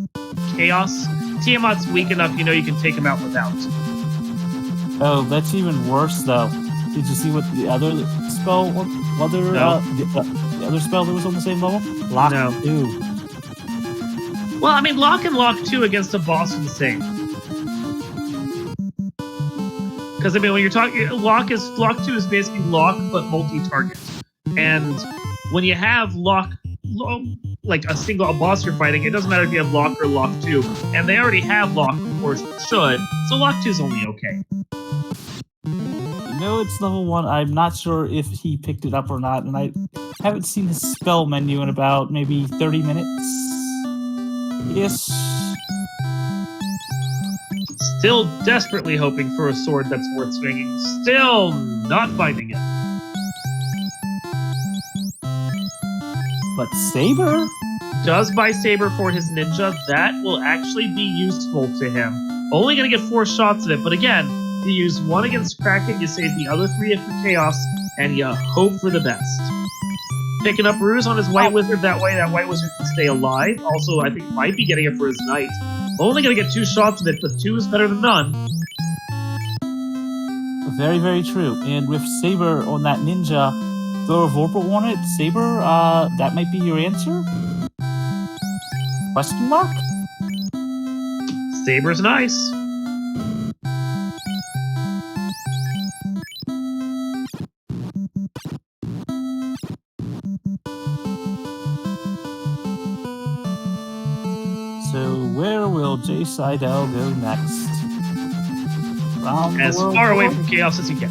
Chaos. Tiamat's weak enough, you know you can take him out without. Oh, that's even worse, though. Did you see what the other spell, the other spell that was on the same level? Lock No. 2. Well, I mean, Lock and Lock 2 against a boss are the same. Because, I mean, when you're talking... Lock 2 is basically Lock, but multi-target. And when you have Lock... like a boss you're fighting, it doesn't matter if you have Lock or Lock 2. And they already have Lock, or should, so Lock 2 is only okay. No, it's level 1. I'm not sure if he picked it up or not, and I haven't seen his spell menu in about maybe 30 minutes. Yes. Still desperately hoping for a sword that's worth swinging. Still not finding it. But Saber? Does buy Saber for his ninja. That will actually be useful to him. Only going to get 4 shots of it, but again, you use 1 against Kraken, you save the other 3 for Chaos, and you hope for the best. Picking up Ruse on his White Wizard, that way that White Wizard can stay alive. Also, I think might be getting it for his Knight. Only going to get 2 shots of it, but 2 is better than none. Very, very true. And with Saber on that ninja, throw a Vorpal on it, Saber, that might be your answer? Question mark? Saber's nice. So where will Jay Seidel go next? Around As the world far away tour? from Chaos as you can.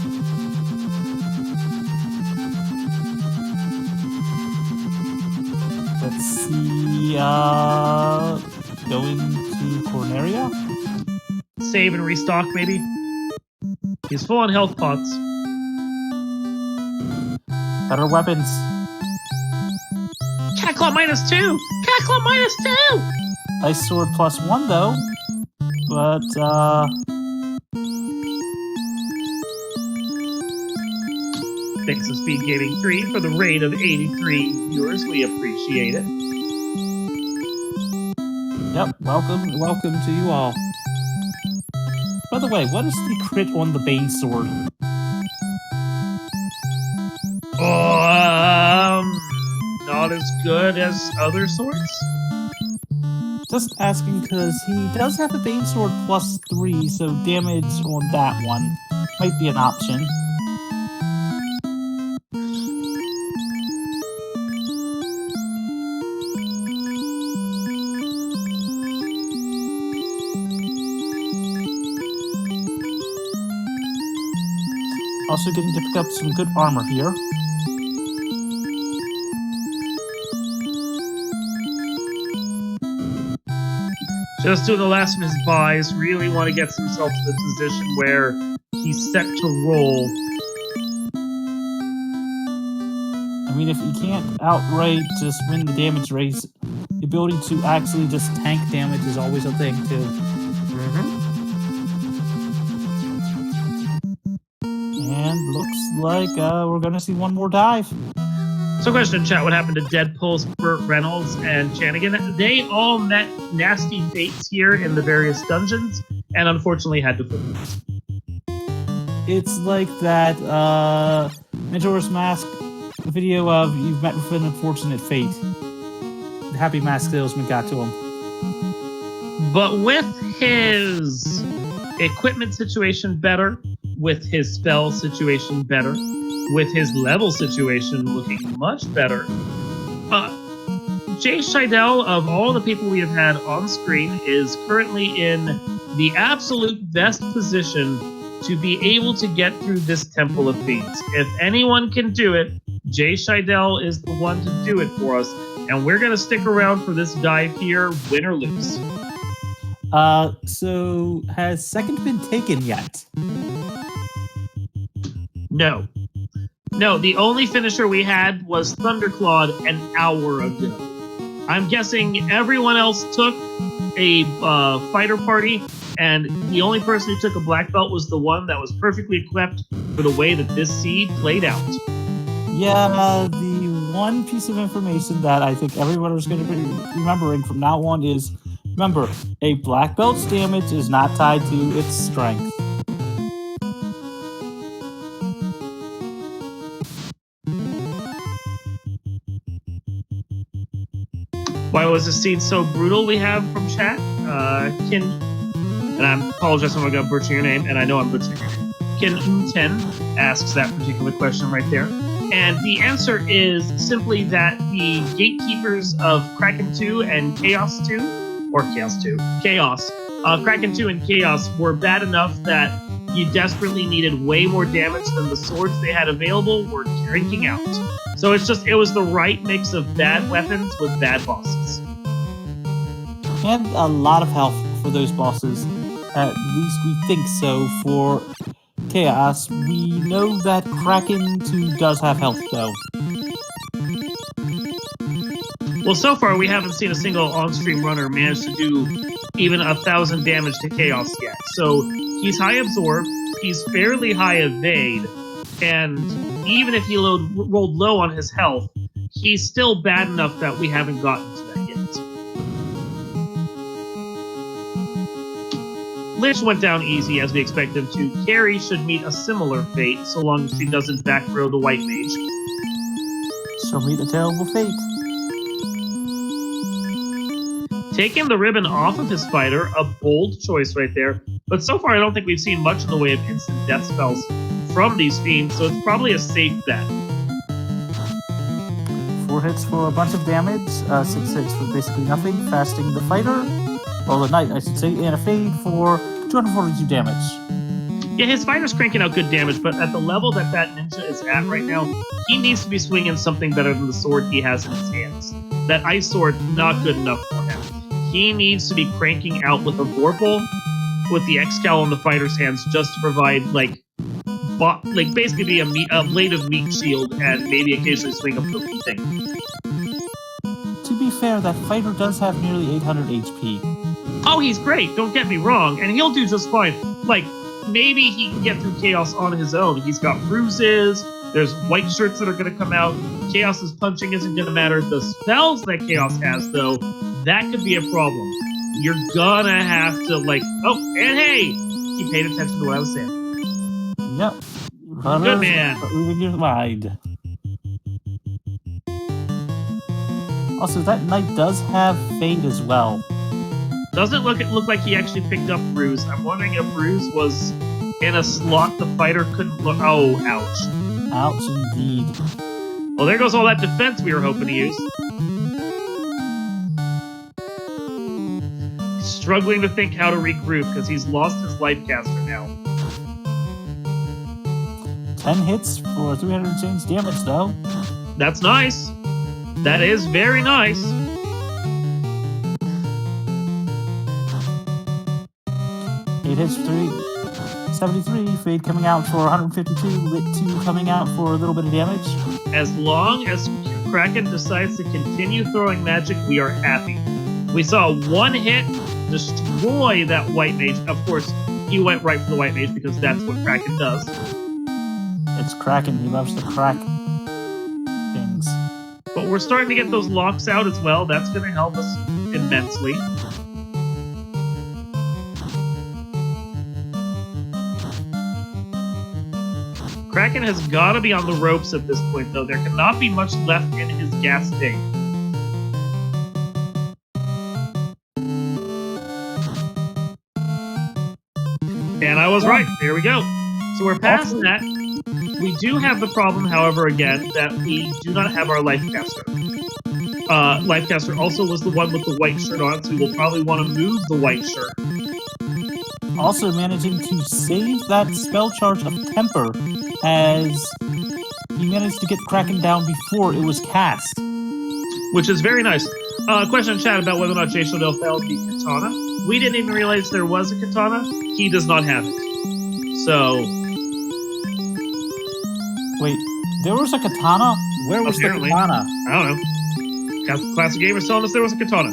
Let's see, going to Corneria? Save and restock, maybe. He's full on health pots. Better weapons. Catclaw -2! Catclaw -2! Ice Sword +1 though. But, Thanks to SpeedGaming 3 for the raid of 83 viewers. We appreciate it. yep, welcome to you all. By the way, what is the crit on the Bane Sword? Not as good as other swords. Just asking because he does have a Bane Sword +3, so damage on that one might be an option. Also getting to pick up some good armor here. Just doing the last of his buys, really want to get himself to the position where he's set to roll. I mean, if he can't outright just win the damage race, the ability to actually just tank damage is always a thing, too. And looks like we're going to see one more dive. So question in chat, what happened to Deadpool's Burt Reynolds and Chanigan? They all met nasty fates here in the various dungeons, and unfortunately had to flee. It's like that Majora's Mask video of you've met with an unfortunate fate. The Happy Mask salesman got to him. But with his equipment situation better, with his spell situation better, with his level situation looking much better, Jay Scheidel, of all the people we have had on screen, is currently in the absolute best position to be able to get through this Temple of Fiends. If anyone can do it, Jay Scheidel is the one to do it for us, and we're going to stick around for this dive here, win or lose. So has second been taken yet? No. No, the only finisher we had was Thunderclawed an hour ago. I'm guessing everyone else took a fighter party, and the only person who took a black belt was the one that was perfectly equipped for the way that this seed played out. Yeah, the one piece of information that I think everyone is going to be remembering from now on is, remember, a black belt's damage is not tied to its strength. Why was the seed so brutal? We have from chat. And I apologize if I'm going to butcher your name, and I know I'm butchering your name. Kin10 asks that particular question right there. And the answer is simply that the gatekeepers of Kraken 2 and Chaos 2, or Chaos 2, Chaos, Kraken 2 and Chaos were bad enough that you desperately needed way more damage than the swords they had available were cranking out. So it was the right mix of bad weapons with bad bosses. And a lot of health for those bosses. At least we think so for Chaos. We know that Kraken 2 does have health, though. Well, so far we haven't seen a single on-stream runner manage to do even 1,000 damage to Chaos yet. So he's high absorb, he's fairly high evade, and even if he rolled low on his health, he's still bad enough that we haven't gotten to that yet. Lich went down easy as we expected him to. Carrie should meet a similar fate, so long as she doesn't back row the white mage. She'll meet a terrible fate. Taking the ribbon off of his fighter, a bold choice right there. But so far, I don't think we've seen much in the way of instant death spells from these fiends, so it's probably a safe bet. 4 hits for a bunch of damage, 6 hits for basically nothing, fasting the fighter, well, the knight, I should say, and a fade for 242 damage. Yeah, his fighter's cranking out good damage, but at the level that ninja is at right now, he needs to be swinging something better than the sword he has in his hands. That ice sword, not good enough for him. He needs to be cranking out with a Vorpal, with the X-Cal in the fighter's hands, just to provide, basically be a blade of meat shield, and maybe occasionally swing a pokey thing. To be fair, that fighter does have nearly 800 HP. Oh, he's great, don't get me wrong, and he'll do just fine. Maybe he can get through Chaos on his own. He's got bruises, there's white shirts that are going to come out, Chaos's punching isn't going to matter. The spells that Chaos has, though, that could be a problem. You're gonna have to, oh, and hey! He paid attention to what I was saying. Yep. Good man. In your mind. Also, that knight does have fade as well. Doesn't look like he actually picked up Bruise. I'm wondering if Bruise was in a slot the fighter couldn't look. Oh, ouch. Ouch, indeed. Well, there goes all that defense we were hoping to use. Struggling to think how to regroup because he's lost his life caster now. 10 hits for 300 and change damage, though. That's nice. That is very nice. Eight hits for 373. Fade coming out for 152. Lit 2 coming out for a little bit of damage. As long as Kraken decides to continue throwing magic, we are happy. We saw one hit destroy that white mage. Of course, he went right for the white mage because that's what Kraken does. It's Kraken. He loves to crack things. But we're starting to get those locks out as well. That's going to help us immensely. Kraken has got to be on the ropes at this point, though. There cannot be much left in his gas tank. And I was right. There we go. So we're past that. We do have the problem, however, again, that we do not have our Lifecaster. Lifecaster also was the one with the white shirt on, so we will probably want to move the white shirt. Also managing to save that spell charge of Temper as he managed to get Kraken down before it was cast. Which is very nice. Question in chat about whether or not Jay Shodell found the katana. We didn't even realize there was a katana. He does not have it. So... Wait, there was a katana? Where was Apparently. the katana? I don't know. Classic Gamer's telling us there was a katana.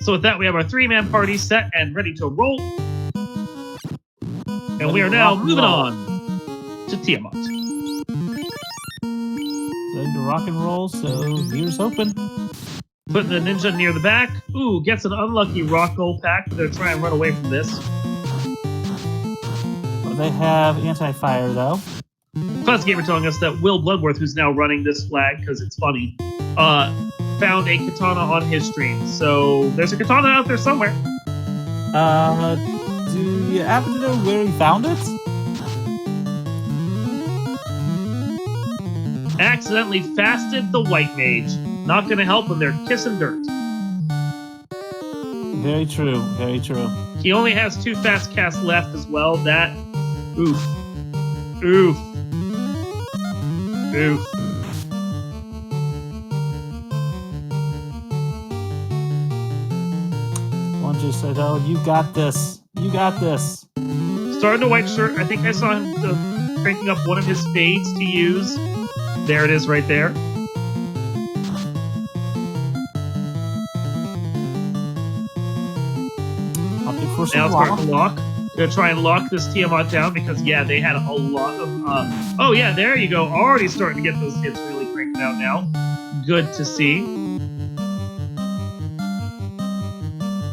So with that, we have our 3-man party set and ready to roll. And we are now moving on to Tiamat. Ready to rock and roll, so ears open. Putting the ninja near the back. Ooh, gets an unlucky rock gold pack. They're trying to run away from this. They have anti-fire, though. Classic Gamer telling us that Will Bloodworth, who's now running this flag because it's funny, found a katana on his stream. So there's a katana out there somewhere. Do you happen to know where he found it? Accidentally fasted the white mage. Not gonna help when they're kissing dirt. Very true, very true. He only has 2 fast casts left as well. That... Oof. Oof. Oof. One just said, oh, you got this. You got this. Starting the white shirt. I think I saw him cranking up one of his spades to use. There it is right there. Now it's starting to lock. Gonna try and lock this Tiamat down because, yeah, they had a lot of... oh, yeah, there you go. Already starting to get those hits really cranking out now. Good to see.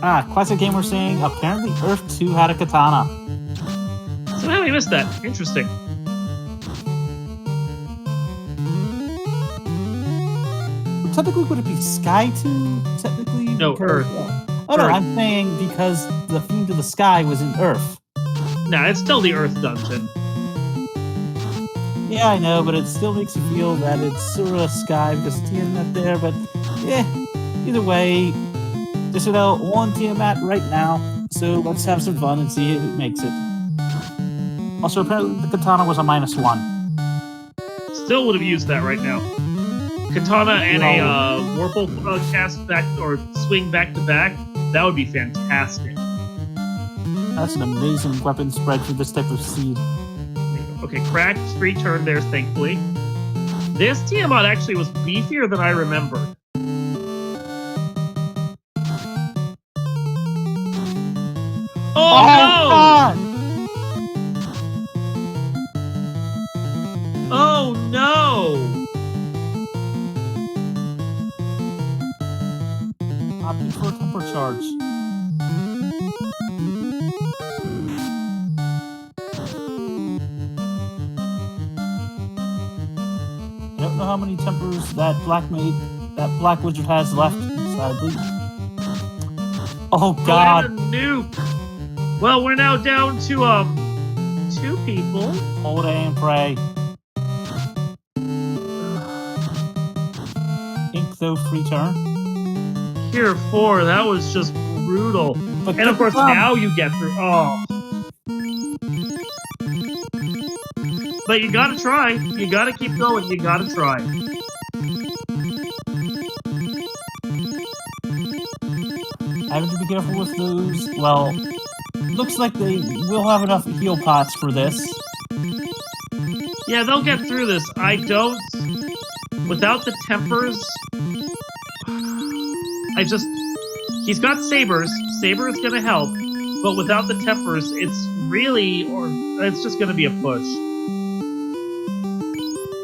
Classic Gamer saying, apparently Earth 2 had a katana. So how we missed that? Interesting. Technically, would it be Sky 2? Technically? No, Earth. Oh, no, Earth. I'm saying because the Fiend of the Sky was in Earth. Nah, it's still the Earth dungeon. Yeah, I know, but it still makes you feel that it's sort of Sky because Tiamat there, but yeah, either way, just on Tiamat right now, so let's have some fun and see if it makes it. Also, apparently the katana was a -1. Still would have used that right now. Katana and a Warple cast back or swing back to back. That would be fantastic. That's an amazing weapon spread for this type of seed. Okay, cracked free turn there, thankfully. This Tiamat actually was beefier than I remembered. Oh no! God! Oh no! Opting for a temper charge. I don't know how many tempers that black wizard has left, sadly. Oh God! What a nuke! Well, we're now down to 2 people. Hold A and pray. Ink though free turn. Here 4, that was just brutal. But And of course, now you get through. Oh. But you gotta try. You gotta keep going. You gotta try. Having to be careful with those. Well, looks like they will have enough heal pots for this. Yeah, they'll get through this. I don't... Without the tempers... He's got sabers. Saber is gonna help. But without the tempers, it's really... it's just gonna be a push.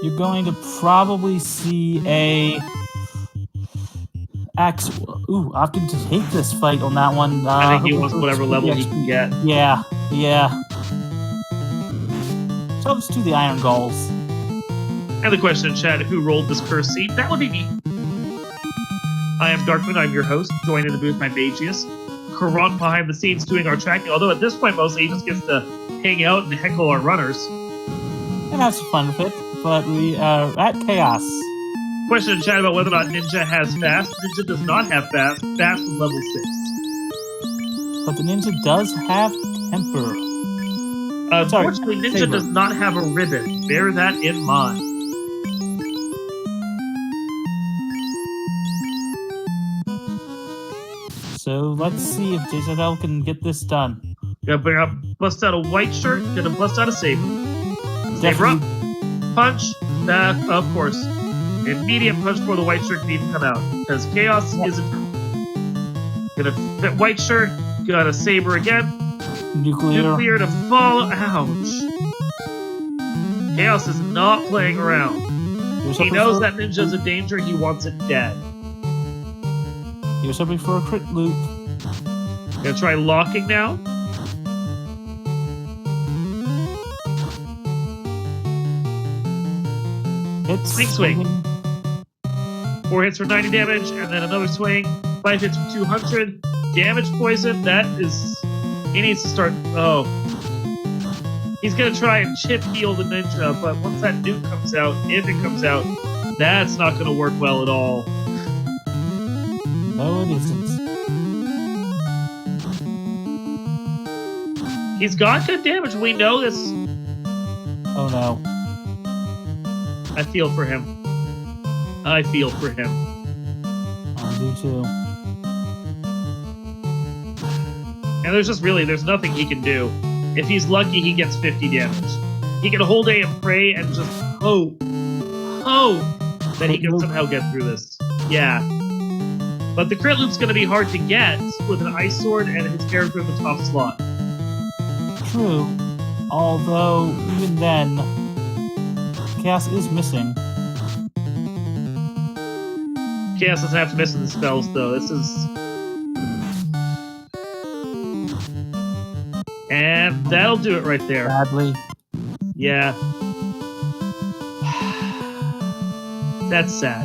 You're going to probably see a... opting to take this fight on that one. I think he wants whatever level he can get. Yeah. So let's do the Iron Gulls. And the question in chat, who rolled this curse seed? That would be me. I am Darkman, I'm your host. Joined in the booth by Bagius. Karan behind the scenes doing our tracking, although at this point mostly he just gets to hang out and heckle our runners. And have some fun with it. But we are at Chaos. Question in chat about whether or not Ninja has fast. Ninja does not have fast. Fast is level 6. But the ninja does have temper. Unfortunately, Ninja Saber. does not have a ribbon. Bear that in mind. So let's see if JZL can get this done. Gonna bust out a white shirt. Gonna bust out a saber. Saber up. Punch. Of course. Immediate punch for the white shirt can even come out. Because Chaos isn't. Gonna fit white shirt. Got a saber again. Nuclear to follow. Ouch. Chaos is not playing around. He knows that Ninja's a danger. He wants it dead. He was hoping for a crit loop. Gonna try locking now. It's Swing. 4 hits for 90 damage, and then another swing. 5 hits for 200. Damage poison, that is... He needs to start... Oh. He's gonna try and chip heal the Ninja, but once that nuke comes out, if it comes out, that's not gonna work well at all. No, it isn't. He's got good damage, we know this. Oh no. I feel for him. I feel for him. I do too. And there's nothing he can do. If he's lucky, he gets 50 damage. He can hold A and pray and just hope that he can somehow get through this. Yeah. But the crit loop's going to be hard to get with an ice sword and his character in the top slot. True. Although, even then, Chaos is missing. Chaos doesn't have to miss in the spells, though. This is... And that'll do it right there. Badly. Yeah. That's sad.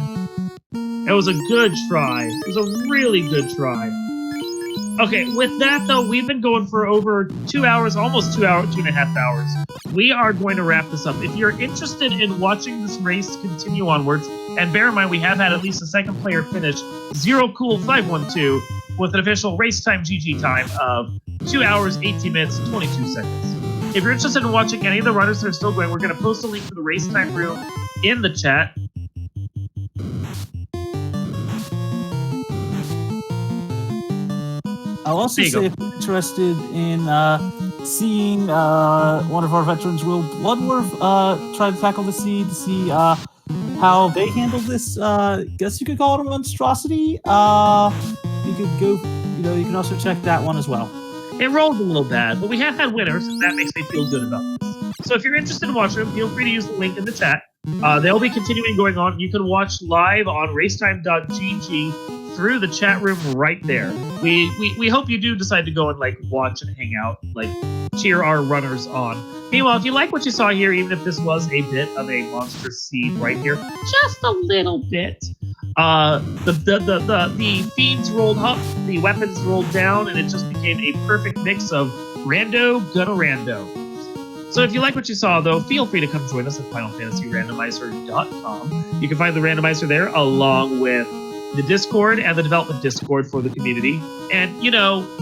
It was a good try. It was a really good try. Okay, with that, though, we've been going for over 2 hours, almost 2 hours, 2.5 hours. We are going to wrap this up. If you're interested in watching this race continue onwards, and bear in mind we have had at least a second player finish, ZeroCool512, with an official race time GG time of 2 hours, 18 minutes, 22 seconds. If you're interested in watching any of the runners that are still going, we're going to post a link to the race time room in the chat. I'll also say if you're interested in seeing one of our veterans, Will Bloodworth, try to tackle the seed to see how they handle this, guess you could call it a monstrosity. You could go, you can also check that one as well. It rolled a little bad, but we have had winners, and that makes me feel good about this. So if you're interested in watching them, feel free to use the link in the chat. They'll be continuing going on. You can watch live on racetime.gg through the chat room right there. We hope you do decide to go and watch and hang out, cheer our runners on. Meanwhile, if you like what you saw here, even if this was a bit of a monstrous seed right here, just a little bit, the feeds rolled up, the weapons rolled down, and it just became a perfect mix of rando, gonna rando. So if you like what you saw, though, feel free to come join us at FinalFantasyRandomizer.com. You can find the randomizer there, along with the Discord and the development Discord for the community. And,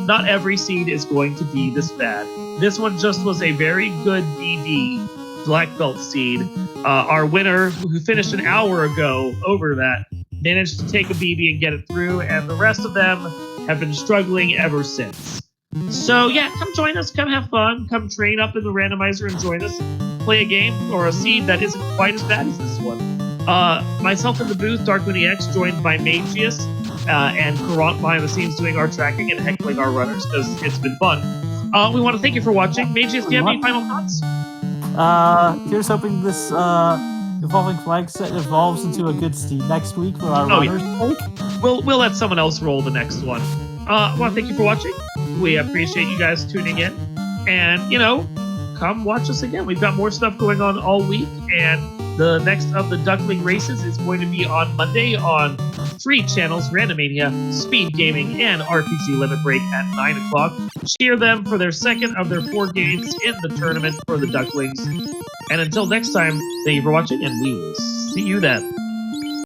not every seed is going to be this bad. This one just was a very good DD black belt seed. Our winner, who finished an hour ago over that, managed to take a BB and get it through, and the rest of them have been struggling ever since. So yeah, come join us, come have fun, come train up in the randomizer and join us, play a game or a seed that isn't quite as bad as this one. Myself in the booth, DarkWinnieX, joined by Magius and Karant behind the scenes doing our tracking and heckling our runners, because it's been fun. We want to thank you for watching. Magius, do you have any final thoughts? Here's hoping this evolving flag set evolves into a good steed next week for our runners. Yeah. We'll let someone else roll the next one. I want to thank you for watching. We appreciate you guys tuning in. And, come watch us again. We've got more stuff going on all week. And the next of the Duckling races is going to be on Monday on 3 channels, Randomania, SpeedGaming, and RPG Limit Break at 9 o'clock. Cheer them for their second of their 4 games in the tournament for the Ducklings. And until next time, thank you for watching, and we will see you then.